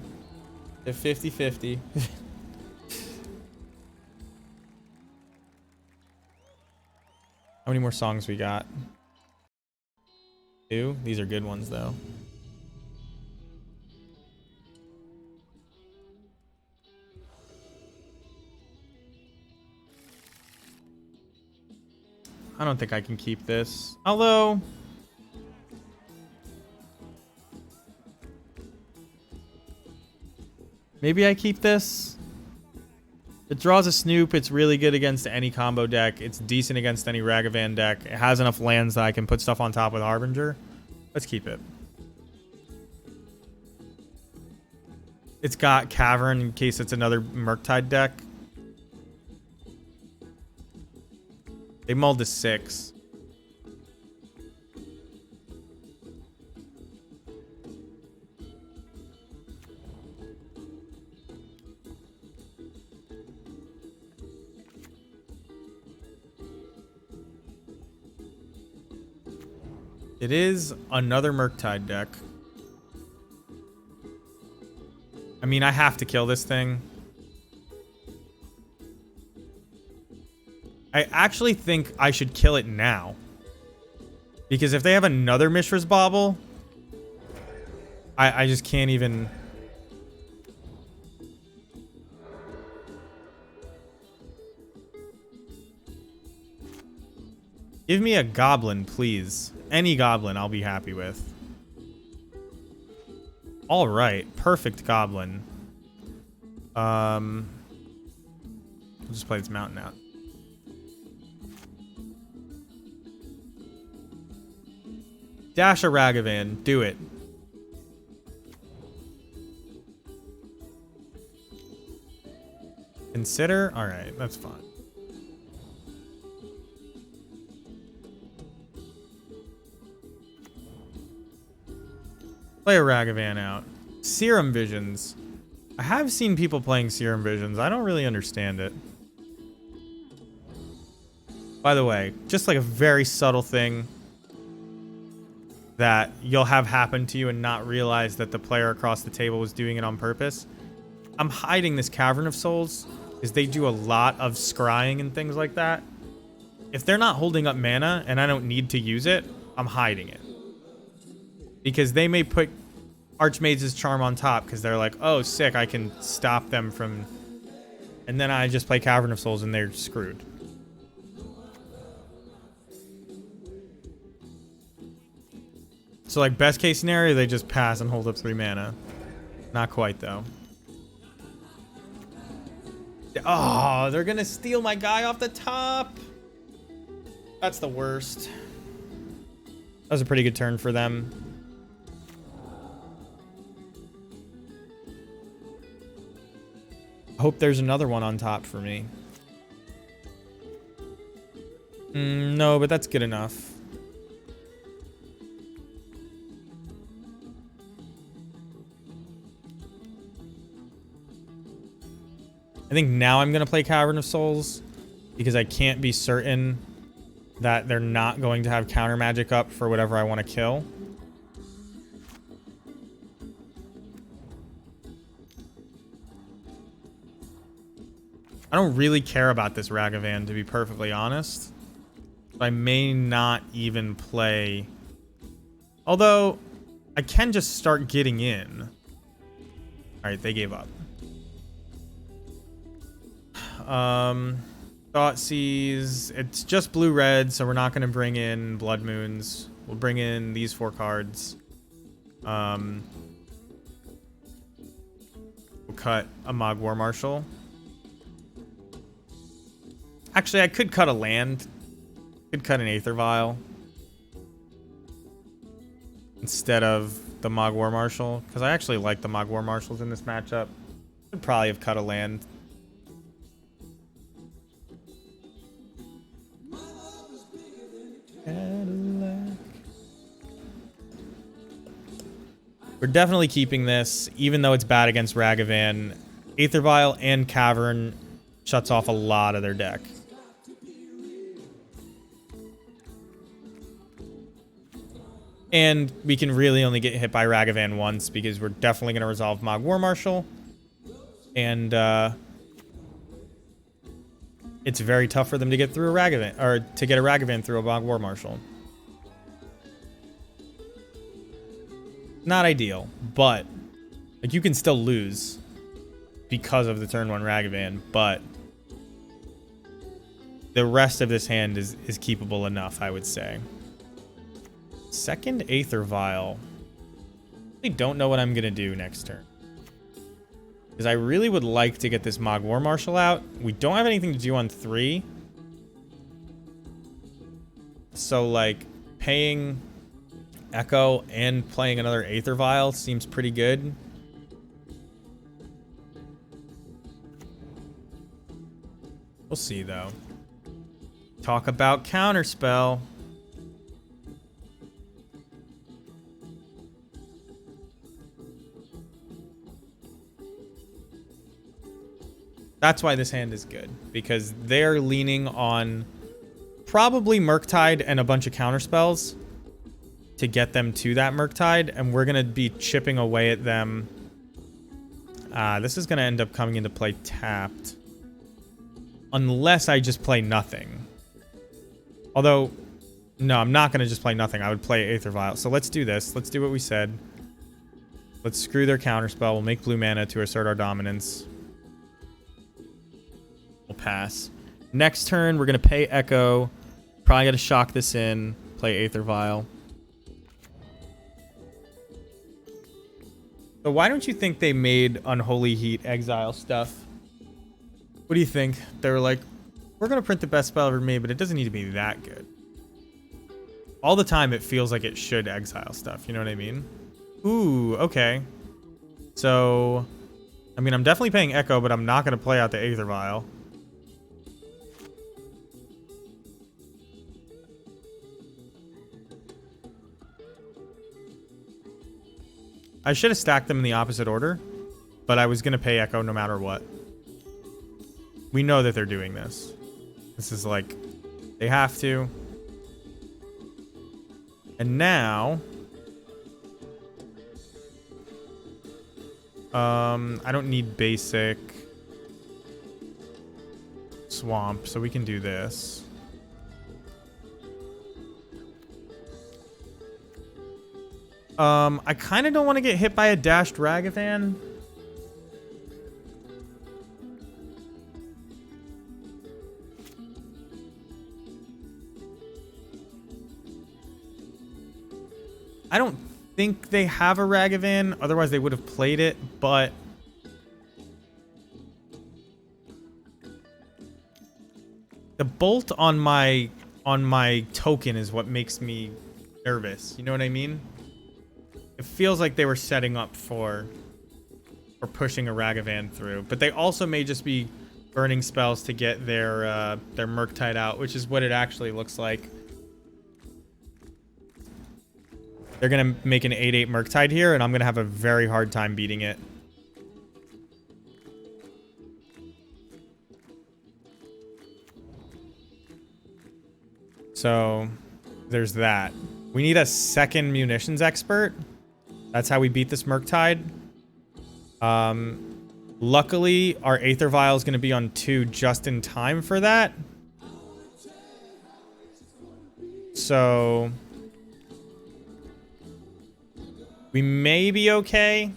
50-50. How many more songs we got? 2? These are good ones, though. I don't think I can keep this. Although... maybe I keep this. It draws a Snoop. It's really good against any combo deck. It's decent against any Ragavan deck. It has enough lands that I can put stuff on top with Harbinger. Let's keep it. It's got Cavern in case it's another Murktide deck. They mulled to 6. It is another Murktide deck. I mean, I have to kill this thing. I actually think I should kill it now. Because if they have another Mishra's Bauble, I just can't even... Give me a goblin, please. Any goblin I'll be happy with. Alright, perfect goblin. We'll just play this mountain out. Dash a Ragavan. Do it. Consider? Alright, that's fine. Play a Ragavan out. Serum Visions. I have seen people playing Serum Visions. I don't really understand it. By the way, just like a very subtle thing that you'll have happen to you and not realize that the player across the table was doing it on purpose. I'm hiding this Cavern of Souls because they do a lot of scrying and things like that. If they're not holding up mana and I don't need to use it, I'm hiding it. Because they may put Archmage's Charm on top because they're like, oh, sick, I can stop them from... And then I just play Cavern of Souls and they're screwed. So, like, best case scenario, they just pass and hold up 3 mana. Not quite, though. Oh, they're gonna steal my guy off the top. That's the worst. That was a pretty good turn for them. I hope there's another one on top for me. No, but that's good enough. I think now I'm going to play Cavern of Souls because I can't be certain that they're not going to have counter magic up for whatever I want to kill. I don't really care about this Ragavan, to be perfectly honest. I may not even play... Although, I can just start getting in. Alright, they gave up. Thoughtseize. It's just blue-red, so we're not going to bring in Blood Moons. We'll bring in these 4 cards. We'll cut a Mogg War Marshal. Actually, I could cut a land. Could cut an Aether Vial. Instead of the Mogg War Marshal. Because I actually like the Mogg War Marshals in this matchup. Could probably have cut a land. We're definitely keeping this, even though it's bad against Ragavan. Aether Vial and Cavern shuts off a lot of their deck. And we can really only get hit by Ragavan once because we're definitely going to resolve Mogg War Marshal. And it's very tough for them to get through a Ragavan, or to get a Ragavan through a Mogg War Marshal. Not ideal, but like you can still lose because of the turn 1 Ragavan, but the rest of this hand is keepable enough, I would say. Second Aether Vial. I don't know what I'm going to do next turn. Because I really would like to get this Mogg War Marshal out. We don't have anything to do on 3. So, like, paying Echo and playing another Aether Vial seems pretty good. We'll see, though. Talk about Counterspell. That's why this hand is good, because they're leaning on probably Murktide and a bunch of counterspells to get them to that Murktide, and we're going to be chipping away at them. This is going to end up coming into play tapped. Unless I just play nothing. Although, no, I'm not going to just play nothing. I would play Aether Vial. So let's do this. Let's do what we said. Let's screw their counterspell. We'll make blue mana to assert our dominance. We'll pass. Next turn, we're going to pay Echo. Probably going to shock this in. Play Aether Vial. So why don't you think they made Unholy Heat exile stuff? What do you think? They were like, we're going to print the best spell ever made, but it doesn't need to be that good. All the time, it feels like it should exile stuff. You know what I mean? Ooh, okay. So, I mean, I'm definitely paying Echo, but I'm not going to play out the Aether Vial. I should have stacked them in the opposite order, but I was going to pay Echo no matter what. We know that they're doing this. This is like, they have to. And now, I don't need basic swamp, so we can do this. I kind of don't want to get hit by a dashed Ragavan. I don't think they have a Ragavan, otherwise they would have played it, but the bolt on my token is what makes me nervous. You know what I mean? It feels like they were setting up for pushing a Ragavan through, but they also may just be burning spells to get their Murktide out, which is what it actually looks like. They're going to make an 8/8 Murktide here, and I'm going to have a very hard time beating it. So, there's that. We need a second munitions expert. That's how we beat this Murktide. Luckily, our Aether Vial is going to be on 2 just in time for that. So we may be okay.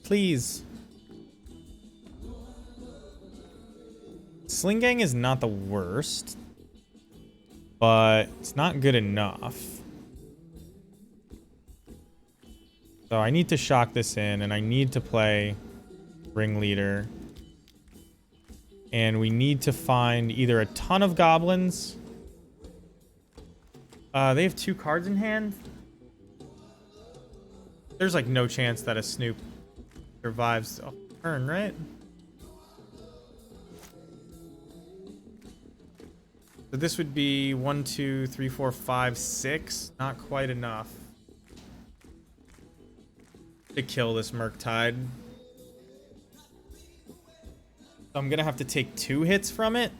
Please. Sling Gang is not the worst, but it's not good enough. So I need to shock this in, and I need to play Ringleader. And we need to find either a ton of goblins. They have 2 cards in hand. There's like no chance that a Snoop survives a turn, right? So this would be 1, 2, 3, 4, 5, 6. Not quite enough to kill this Murktide. So I'm gonna have to take 2 hits from it.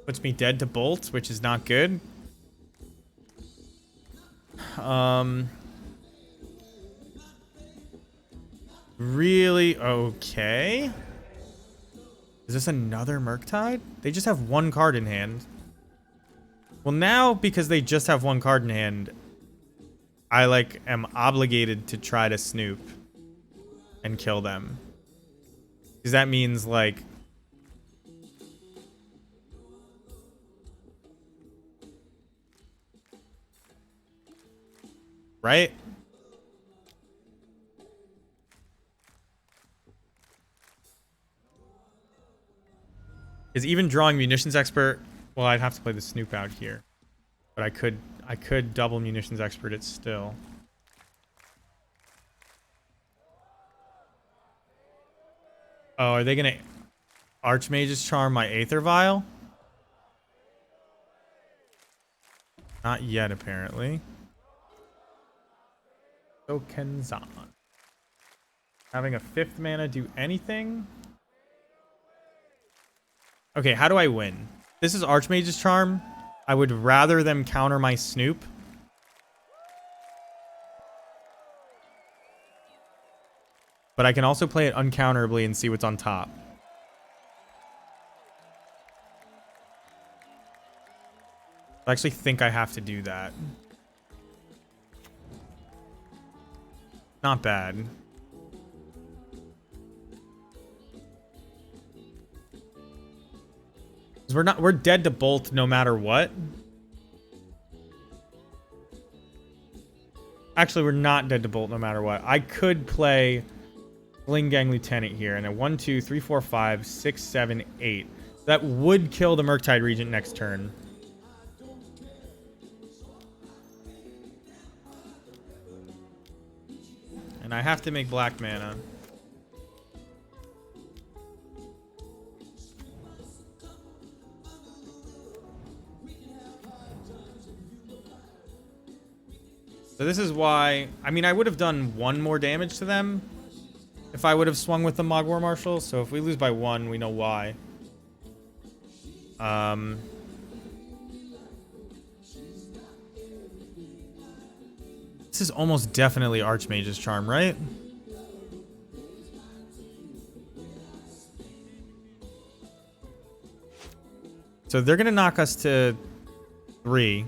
Puts me dead to bolts, which is not good. Really? Okay. Is this another Murktide? They just have 1 card in hand. Well, now, because they just have 1 card in hand, I, like, am obligated to try to snoop and kill them. Because that means, like... Right? Is even drawing Munitions Expert... Well, I'd have to play the Snoop out here. But I could double Munitions Expert it still. Oh, are they gonna Archmage's Charm my Aether Vial? Not yet, apparently. Tokenzan. Having a 5th mana do anything? Okay, how do I win? This is Archmage's Charm. I would rather them counter my Snoop. But I can also play it uncounterably and see what's on top. I actually think I have to do that. Not bad. We're dead to bolt no matter what. Actually, we're not dead to bolt no matter what. I could play Sling Gang Lieutenant here, and a 1, 2, 3, 4, 5, 6, 7, 8. That would kill the Murktide Regent next turn. And I have to make black mana. So this is why, I mean, I would have done 1 more damage to them if I would have swung with the Mogwar Marshal. So if we lose by 1, we know why. This is almost definitely Archmage's Charm, right? So they're gonna knock us to 3.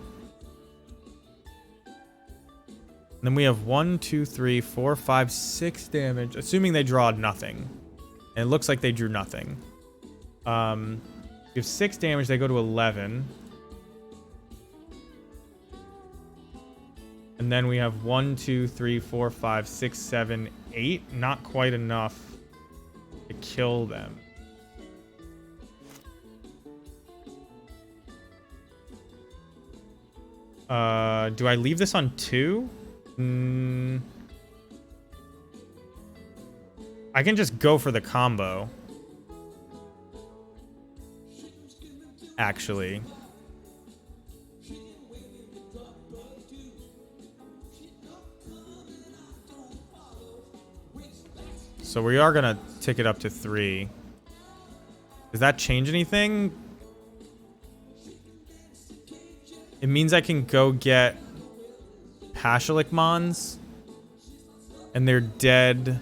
Then we have 1, 2, 3, 4, 5, 6 damage, assuming they draw nothing. And it looks like they drew nothing. We have 6 damage, they go to 11. And then we have 1, 2, 3, 4, 5, 6, 7, 8. Not quite enough to kill them. Do I leave this on 2? I can just go for the combo. Actually. So we are gonna tick it up to 3. Does that change anything? It means I can go get Pashalik Mons, and they're dead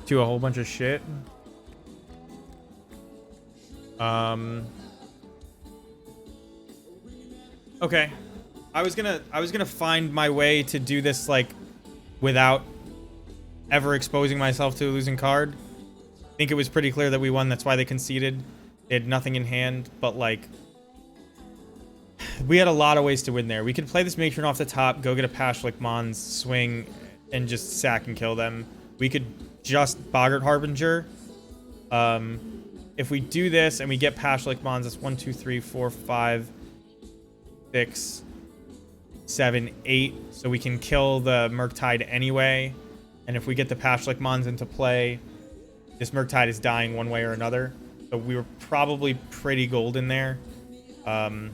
to a whole bunch of shit. Okay. I was gonna find my way to do this like without ever exposing myself to a losing card. I think it was pretty clear that we won, that's why they conceded. They had nothing in hand, but like we had a lot of ways to win there. We could play this Matron off the top, go get a Pashalik Mons, swing, and just sack and kill them. We could just Boggart Harbinger. If we do this and we get Pashalik Mons, that's 1, 2, 3, 4, 5, 6, 7, 8. So we can kill the Murktide anyway. And if we get the Pashalik Mons into play, this Murktide is dying one way or another. So we were probably pretty golden there. I'm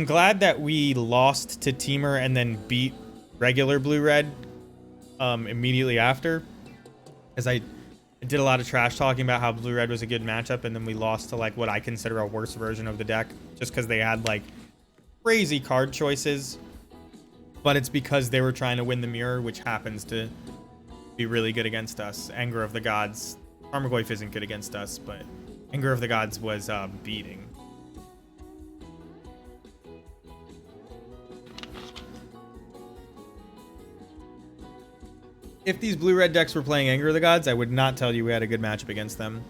glad that we lost to Teamer and then beat regular blue-red immediately after. As I did a lot of trash talking about how blue-red was a good matchup, and then we lost to like what I consider a worse version of the deck just because they had like crazy card choices. But it's because they were trying to win the mirror, which happens to be really good against us. Anger of the Gods. Tarmogoyf isn't good against us, but Anger of the Gods was beating. If these blue-red decks were playing Anger of the Gods, I would not tell you we had a good matchup against them.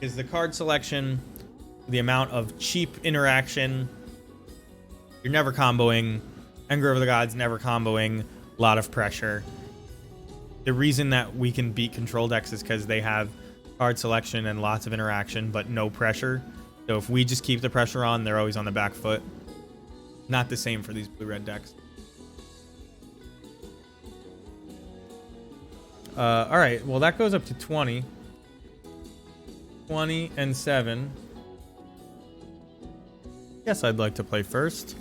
Is the card selection, the amount of cheap interaction, you're never comboing. Anger of the Gods, never comboing. A lot of pressure. The reason that we can beat control decks is because they have card selection and lots of interaction, but no pressure. So if we just keep the pressure on, they're always on the back foot. Not the same for these blue-red decks. All right, well, that goes up to 20. 20 and 7. Yes, I'd like to play first.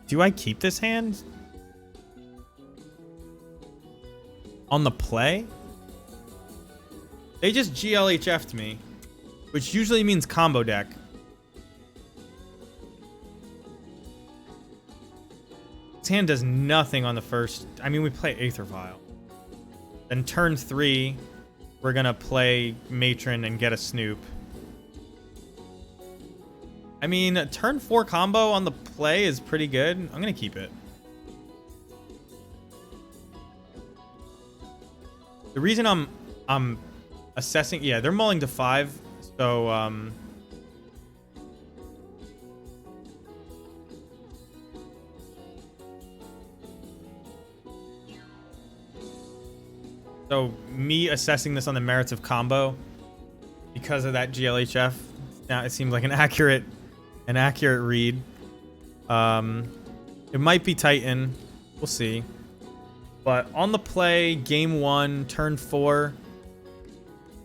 Do I keep this hand? On the play? They just GLHF'd me, which usually means combo deck. This hand does nothing on the first. I mean, we play Aether Vial. Then turn 3, we're gonna play Matron and get a Snoop. I mean, a turn 4 combo on the play is pretty good. I'm gonna keep it. The reason I'm assessing, yeah, they're mulling to 5, so so me assessing this on the merits of combo because of that GLHF Yeah, it seems like an accurate read. It might be Titan. We'll see. But on the play, game 1, turn 4.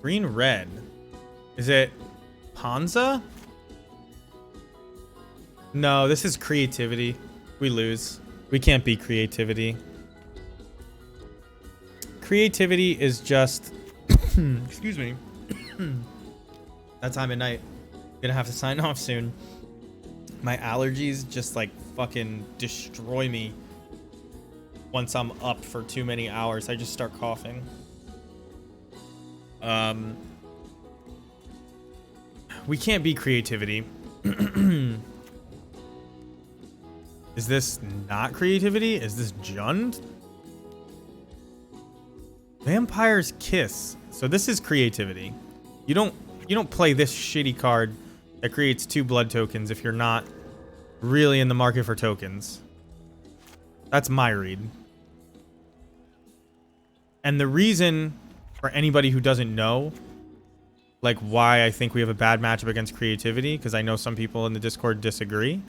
Green red. Is it Panza? No, this is creativity. We lose. We can't beat creativity. Creativity is just excuse me. That time of night. Gonna have to sign off soon. My allergies just like fucking destroy me. Once I'm up for too many hours, I just start coughing. We can't beat creativity. Is this not creativity? Is this Jund? Vampire's Kiss. So this is creativity. You don't play this shitty card that creates 2 blood tokens if you're not really in the market for tokens. That's my read. And the reason, for anybody who doesn't know, like why I think we have a bad matchup against creativity, because I know some people in the Discord disagree.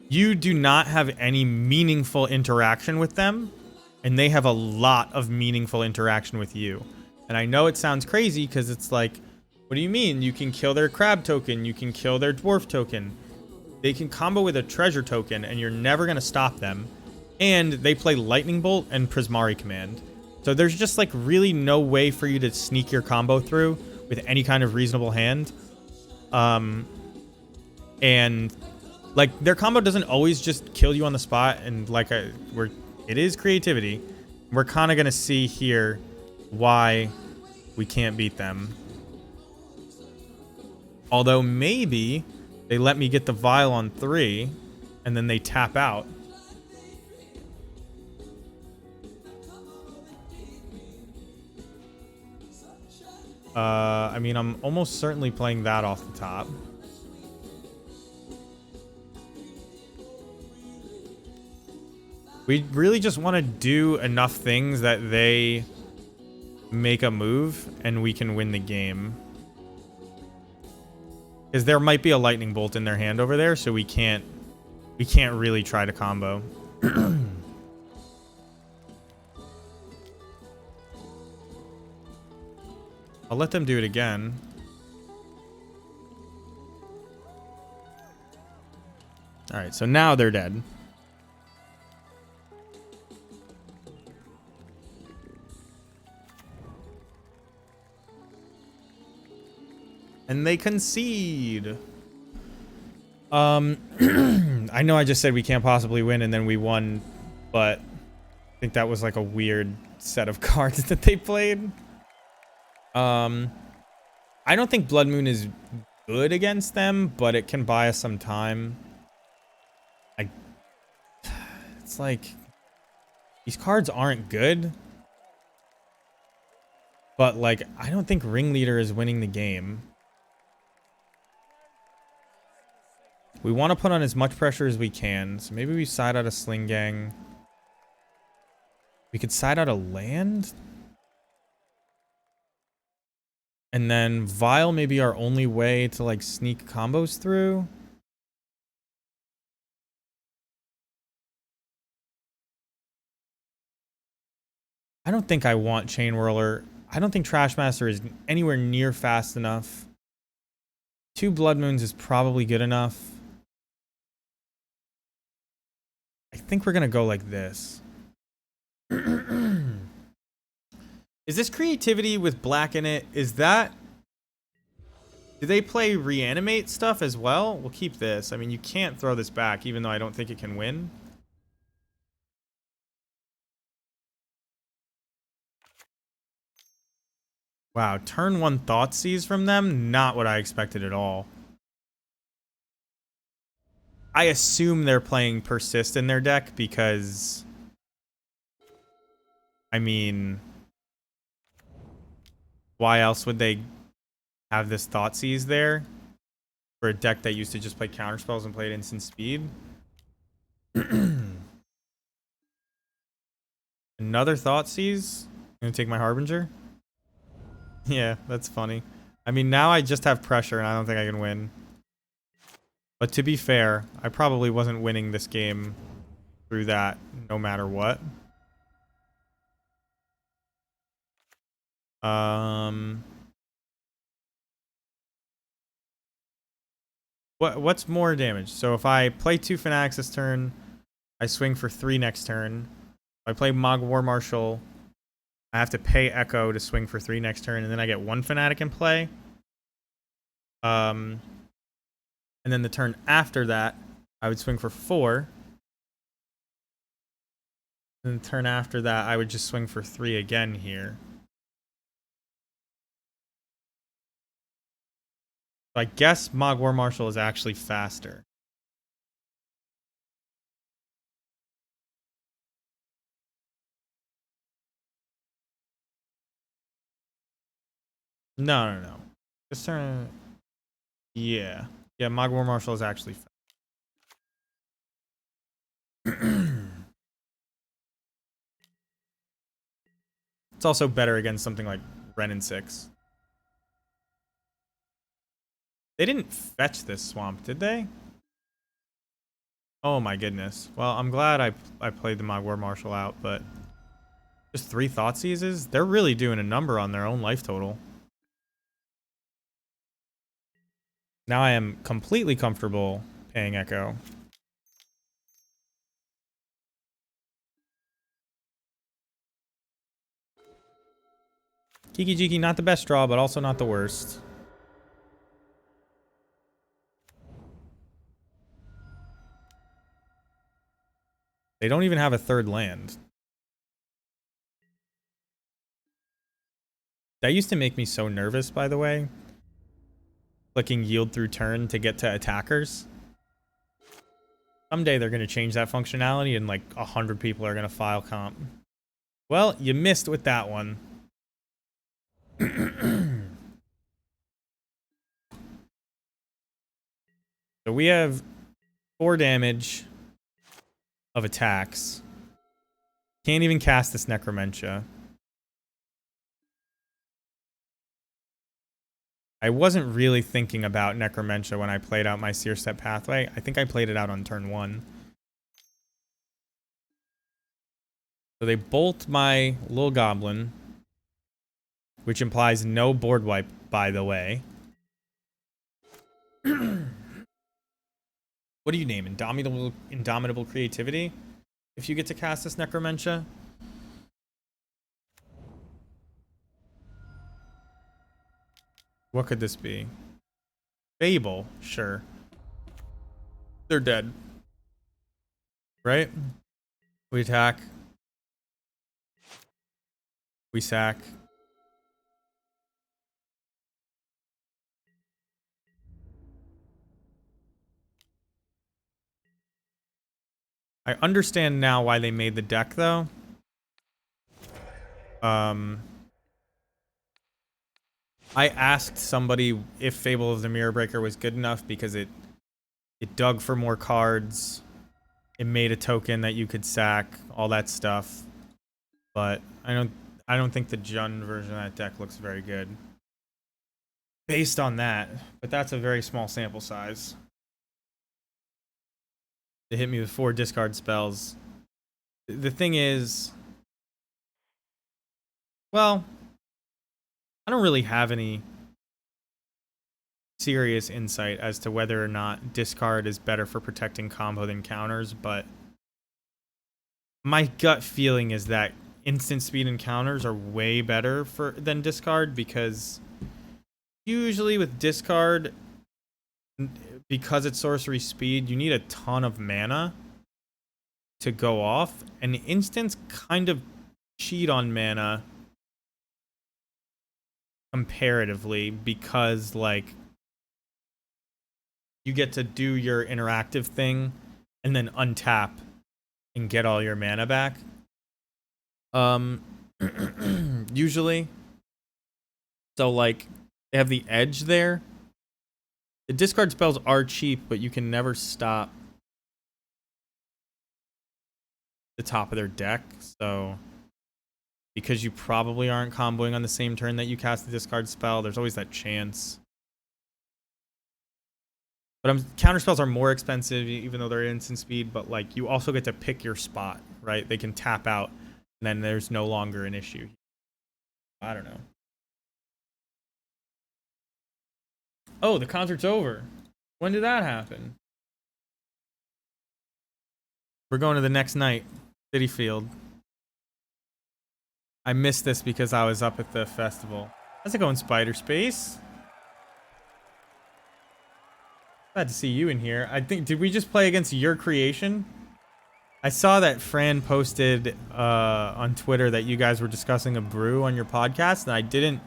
You do not have any meaningful interaction with them, and they have a lot of meaningful interaction with you. And I know it sounds crazy because it's like, what do you mean? You can kill their crab token, you can kill their dwarf token. They can combo with a treasure token, and you're never going to stop them. And they play Lightning Bolt and Prismari Command. So there's just like really no way for you to sneak your combo through with any kind of reasonable hand. And like their combo doesn't always just kill you on the spot. And like it is creativity. We're kind of going to see here why we can't beat them. Although maybe they let me get the vial on 3 and then they tap out. I mean, I'm almost certainly playing that off the top. We really just want to do enough things that they make a move and we can win the game. Because there might be a lightning bolt in their hand over there, so we can't really try to combo. I'll let them do it again. All right, so now they're dead. And they concede. I know I just said we can't possibly win and then we won, but I think that was like a weird set of cards that they played. I don't think Blood Moon is good against them, but it can buy us some time. It's like these cards aren't good, but like I don't think Ringleader is winning the game. We want to put on as much pressure as we can, so maybe we side out a Sling Gang. We could side out a land. And then Vial may be our only way to like sneak combos through. I don't think I want Chain Whirler. I don't think Trashmaster is anywhere near fast enough. 2 Blood Moons is probably good enough. I think we're going to go like this. Is this creativity with black in it? Is that... Do they play reanimate stuff as well? We'll keep this. I mean, you can't throw this back, even though I don't think it can win. Wow, turn 1 Thoughtseize from them? Not what I expected at all. I assume they're playing Persist in their deck because... I mean... Why else would they have this Thoughtseize there? For a deck that used to just play counterspells and played instant speed? Another Thoughtseize? I'm gonna take my Harbinger. Yeah, that's funny. I mean, now I just have pressure and I don't think I can win. But to be fair, I probably wasn't winning this game through that no matter what. Um, what's more damage? So if I play 2 Fanatics this turn, I swing for 3 next turn. If I play Mog War Marshal, I have to pay Echo to swing for 3 next turn, and then I get 1 Fanatic in play. And then the turn after that, I would swing for 4. And the turn after that, I would just swing for 3 again here. So I guess Mog War Marshal is actually faster. No, no, no. This turn... Yeah. Yeah, Mog War Marshal is actually fast. It's also better against something like Ren and 6. They didn't fetch this swamp, did they? Oh my goodness. Well, I'm glad I played the Mog War Marshal out, but just 3 Thoughtseizes? They're really doing a number on their own life total. Now I am completely comfortable paying Echo. Kiki Jiki, not the best draw, but also not the worst. They don't even have a 3rd land. That used to make me so nervous, by the way. Clicking yield through turn to get to attackers. Someday they're going to change that functionality and like 100 people are going to file comp. Well, you missed with that one. So we have 4 damage of attacks. Can't even cast this Necromentia. I wasn't really thinking about Necromentia when I played out my Seer Step Pathway. I think I played it out on turn 1. So they bolt my little goblin, which implies no board wipe, by the way. What do you name? Indomitable Creativity? If you get to cast this Necromentia? What could this be? Fable, sure. They're dead. Right? We attack. We sack. I understand now why they made the deck, though. I asked somebody if Fable of the Mirror Breaker was good enough because it dug for more cards. It made a token that you could sack, all that stuff. But I don't think the Jund version of that deck looks very good. Based on that, but that's a very small sample size. They hit me with 4 discard spells. The thing is, well, I don't really have any serious insight as to whether or not discard is better for protecting combo than counters, but my gut feeling is that instant speed encounters are way better than discard, because usually with discard, because it's sorcery speed, you need a ton of mana to go off, and instants kind of cheat on mana comparatively, because like you get to do your interactive thing and then untap and get all your mana back. Usually. So like they have the edge there. The discard spells are cheap, but you can never stop the top of their deck. So because you probably aren't comboing on the same turn that you cast the discard spell. There's always that chance. But counter spells are more expensive, even though they're instant speed. But like, you also get to pick your spot, right? They can tap out, and then there's no longer an issue. I don't know. Oh, the concert's over. When did that happen? We're going to the next night, City Field. I missed this because I was up at the festival. How's it going, Spider Space? Glad to see you in here. I think, did we just play against your creation? I saw that Fran posted on Twitter that you guys were discussing a brew on your podcast, and I didn't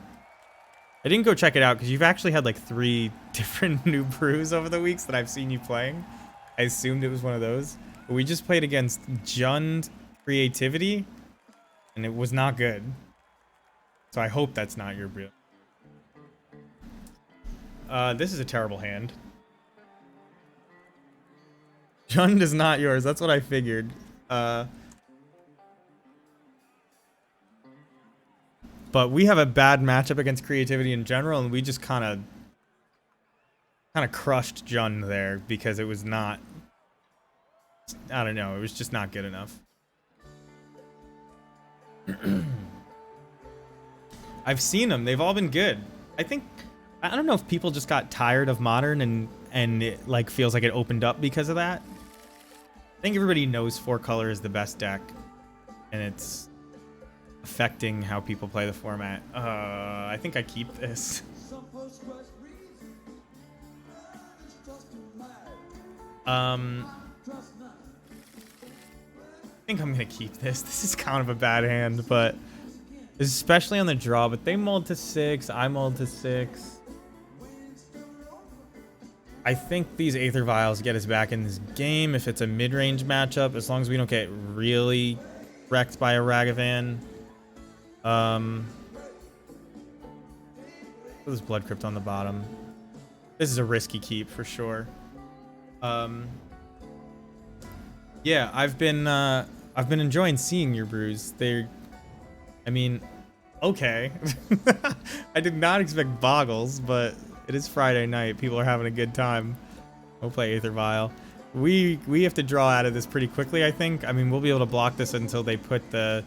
go check it out because you've actually had like 3 different new brews over the weeks that I've seen you playing. I assumed it was one of those. But we just played against Jund Creativity, and it was not good. So I hope that's not your brew. This is a terrible hand. Jund is not yours. That's what I figured. But we have a bad matchup against Creativity in general, and we just kind of crushed Jund there because it was not. I don't know. It was just not good enough. I've seen them. They've all been good. I don't know if people just got tired of Modern and it like feels like it opened up because of that. I think everybody knows 4-color is the best deck, and it's affecting how people play the format. I think I keep this. I think I'm gonna keep this. This is kind of a bad hand, but especially on the draw. But they mulled to 6. I mulled to 6. I think these Aether Vials get us back in this game if it's a mid-range matchup, as long as we don't get really wrecked by a Ragavan. There's Blood Crypt on the bottom. This is a risky keep for sure. Yeah, I've been enjoying seeing your brews. I mean, okay. I did not expect Boggles, but it is Friday night. People are having a good time. We'll play Aether Vial. We have to draw out of this pretty quickly, I think. I mean, we'll be able to block this until they put the...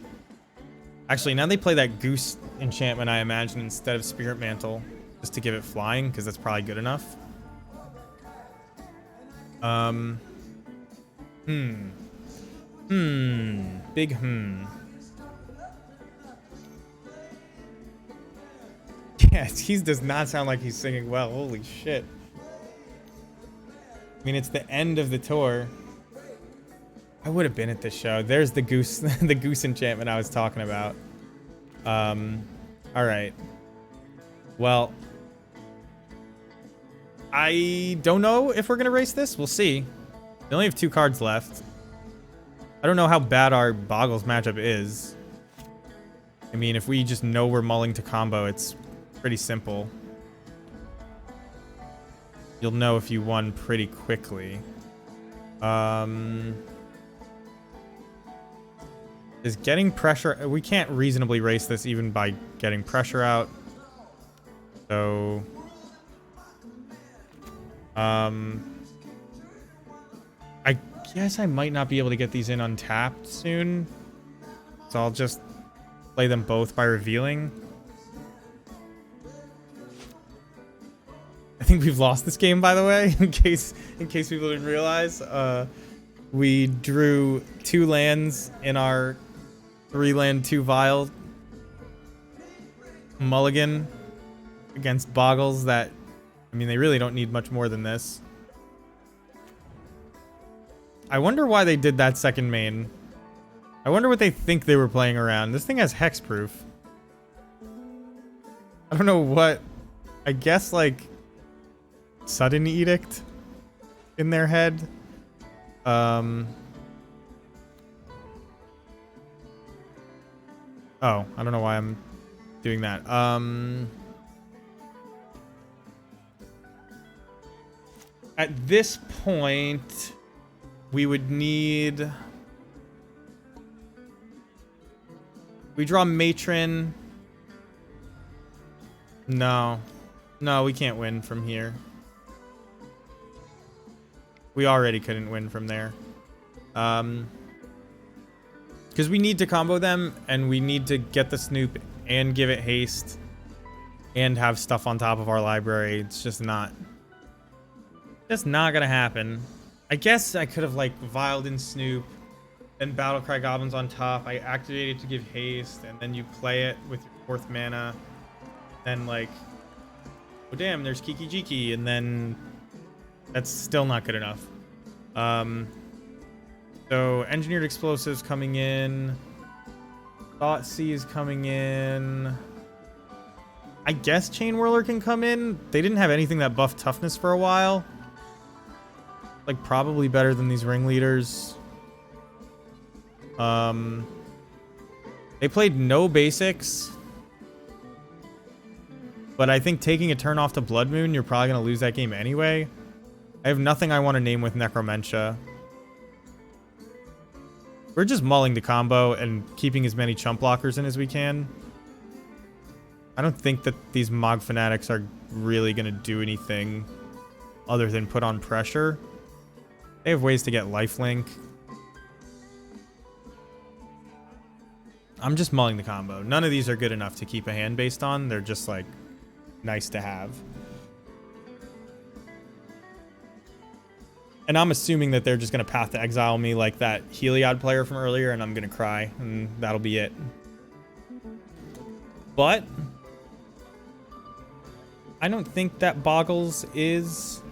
Actually, now they play that Goose enchantment, I imagine, instead of Spirit Mantle, just to give it flying, because that's probably good enough. Big Yeah, he does not sound like he's singing well. Holy shit. I mean, it's the end of the tour. I would have been at this show. There's the goose, the goose enchantment I was talking about. All right. Well, I don't know if we're gonna race this. We'll see. We only have 2 cards left. I don't know how bad our Boggles matchup is. I mean, if we just know we're mulling to combo, it's pretty simple. You'll know if you won pretty quickly. Is getting pressure... We can't reasonably race this even by getting pressure out. So... I guess I might not be able to get these in untapped soon. So I'll just play them both by revealing. I think we've lost this game, by the way, in case people didn't realize. We drew 2 lands in our 3-land 2 vial mulligan against Boggles that, I mean, they really don't need much more than this. I wonder why they did that second main. I wonder what they think they were playing around. This thing has hexproof. I don't know what. I guess, like, Sudden Edict in their head. Oh, I don't know why I'm doing that. At this point, we would need We draw Matron. No. No, we can't win from here. We already couldn't win from there. Because we need to combo them, and we need to get the Snoop and give it haste and have stuff on top of our library. It's just not gonna happen. I guess I could have like viled in Snoop, then Battlecry Goblins on top. I activated to give haste, and then you play it with your 4th mana. Then like, oh damn, there's Kiki Jiki, and then that's still not good enough. So Engineered Explosives coming in. Thoughtseize is coming in. I guess Chain Whirler can come in. They didn't have anything that buffed toughness for a while. Like, probably better than these ringleaders. They played no basics. But I think taking a turn off to Blood Moon, you're probably going to lose that game anyway. I have nothing I want to name with Necromentia. We're just mulling the combo and keeping as many chump blockers in as we can. I don't think that these Mog Fanatics are really going to do anything other than put on pressure. They have ways to get lifelink. I'm just mulling the combo. None of these are good enough to keep a hand based on. They're just like nice to have. And I'm assuming that they're just going to Path to Exile me like that Heliod player from earlier, and I'm going to cry, and that'll be it. But I don't think that Boggles is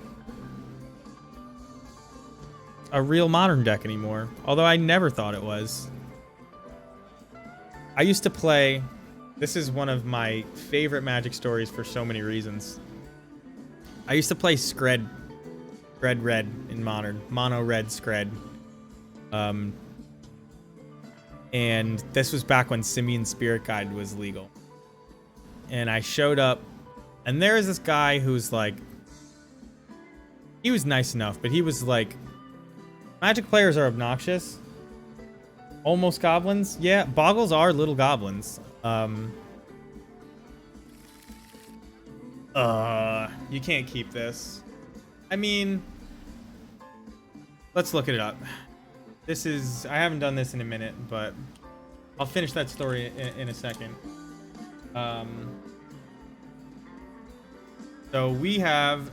a real Modern deck anymore, although I never thought it was. I used to play... This is one of my favorite Magic stories for so many reasons. I used to play Skred Red in Modern. Mono Red Skred. And this was back when Simian Spirit Guide was legal. And I showed up, and there is this guy who's like... He was nice enough, but he was like... Magic players are obnoxious. Almost goblins. Yeah, Boggles are little goblins. You can't keep this. I mean, let's look it up. This is... I haven't done this in a minute, but I'll finish that story in a second. So we have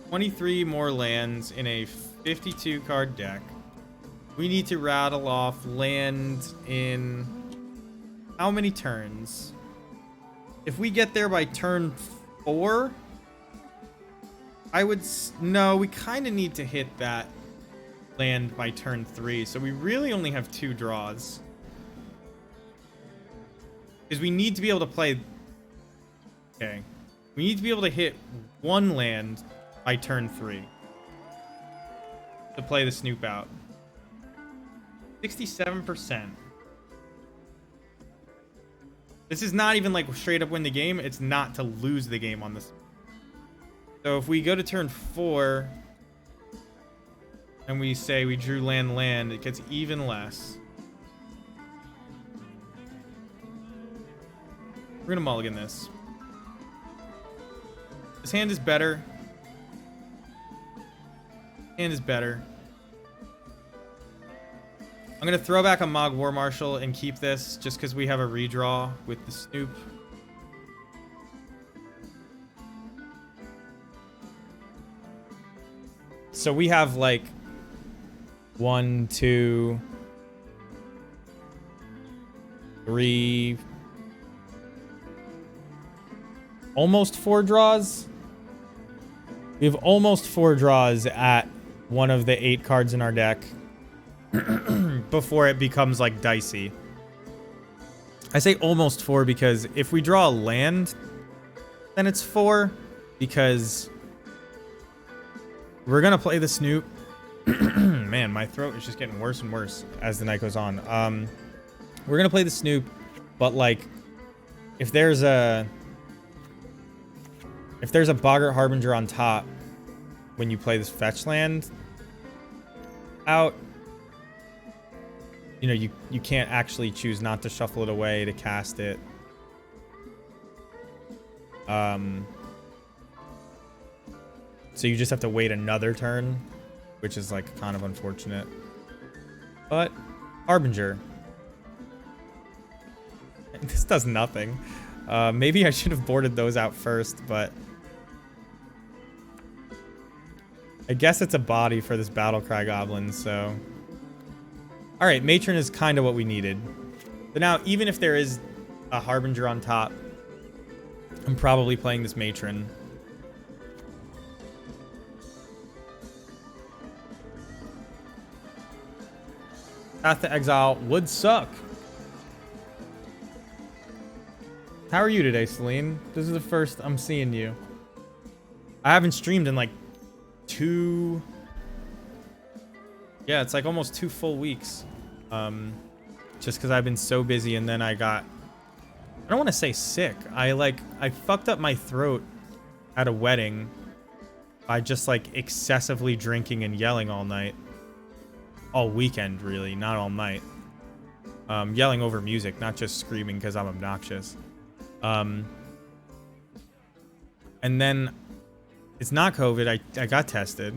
23 more lands in a 52 card deck. We need to rattle off land in how many turns? If we get there by turn 4, I would... No, we kind of need to hit that land by turn 3. So we really only have 2 draws. Because we need to be able to play... Okay. We need to be able to hit 1 land by turn 3. To play the Snoop out. 67%. This is not even like straight up win the game. It's not to lose the game on this. So if we go to turn 4 and we say we drew land, it gets even less. We're gonna mulligan this. This hand is better. Hand is better. I'm going to throw back a Mog War Marshal and keep this just because we have a redraw with the Snoop. So we have like 1, 2, 3, almost 4 draws. We have almost 4 draws at one of the 8 cards in our deck. Before it becomes like dicey. I say almost 4 because if we draw a land, then it's 4 because we're gonna play the Snoop. Man, my throat is just getting worse and worse as the night goes on. We're gonna play the Snoop, but like if there's a Boggart Harbinger on top when you play this fetch land out, you know, you can't actually choose not to shuffle it away to cast it. So you just have to wait another turn, which is like kind of unfortunate. But Harbinger. This does nothing. Maybe I should have boarded those out first, but I guess it's a body for this Battlecry Goblin, so... Alright, Matron is kind of what we needed. But now, even if there is a Harbinger on top, I'm probably playing this Matron. Path to Exile would suck. How are you today, Celine? This is the first I'm seeing you. I haven't streamed in like 2... Yeah, it's like almost 2 full weeks. Just because I've been so busy, and then I got... I don't want to say sick. I fucked up my throat at a wedding by just like excessively drinking and yelling all night. All weekend, really, not all night. Yelling over music, not just screaming because I'm obnoxious. And then it's not COVID. I got tested.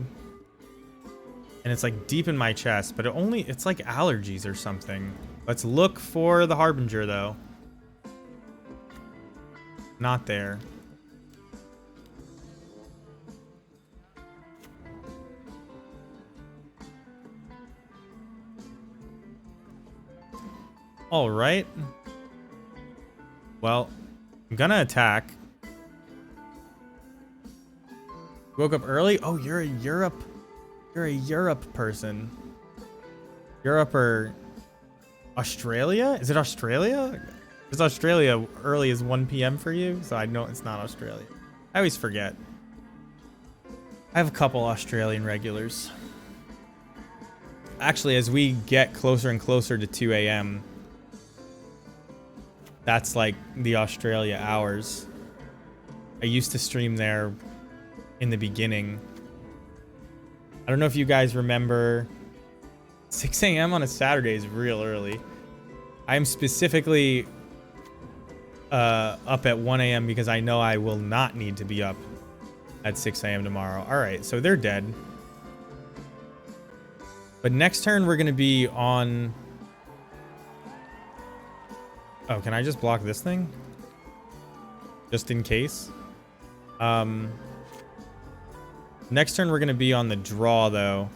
And it's like deep in my chest, but it's like allergies or something. Let's look for the Harbinger though. Not there. All right. Well, I'm gonna attack. Woke up early? Oh, you're a Europe person. Europe or Australia? Is it Australia? Is Australia early as 1 p.m. for you? So I know it's not Australia. I always forget. I have a couple Australian regulars. Actually, as we get closer and closer to 2 a.m., that's like the Australia hours. I used to stream there in the beginning. I don't know if you guys remember, 6 a.m. on a Saturday is real early. I'm specifically up at 1 a.m. because I know I will not need to be up at 6 a.m. tomorrow. All right, so they're dead. But next turn, we're going to be on... Oh, can I just block this thing? Just in case? Next turn, we're going to be on the draw, though.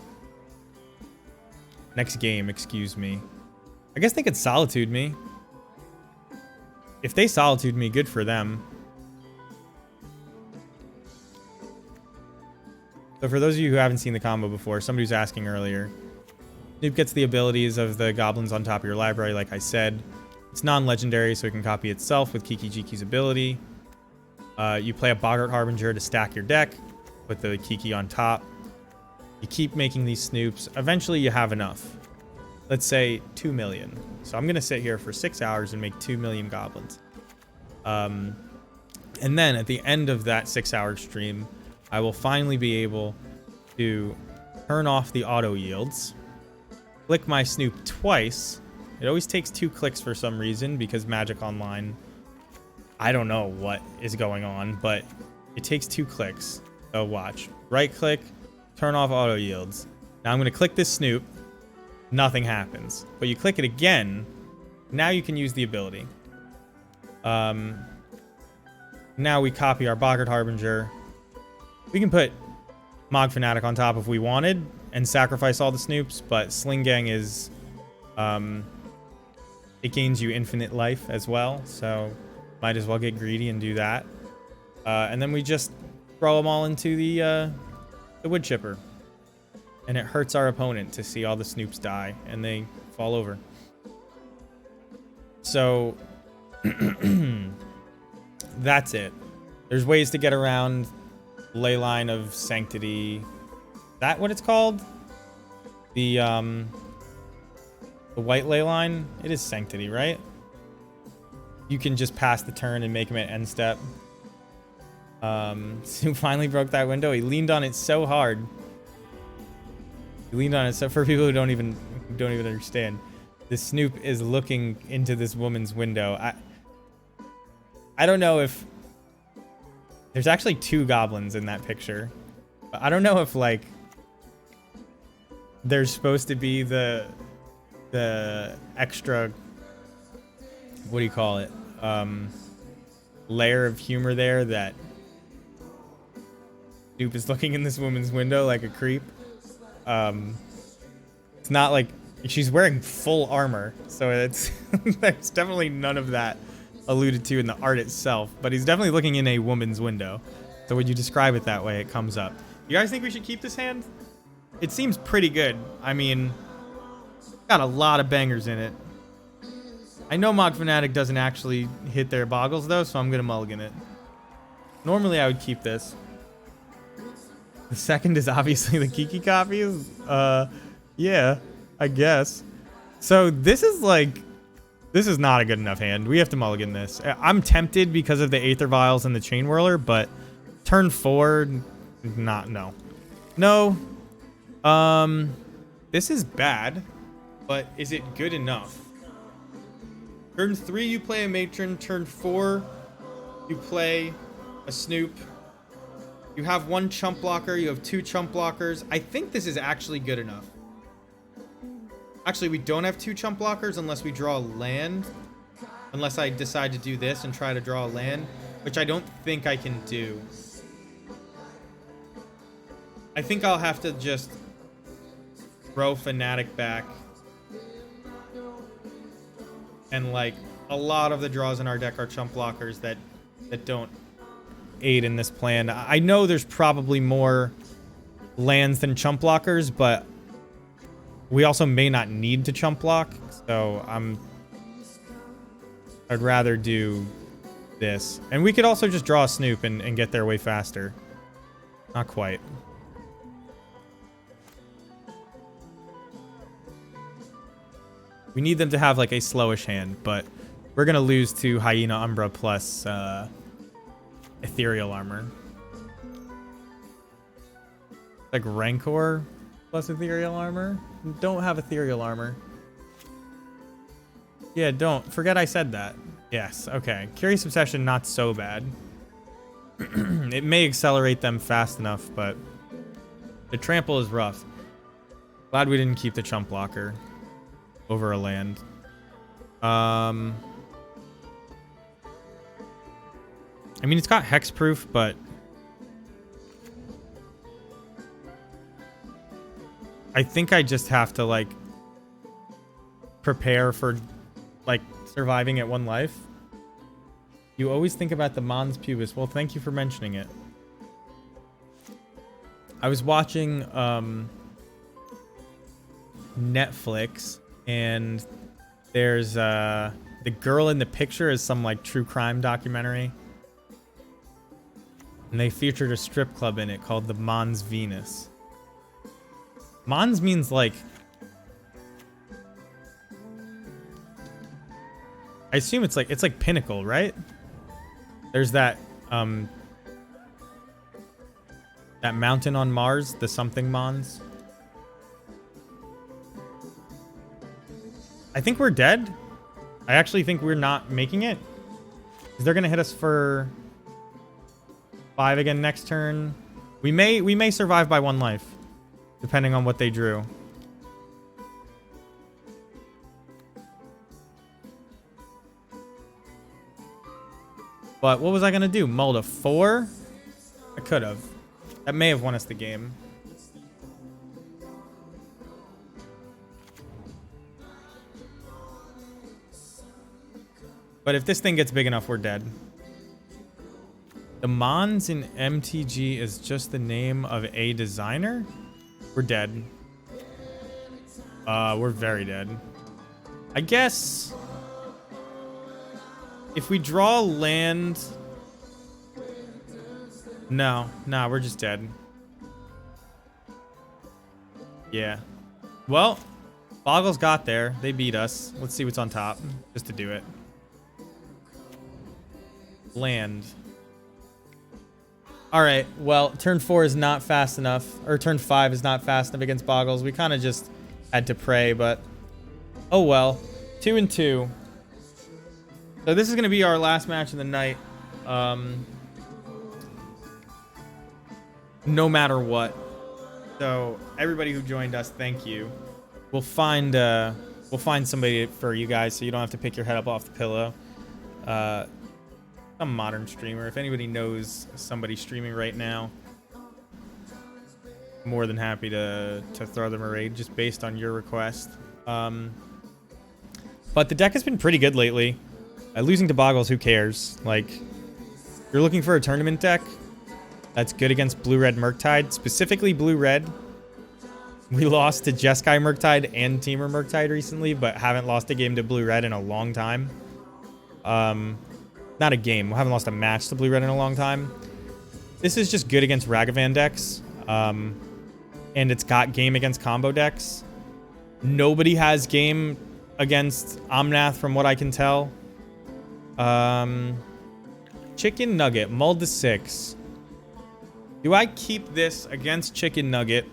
Next game, excuse me. I guess they could Solitude me. If they Solitude me, good for them. So for those of you who haven't seen the combo before, somebody was asking earlier. Snoop gets the abilities of the goblins on top of your library, like I said. It's non-legendary, so it can copy itself with Kiki Jiki's ability. You play a Boggart Harbinger to stack your deck. Put the Kiki on top. You keep making these Snoops. Eventually, you have enough. Let's say 2 million. So I'm going to sit here for 6 hours and make 2 million goblins. And then at the end of that 6-hour stream, I will finally be able to turn off the auto yields. Click my Snoop twice. It always takes 2 clicks for some reason because Magic Online, I don't know what is going on, but it takes 2 clicks. So watch. Right click, turn off auto yields. Now I'm going to click this Snoop. Nothing happens. But you click it again. Now you can use the ability. Now we copy our Boggart Harbinger. We can put Mog Fanatic on top if we wanted and sacrifice all the Snoops, but Sling Gang is... it gains you infinite life as well, so might as well get greedy and do that. And then we just throw them all into the wood chipper. And it hurts our opponent to see all the Snoops die, and they fall over. So, that's it. There's ways to get around Ley Line of Sanctity. Is that what it's called? The white Ley Line? It is Sanctity, right? You can just pass the turn and make him at end step. Snoop finally broke that window. He leaned on it so hard. He leaned on it so for people who don't even understand. The Snoop is looking into this woman's window. I don't know if... There's actually 2 goblins in that picture. I don't know if, like, there's supposed to be the extra, what do you call it? Layer of humor there that Snoop is looking in this woman's window like a creep. It's not like she's wearing full armor, so it's there's definitely none of that alluded to in the art itself, but he's definitely looking in a woman's window. So when you describe it that way, it comes up. You guys think we should keep this hand? It seems pretty good. I mean, got a lot of bangers in it. I know Mog Fanatic doesn't actually hit their boggles though, so I'm gonna mulligan it. Normally I would keep this. The second is obviously the Kiki copies. Yeah, I guess. So this is like, this is not a good enough hand. We have to mulligan this. I'm tempted because of the Aether Vials and the Chain Whirler, but turn 4, no. This is bad, but is it good enough? Turn 3, you play a Matron. Turn 4, you play a Snoop. You have 1 chump blocker. You have 2 chump blockers. I think this is actually good enough. Actually, we don't have 2 chump blockers unless we draw a land. Unless I decide to do this and try to draw a land, which I don't think I can do. I think I'll have to just throw Fanatic back. And like, a lot of the draws in our deck are chump blockers that don't aid in this plan. I know there's probably more lands than chump blockers, but we also may not need to chump block, so I'd rather do this. And we could also just draw a Snoop and get there way faster. Not quite. We need them to have like a slowish hand, but we're gonna lose to Hyena Umbra plus Ethereal Armor. Like Rancor plus Ethereal Armor? Don't have Ethereal Armor. Yeah, don't. Forget I said that. Yes, okay. Curious Obsession, not so bad. It may accelerate them fast enough, but the trample is rough. Glad we didn't keep the chump blocker over a land. I mean, it's got hexproof, but I think I just have to like prepare for like surviving at 1 life. You always think about the Mons Pubis. Well, thank you for mentioning it. I was watching Netflix, and there's the girl in the picture is some like true crime documentary, and they featured a strip club in it called the Mons Venus. Mons means like, I assume it's like pinnacle, right? There's that that mountain on Mars, the something Mons. I think we're dead. I actually think we're not making it. They're gonna hit us for 5 again next turn. We may survive by 1 life, depending on what they drew. But what was I gonna do? Mull to 4? I could have. That may have won us the game. But if this thing gets big enough, we're dead. The Mons in MTG is just the name of a designer? We're dead. We're very dead. I guess if we draw land... No, we're just dead. Yeah. Well, Boggles got there. They beat us. Let's see what's on top, just to do it. Land. Alright, well, turn 4 is not fast enough. Or turn 5 is not fast enough against Boggles. We kind of just had to pray, but Oh well. 2-2. So this is going to be our last match of the night. No matter what. So everybody who joined us, thank you. We'll find somebody for you guys so you don't have to pick your head up off the pillow. Some modern streamer. If anybody knows somebody streaming right now, more than happy to throw them a raid just based on your request. But the deck has been pretty good lately. Losing to Boggles, who cares? Like, you're looking for a tournament deck that's good against blue-red Murktide, specifically blue-red. We lost to Jeskai Murktide and Teamer Murktide recently, but haven't lost a game to blue-red in a long time. Not a game. We haven't lost a match to blue-red in a long time. This is just good against Ragavan decks. And it's got game against combo decks. Nobody has game against Omnath from what I can tell. Chicken Nugget, mulled to 6. Do I keep this against Chicken Nugget?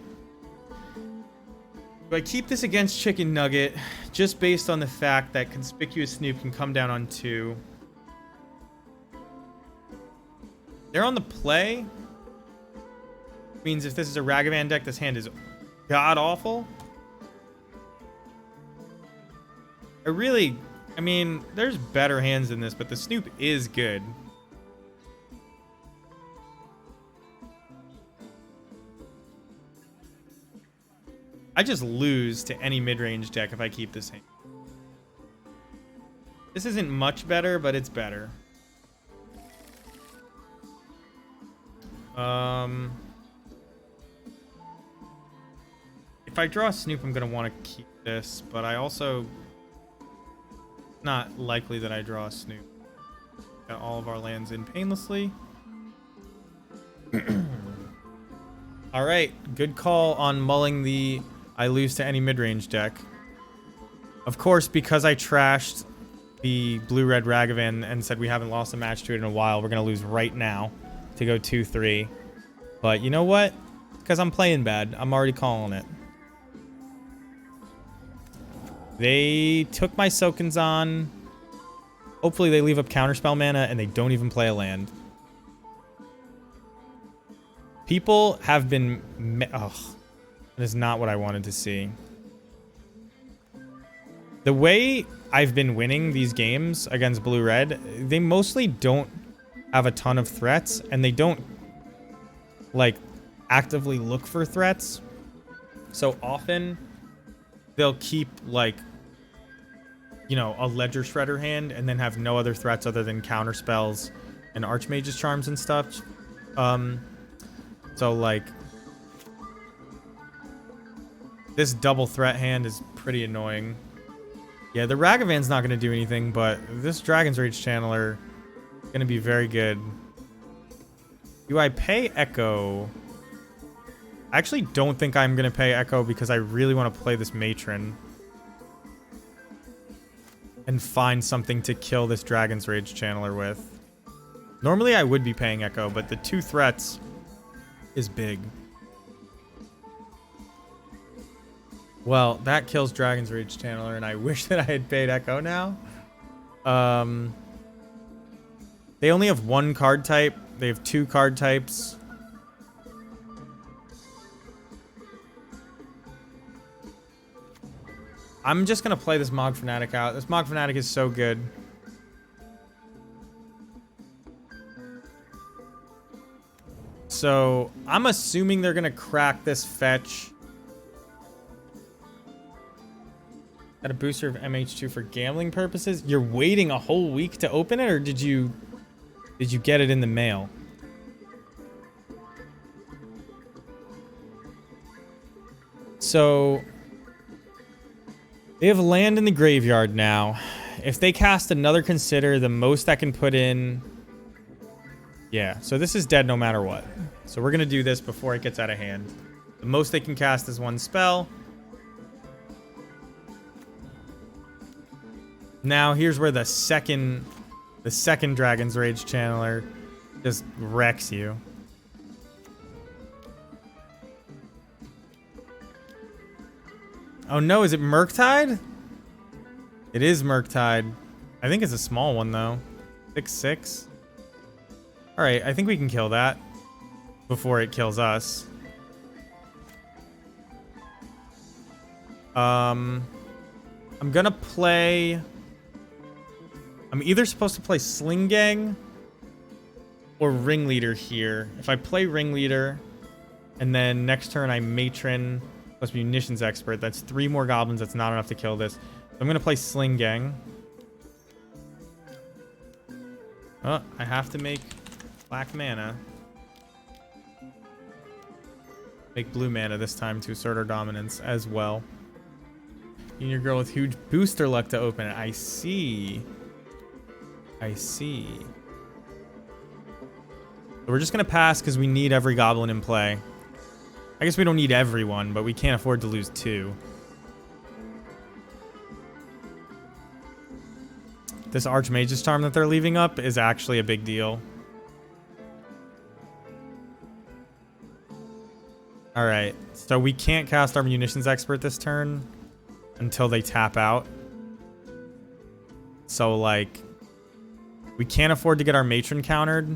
Do I keep this against Chicken Nugget just based on the fact that Conspicuous Snoop can come down on 2? They're on the play. Means if this is a Ragavan deck, this hand is god-awful. I mean, there's better hands than this, but the Snoop is good. I just lose to any mid-range deck if I keep this hand. This isn't much better, but it's better. If I draw a Snoop, I'm going to want to keep this, but I also... Not likely that I draw a Snoop. Got all of our lands in painlessly. Alright, good call on mulling the I lose to any mid-range deck. Of course, because I trashed the blue-red Ragavan and said we haven't lost a match to it in a while, we're going to lose right now to go 2-3. But you know what? Because I'm playing bad. I'm already calling it. They took my Sokens on. Hopefully they leave up Counterspell mana and they don't even play a land. People have been... Ugh. That is not what I wanted to see. The way I've been winning these games against blue-red, they mostly don't have a ton of threats, and they don't, like, actively look for threats. So often, they'll keep, like, you know, a Ledger Shredder hand, and then have no other threats other than counter spells and Archmage's Charms and stuff. So, like, this double threat hand is pretty annoying. Yeah, the Ragavan's not going to do anything, but this Dragon's Rage Channeler is going to be very good. Do I pay Echo? I actually don't think I'm going to pay Echo because I really want to play this Matron and find something to kill this Dragon's Rage Channeler with. Normally I would be paying Echo, but the 2 threats is big. Well, that kills Dragon's Rage Channeler, and I wish that I had paid Echo now. They only have 1 card type. They have 2 card types. I'm just going to play this Mog Fanatic out. This Mog Fanatic is so good. So, I'm assuming they're going to crack this fetch. Got a booster of MH2 for gambling purposes. You're waiting a whole week to open it, or did you get it in the mail? So they have land in the graveyard now. If they cast another Consider, the most I can put in... Yeah, so this is dead no matter what. So we're going to do this before it gets out of hand. The most they can cast is 1 spell. Now, here's where the second Dragon's Rage Channeler just wrecks you. Oh no, is it Murktide? It is Murktide. I think it's a small one, though. 6/6. All right, I think we can kill that before it kills us. I'm gonna play... I'm either supposed to play Sling Gang or Ringleader here. If I play Ringleader, and then next turn I Matron plus Munitions Expert, that's 3 more goblins. That's not enough to kill this. So I'm gonna play Sling Gang. Oh, I have to make black mana. Make blue mana this time to assert our dominance as well. Junior girl with huge booster luck to open it. I see. I see. So we're just going to pass because we need every goblin in play. I guess we don't need everyone, but we can't afford to lose 2. This Archmage's Charm that they're leaving up is actually a big deal. Alright, so we can't cast our Munitions Expert this turn until they tap out. So, like, we can't afford to get our Matron countered.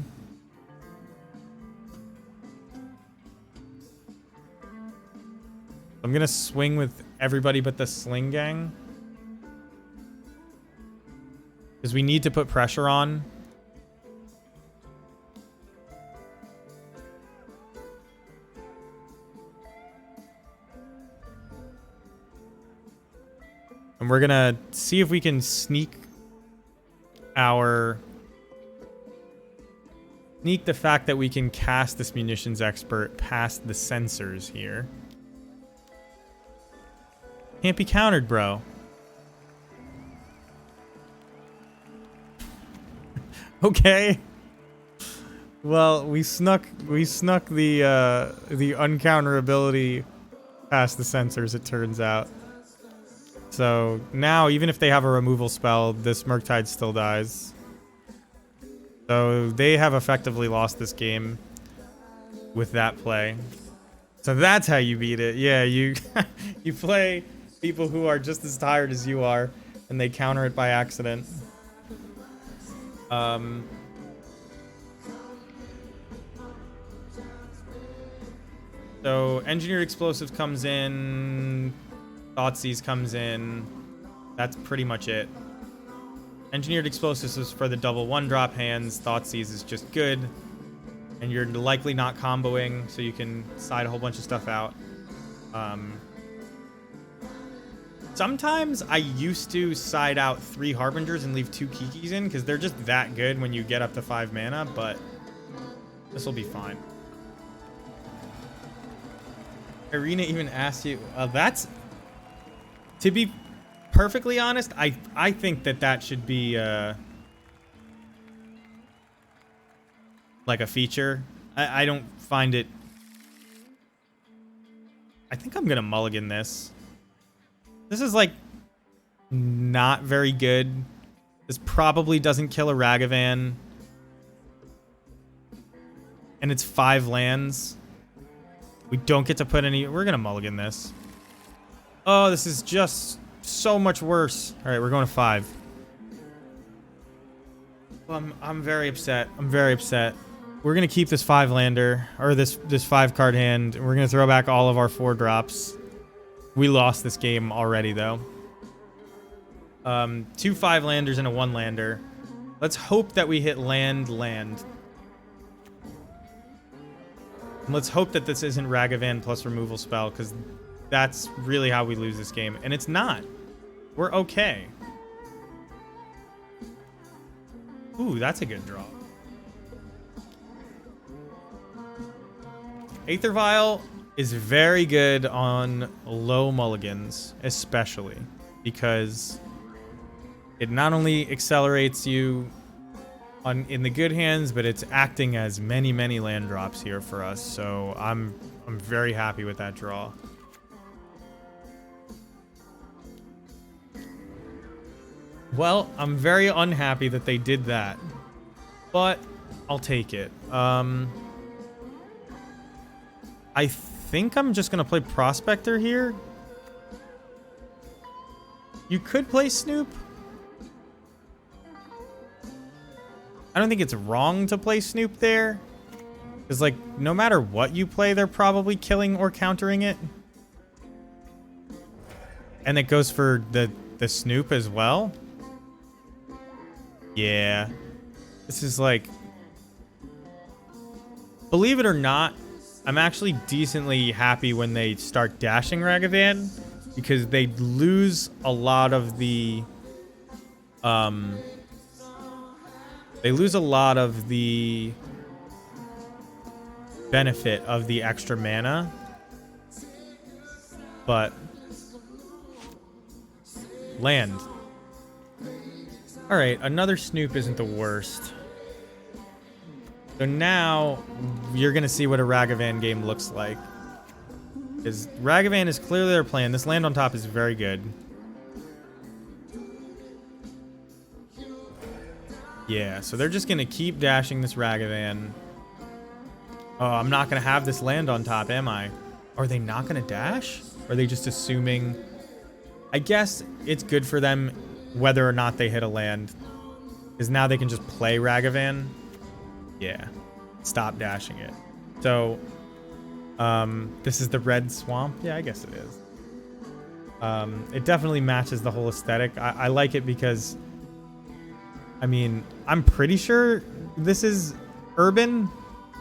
I'm gonna swing with everybody but the Sling Gang. Because we need to put pressure on. And we're gonna see if we can sneak the fact that we can cast this Munitions Expert past the sensors here. Can't be countered, bro. Okay. Well, we snuck the uncounterability past the sensors, it turns out. So now, even if they have a removal spell, this Murktide still dies. So they have effectively lost this game with that play. So that's how you beat it. Yeah, you you play people who are just as tired as you are, and they counter it by accident. So Engineered Explosives comes in, Thoughtseize comes in. That's pretty much it. Engineered Explosives is for the double 1-drop hands. Thoughtseize is just good. And you're likely not comboing, so you can side a whole bunch of stuff out. Sometimes I used to side out 3 Harbingers and leave 2 Kikis in, because they're just that good when you get up to 5 mana, but this will be fine. Irina even asked you, that's... To be perfectly honest, I think that should be like a feature. I don't find it... I think I'm gonna mulligan this. This is like not very good. This probably doesn't kill a Ragavan. And it's 5 lands. We don't get to put any... We're gonna mulligan this. Oh, this is just so much worse. All right, we're going to 5. I'm very upset. I'm very upset. We're going to keep this 5-lander, or this 5-card hand. And we're going to throw back all of our 4-drops. We lost this game already, though. 2 5-landers and a 1-lander. Let's hope that we hit land. And let's hope that this isn't Ragavan plus removal spell, because that's really how we lose this game. And it's not. We're okay. Ooh, that's a good draw. Aether Vial is very good on low mulligans, especially because it not only accelerates you in the good hands, but it's acting as many land drops here for us. So I'm very happy with that draw. Well, I'm very unhappy that they did that, but I'll take it. I think I'm just going to play Prospector here. You could play Snoop. I don't think it's wrong to play Snoop there. Because, like, no matter what you play, they're probably killing or countering it. And it goes for the Snoop as well. Yeah. This is like... Believe it or not, I'm actually decently happy when they start dashing Ragavan. Because they lose a lot of the... They lose a lot of the benefit of the extra mana. But... Land. Alright, another Snoop isn't the worst. So now, you're going to see what a Ragavan game looks like. Because Ragavan is clearly their plan. This land on top is very good. Yeah, so they're just going to keep dashing this Ragavan. Oh, I'm not going to have this land on top, am I? Are they not going to dash? Or are they just assuming... I guess it's good for them whether or not they hit a land. Because now they can just play Ragavan. Yeah. Stop dashing it. So, this is the red swamp. Yeah, I guess it is. It definitely matches the whole aesthetic. I like it because, I mean, I'm pretty sure this is urban.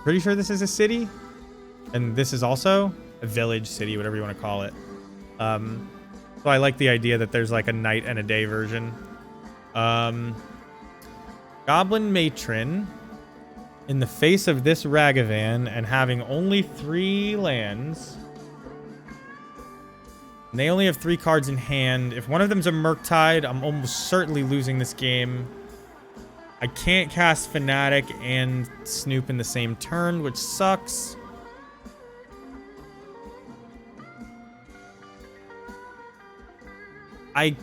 Pretty sure this is a city. And this is also a village, city, whatever you want to call it. So I like the idea that there's like a night and a day version. Goblin Matron. In the face of this Ragavan and having only 3 lands. And they only have 3 cards in hand. If one of them's a Murktide, I'm almost certainly losing this game. I can't cast Fanatic and Snoop in the same turn, which sucks. I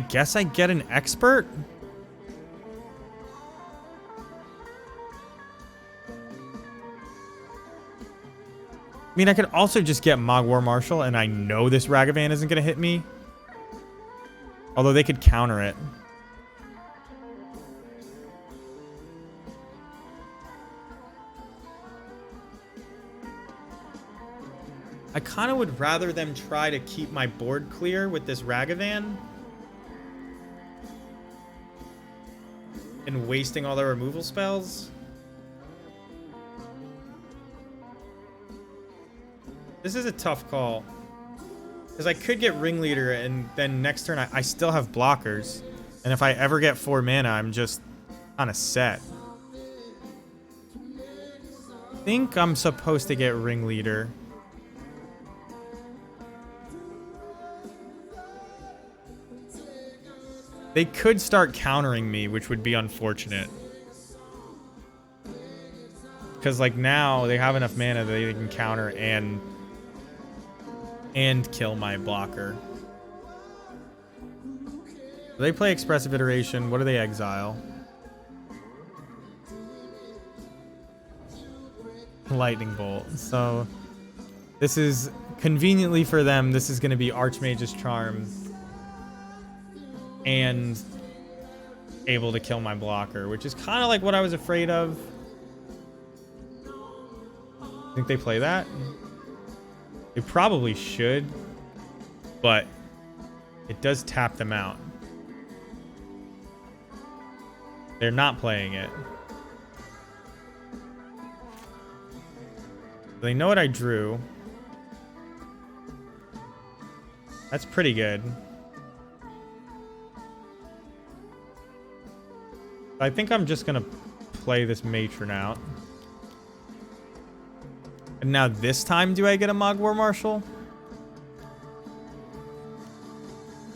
guess I get an Expert? I mean, I could also just get Mogwar Marshal, and I know this Ragavan isn't going to hit me. Although they could counter it. I kind of would rather them try to keep my board clear with this Ragavan. And wasting all their removal spells. This is a tough call. Because I could get Ringleader, and then next turn I still have blockers. And if I ever get 4 mana, I'm just kind of set. I think I'm supposed to get Ringleader. They could start countering me, which would be unfortunate. Because, like, now they have enough mana that they can counter and kill my blocker. They play Expressive Iteration. What do they exile? Lightning Bolt. So, this is, conveniently for them, this is going to be Archmage's Charm. And able to kill my blocker, which is kind of like what I was afraid of. Think they play that? They probably should, but it does tap them out. They're not playing it. They know what I drew. That's pretty good. I think I'm just gonna play this Matron out. And now this time, do I get a Mogwar Marshal?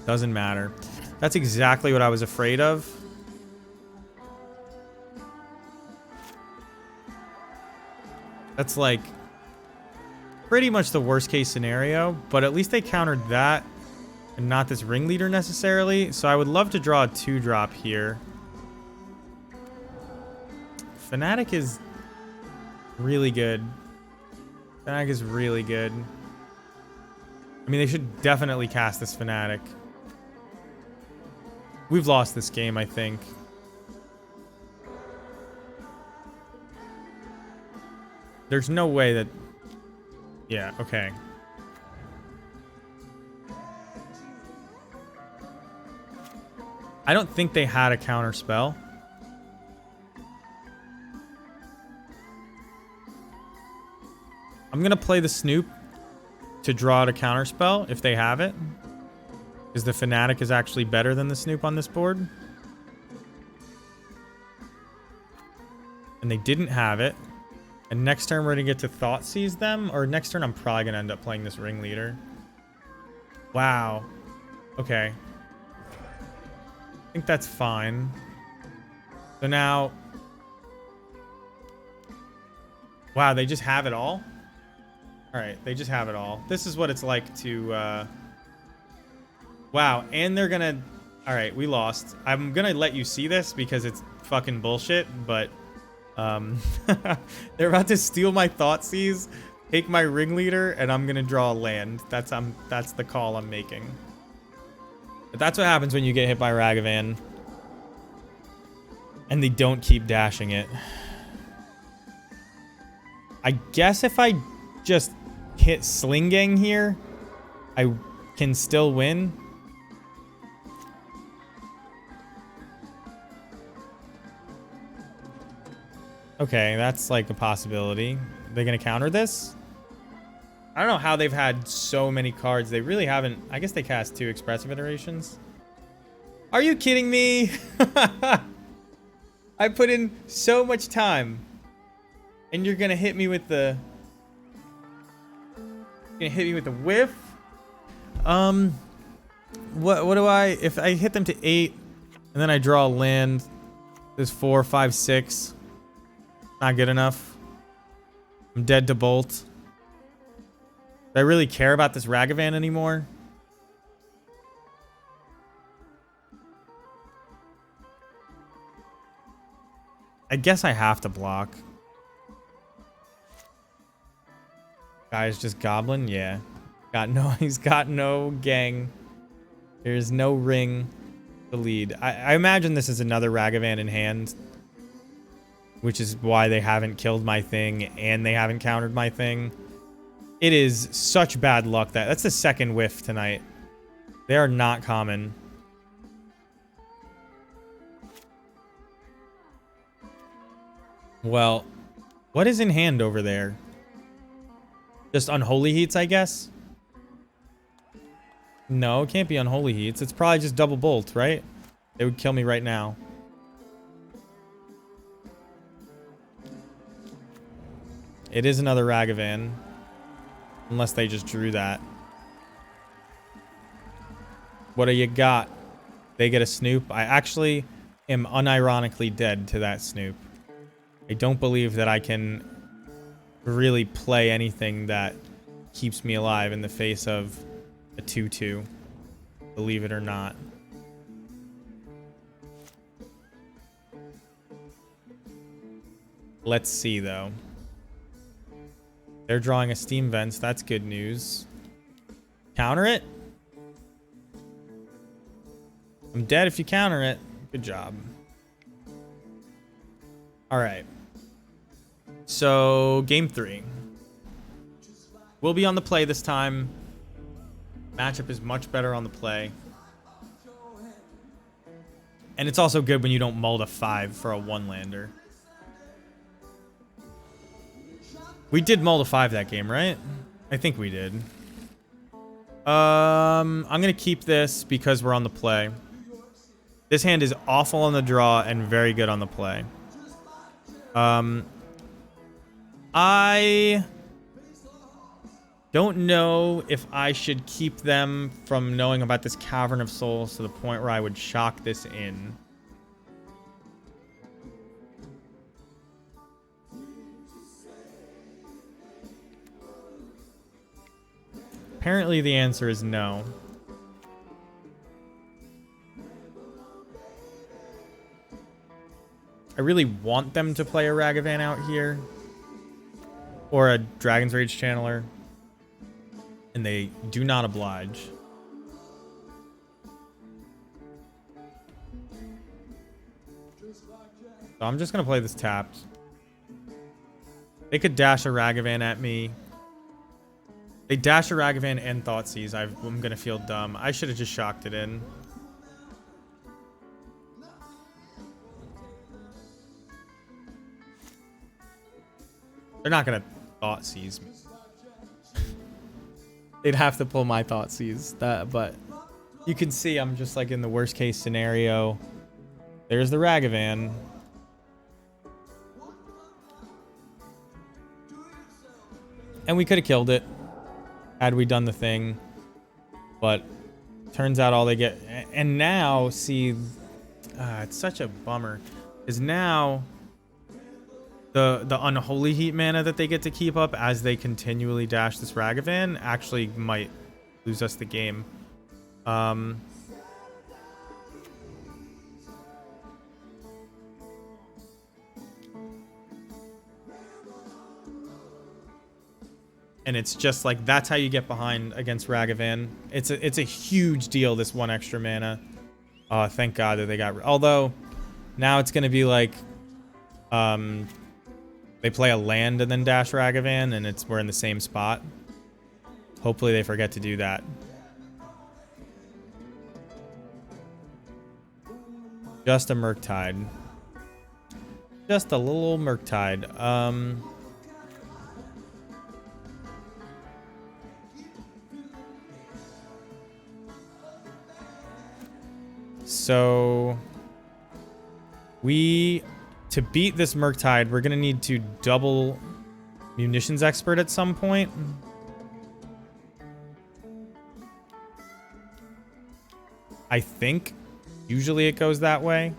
Doesn't matter. That's exactly what I was afraid of. That's like pretty much the worst case scenario, but at least they countered that and not this Ringleader necessarily. So I would love to draw a 2-drop here. Fanatic is really good. Fanatic is really good. I mean, they should definitely cast this Fanatic. We've lost this game, I think. There's no way that... Yeah, okay. I don't think they had a counter spell. I'm going to play the Snoop to draw out a counter spell if they have it. Because the Fanatic is actually better than the Snoop on this board. And they didn't have it. And next turn we're going to get to Thoughtseize them. Or next turn I'm probably going to end up playing this Ringleader. Wow. Okay. I think that's fine. So now... Wow, they just have it all? Alright, they just have it all. This is what it's like to... Wow, and they're gonna... Alright, we lost. I'm gonna let you see this because it's fucking bullshit, but... They're about to steal my Thoughtseize, take my Ringleader, and I'm gonna draw a land. That's the call I'm making. But that's what happens when you get hit by Ragavan. And they don't keep dashing it. I guess if I just hit Sling Gang here, I can still win. Okay, that's like a possibility. They're gonna counter this? I don't know how they've had so many cards. They really haven't. I guess they cast 2 Expressive Iterations. Are you kidding me? I put in so much time. And you're gonna hit me with the... You're gonna hit me with the whiff? What do I... If I hit them to 8, and then I draw a land, there's 4, 5, 6. Not good enough. I'm dead to Bolt. Do I really care about this Ragavan anymore? I guess I have to block. Guy's just Goblin? Yeah. He's got no gang. There's no ring to lead. I imagine this is another Ragavan in hand. Which is why they haven't killed my thing and they haven't countered my thing. It is such bad luck that's the second whiff tonight. They are not common. Well, what is in hand over there? Just Unholy Heats, I guess? No, it can't be Unholy Heats. It's probably just Double Bolt, right? They would kill me right now. It is another Ragavan. Unless they just drew that. What do you got? They get a Snoop. I actually am unironically dead to that Snoop. I don't believe that I can really play anything that keeps me alive in the face of a 2-2. Believe it or not. Let's see, though. They're drawing a Steam Vents. That's good news. Counter it? I'm dead if you counter it. Good job. Alright. So, game 3. We'll be on the play this time. Matchup is much better on the play. And it's also good when you don't mull to 5 for a 1-lander. We did mull to 5 that game, right? I think we did. I'm going to keep this because we're on the play. This hand is awful on the draw and very good on the play. I don't know if I should keep them from knowing about this Cavern of Souls to the point where I would shock this in. Apparently the answer is no. I really want them to play a Ragavan out here. Or a Dragon's Rage Channeler. And they do not oblige. So I'm just going to play this tapped. They could dash a Ragavan at me. They dash a Ragavan and Thoughtseize. I'm gonna feel dumb. I should have just shocked it in. They're not gonna Thoughtseize me. They'd have to pull my Thoughtseize. But you can see I'm just like in the worst case scenario. There's the Ragavan. And we could have killed it had we done the thing. But turns out all they get... And now, see... it's such a bummer. Is now... The Unholy Heat mana that they get to keep up as they continually dash this Ragavan actually might lose us the game. And it's just like, that's how you get behind against Ragavan. It's a huge deal, this one extra mana. Oh, thank God that they got... Although, now it's going to be like... they play a land and then dash Ragavan, and we're in the same spot. Hopefully they forget to do that. Just a Murktide. Just a little Murktide. So to beat this Murktide, we're gonna need to double Munitions Expert at some point. I think usually it goes that way.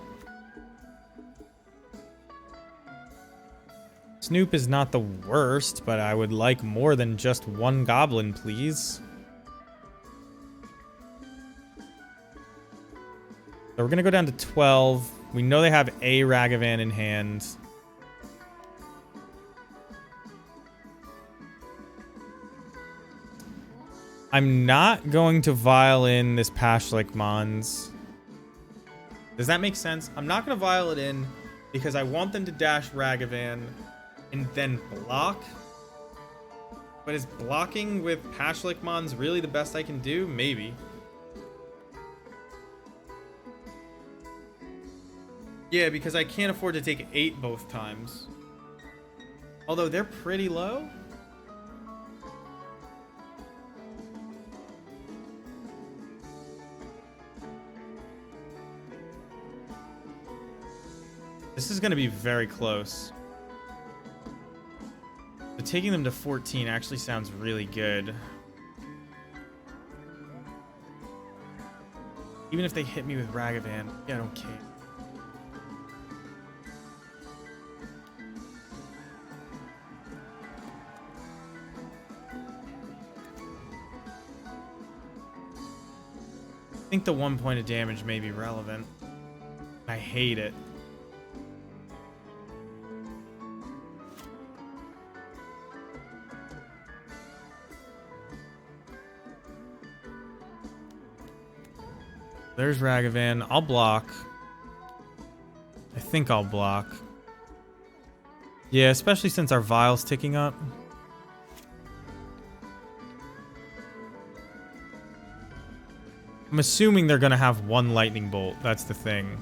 Snoop is not the worst, but I would like more than just one goblin, please. So we're going to go down to 12. We know they have a Ragavan in hand. I'm not going to vial in this Pashlik Mons. Does that make sense? I'm not going to vial it in because I want them to dash Ragavan and then block. But is blocking with Pashlik Mons really the best I can do? Maybe. Yeah, because I can't afford to take 8 both times. Although they're pretty low. This is going to be very close. But taking them to 14 actually sounds really good. Even if they hit me with Ragavan, yeah, I don't care. I think the 1 point of damage may be relevant. I hate it. There's Ragavan. I'll block. I think I'll block. Yeah, especially since our vial's ticking up. I'm assuming they're going to have one lightning bolt. That's the thing.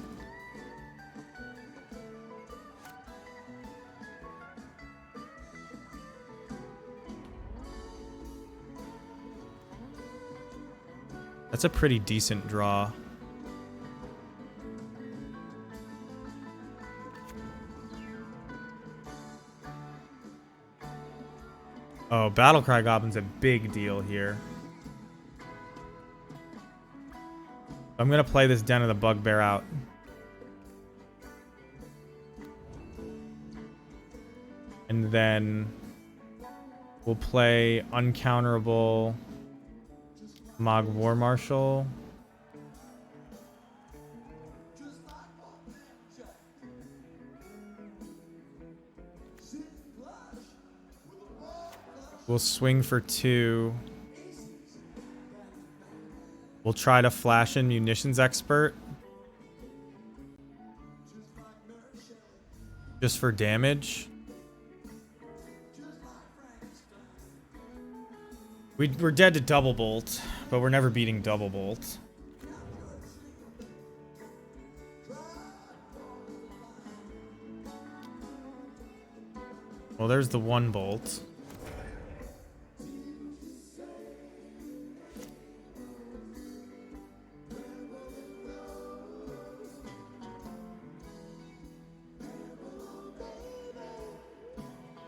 That's a pretty decent draw. Oh, Battlecry Goblin's a big deal here. I'm going to play this Den of the Bugbear out. And then we'll play Uncounterable Mog War Marshal. We'll swing for 2. We'll try to flash in Munitions Expert. Just for damage. We're dead to double bolt, but we're never beating double bolt. Well, there's the one bolt.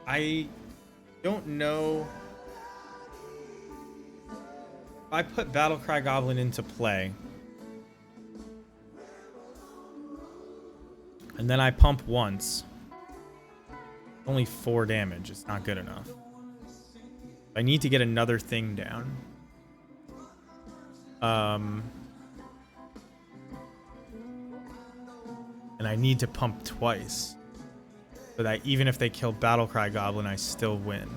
I don't know. I put Battlecry Goblin into play. And then I pump once. Only 4 damage. It's not good enough. I need to get another thing down. And I need to pump twice. So that even if they kill Battlecry Goblin, I still win.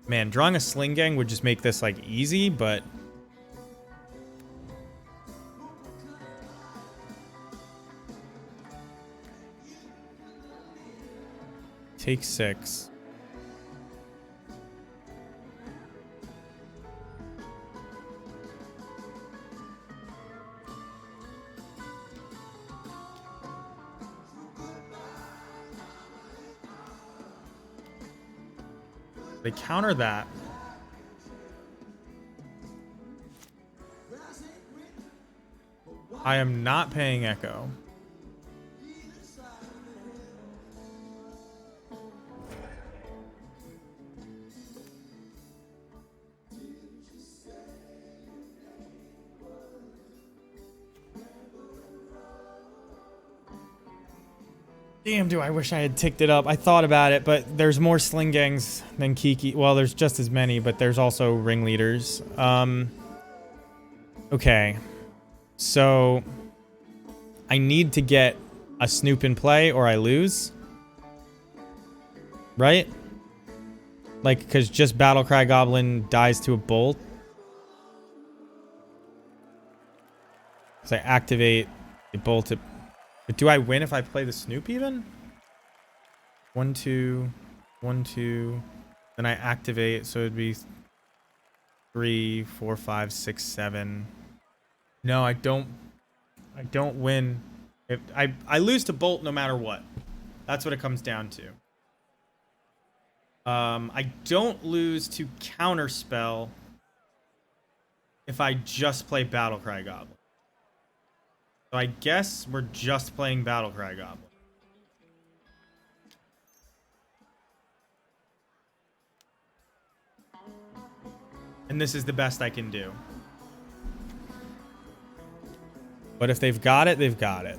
Man, drawing a Sling Gang would just make this, like, easy, but... Take 6. They counter that. I am not paying Echo. Damn, do I wish I had ticked it up. I thought about it, but there's more Sling Gangs than Kiki. Well, there's just as many, but there's also ringleaders. Okay. So I need to get a Snoop in play or I lose. Right? Like, because just Battlecry Goblin dies to a bolt. So I activate a bolt to... But do I win if I play the Snoop even? 1, 2, 1, 2. Then I activate, so it'd be 3, 4, 5, 6, 7. No, I don't win. If I lose to Bolt no matter what. That's what it comes down to. I don't lose to Counterspell if I just play Battlecry Goblin. So I guess we're just playing Battlecry Goblin. And this is the best I can do. But if they've got it, they've got it.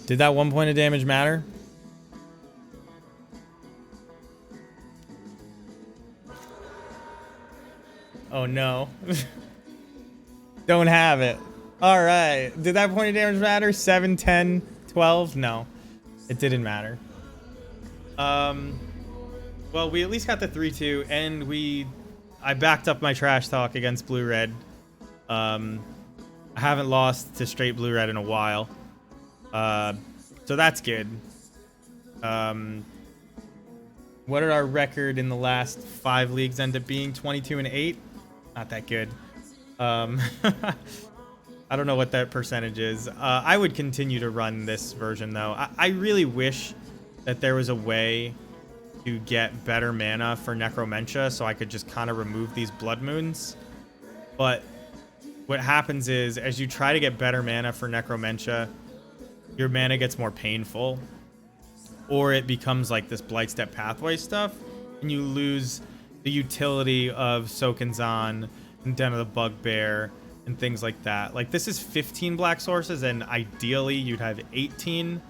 Did that 1 point of damage matter? Oh no. Don't have it. All right. Did that point of damage matter? 7, 10, 12? No. It didn't matter. Well, we at least got the 3-2 and I backed up my trash talk against blue-red. I haven't lost to straight blue-red in a while. So that's good. What did our record in the last 5 leagues end up being? 22 and 8? Not that good. I don't know what that percentage is. I would continue to run this version though. I really wish that there was a way to get better mana for Necromentia so I could just kind of remove these Blood Moons. But what happens is as you try to get better mana for Necromentia, your mana gets more painful, or it becomes like this Blightstep pathway stuff, and you lose the utility of Sokenzan and Den of the Bugbear and things like that. Like, this is 15 black sources, and ideally you'd have 18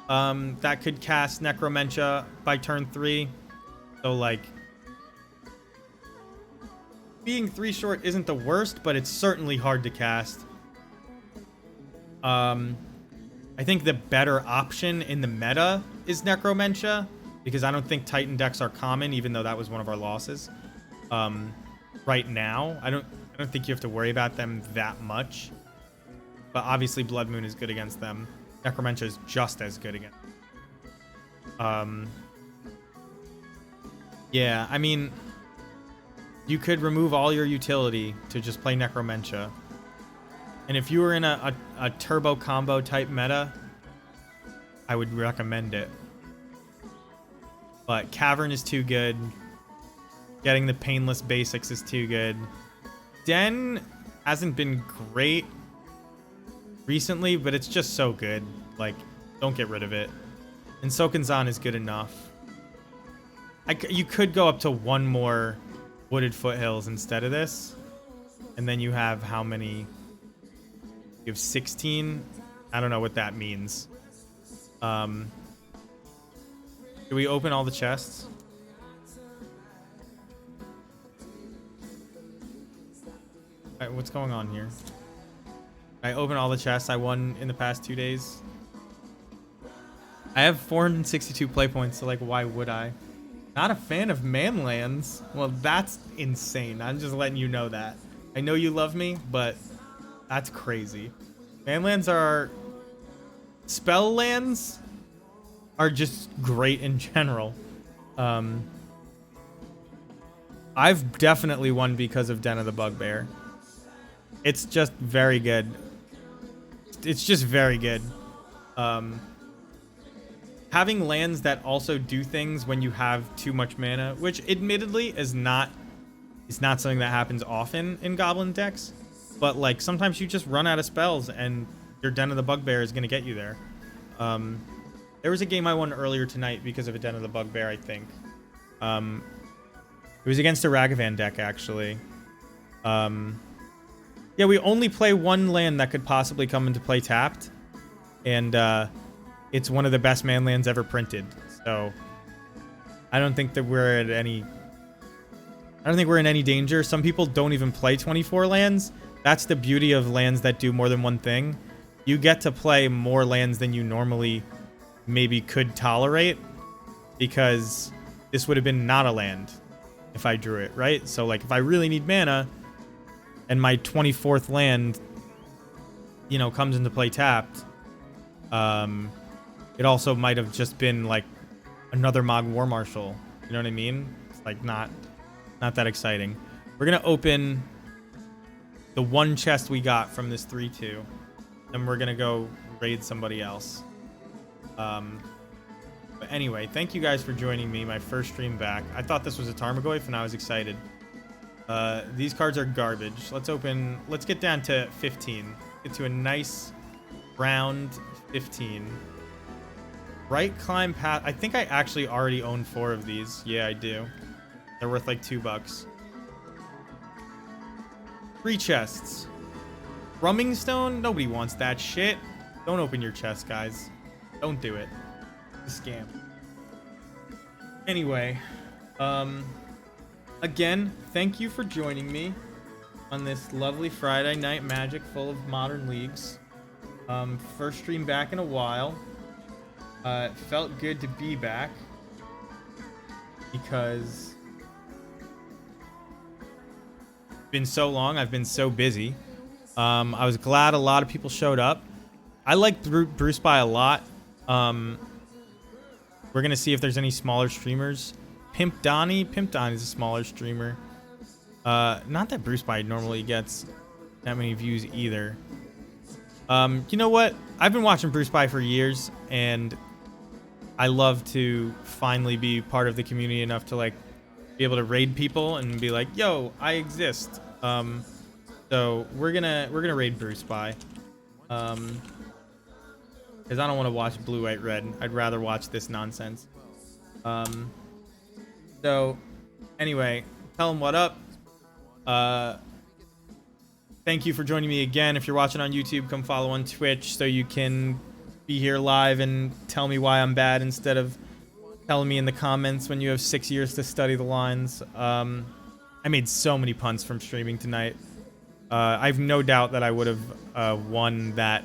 that could cast Necromentia by turn 3. So, like, being 3 short isn't the worst, but it's certainly hard to cast. I think the better option in the meta is Necromentia, because I don't think Titan decks are common, even though that was one of our losses. Right now, I don't think you have to worry about them that much. But obviously, Blood Moon is good against them. Necromentia is just as good against them. Yeah, I mean, you could remove all your utility to just play Necromentia. And if you were in a turbo combo type meta, I would recommend it. But Cavern is too good. Getting the Painless basics is too good. Den hasn't been great recently, but it's just so good. Like, don't get rid of it. And Sokenzan is good enough. You could go up to one more Wooded Foothills instead of this. And then you have how many? You have 16? I don't know what that means. Do we open all the chests? Alright, what's going on here? I opened all the chests I won in the past 2 days. I have 462 play points, so like, why would I? Not a fan of manlands. Well, that's insane. I'm just letting you know that. I know you love me, but that's crazy. Manlands are... Spell lands are just great in general. I've definitely won because of Den of the Bugbear. It's just very good. It's just very good. Having lands that also do things when you have too much mana, which admittedly is not something that happens often in Goblin decks, but like sometimes you just run out of spells and your Den of the Bugbear is gonna get you there. There was a game I won earlier tonight because of a Den of the Bugbear, I think. It was against a Ragavan deck, actually. Yeah, we only play one land that could possibly come into play tapped, and it's one of the best man lands ever printed. So I don't think that we're at any... I don't think we're in any danger. Some people don't even play 24 lands. That's the beauty of lands that do more than one thing. You get to play more lands than you normally maybe could tolerate, because this would have been not a land if I drew it, right? So like if I really need mana and my 24th land, you know, comes into play tapped, it also might have just been like another Mog War Marshal. You know what I mean? It's like not that exciting. We're gonna open the one chest we got from this 3-2, and we're gonna go raid somebody else. But anyway, thank you guys for joining me, my first stream back. I thought this was a Tarmogoyf and I was excited. These cards are garbage. Let's get down to 15. Get to a nice round 15. Right Climb Path. I think I actually already own 4 of these. Yeah, I do. They're worth like $2. 3 chests. Rumming Stone? Nobody wants that shit. Don't open your chest, guys. Don't do it. It's a scam. Anyway, again, thank you for joining me on this lovely Friday night magic full of modern leagues. First stream back in a while. It felt good to be back because it's been so long. I've been so busy. I was glad a lot of people showed up. I like Bruce by a lot. We're gonna see if there's any smaller streamers. Pimp Donnie's a smaller streamer. Not that Bruce by normally gets that many views either. You know what? I've been watching Bruce by for years, and I love to finally be part of the community enough to like be able to raid people and be like, "Yo, I exist." So we're gonna raid Bruce by. Because I don't want to watch Blue, White, Red. I'd rather watch this nonsense. So, anyway, tell them what up. Thank you for joining me again. If you're watching on YouTube, come follow on Twitch so you can be here live and tell me why I'm bad instead of telling me in the comments when you have 6 years to study the lines. I made so many punts from streaming tonight. I have no doubt that I would have won that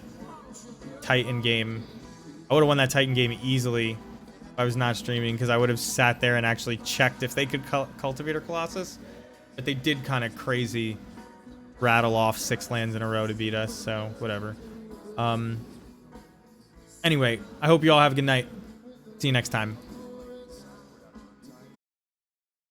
Titan game. I would have won that Titan game easily if I was not streaming, because I would have sat there and actually checked if they could Cultivator Colossus. But they did kind of crazy rattle off 6 lands in a row to beat us, so whatever. Anyway, I hope you all have a good night. See you next time.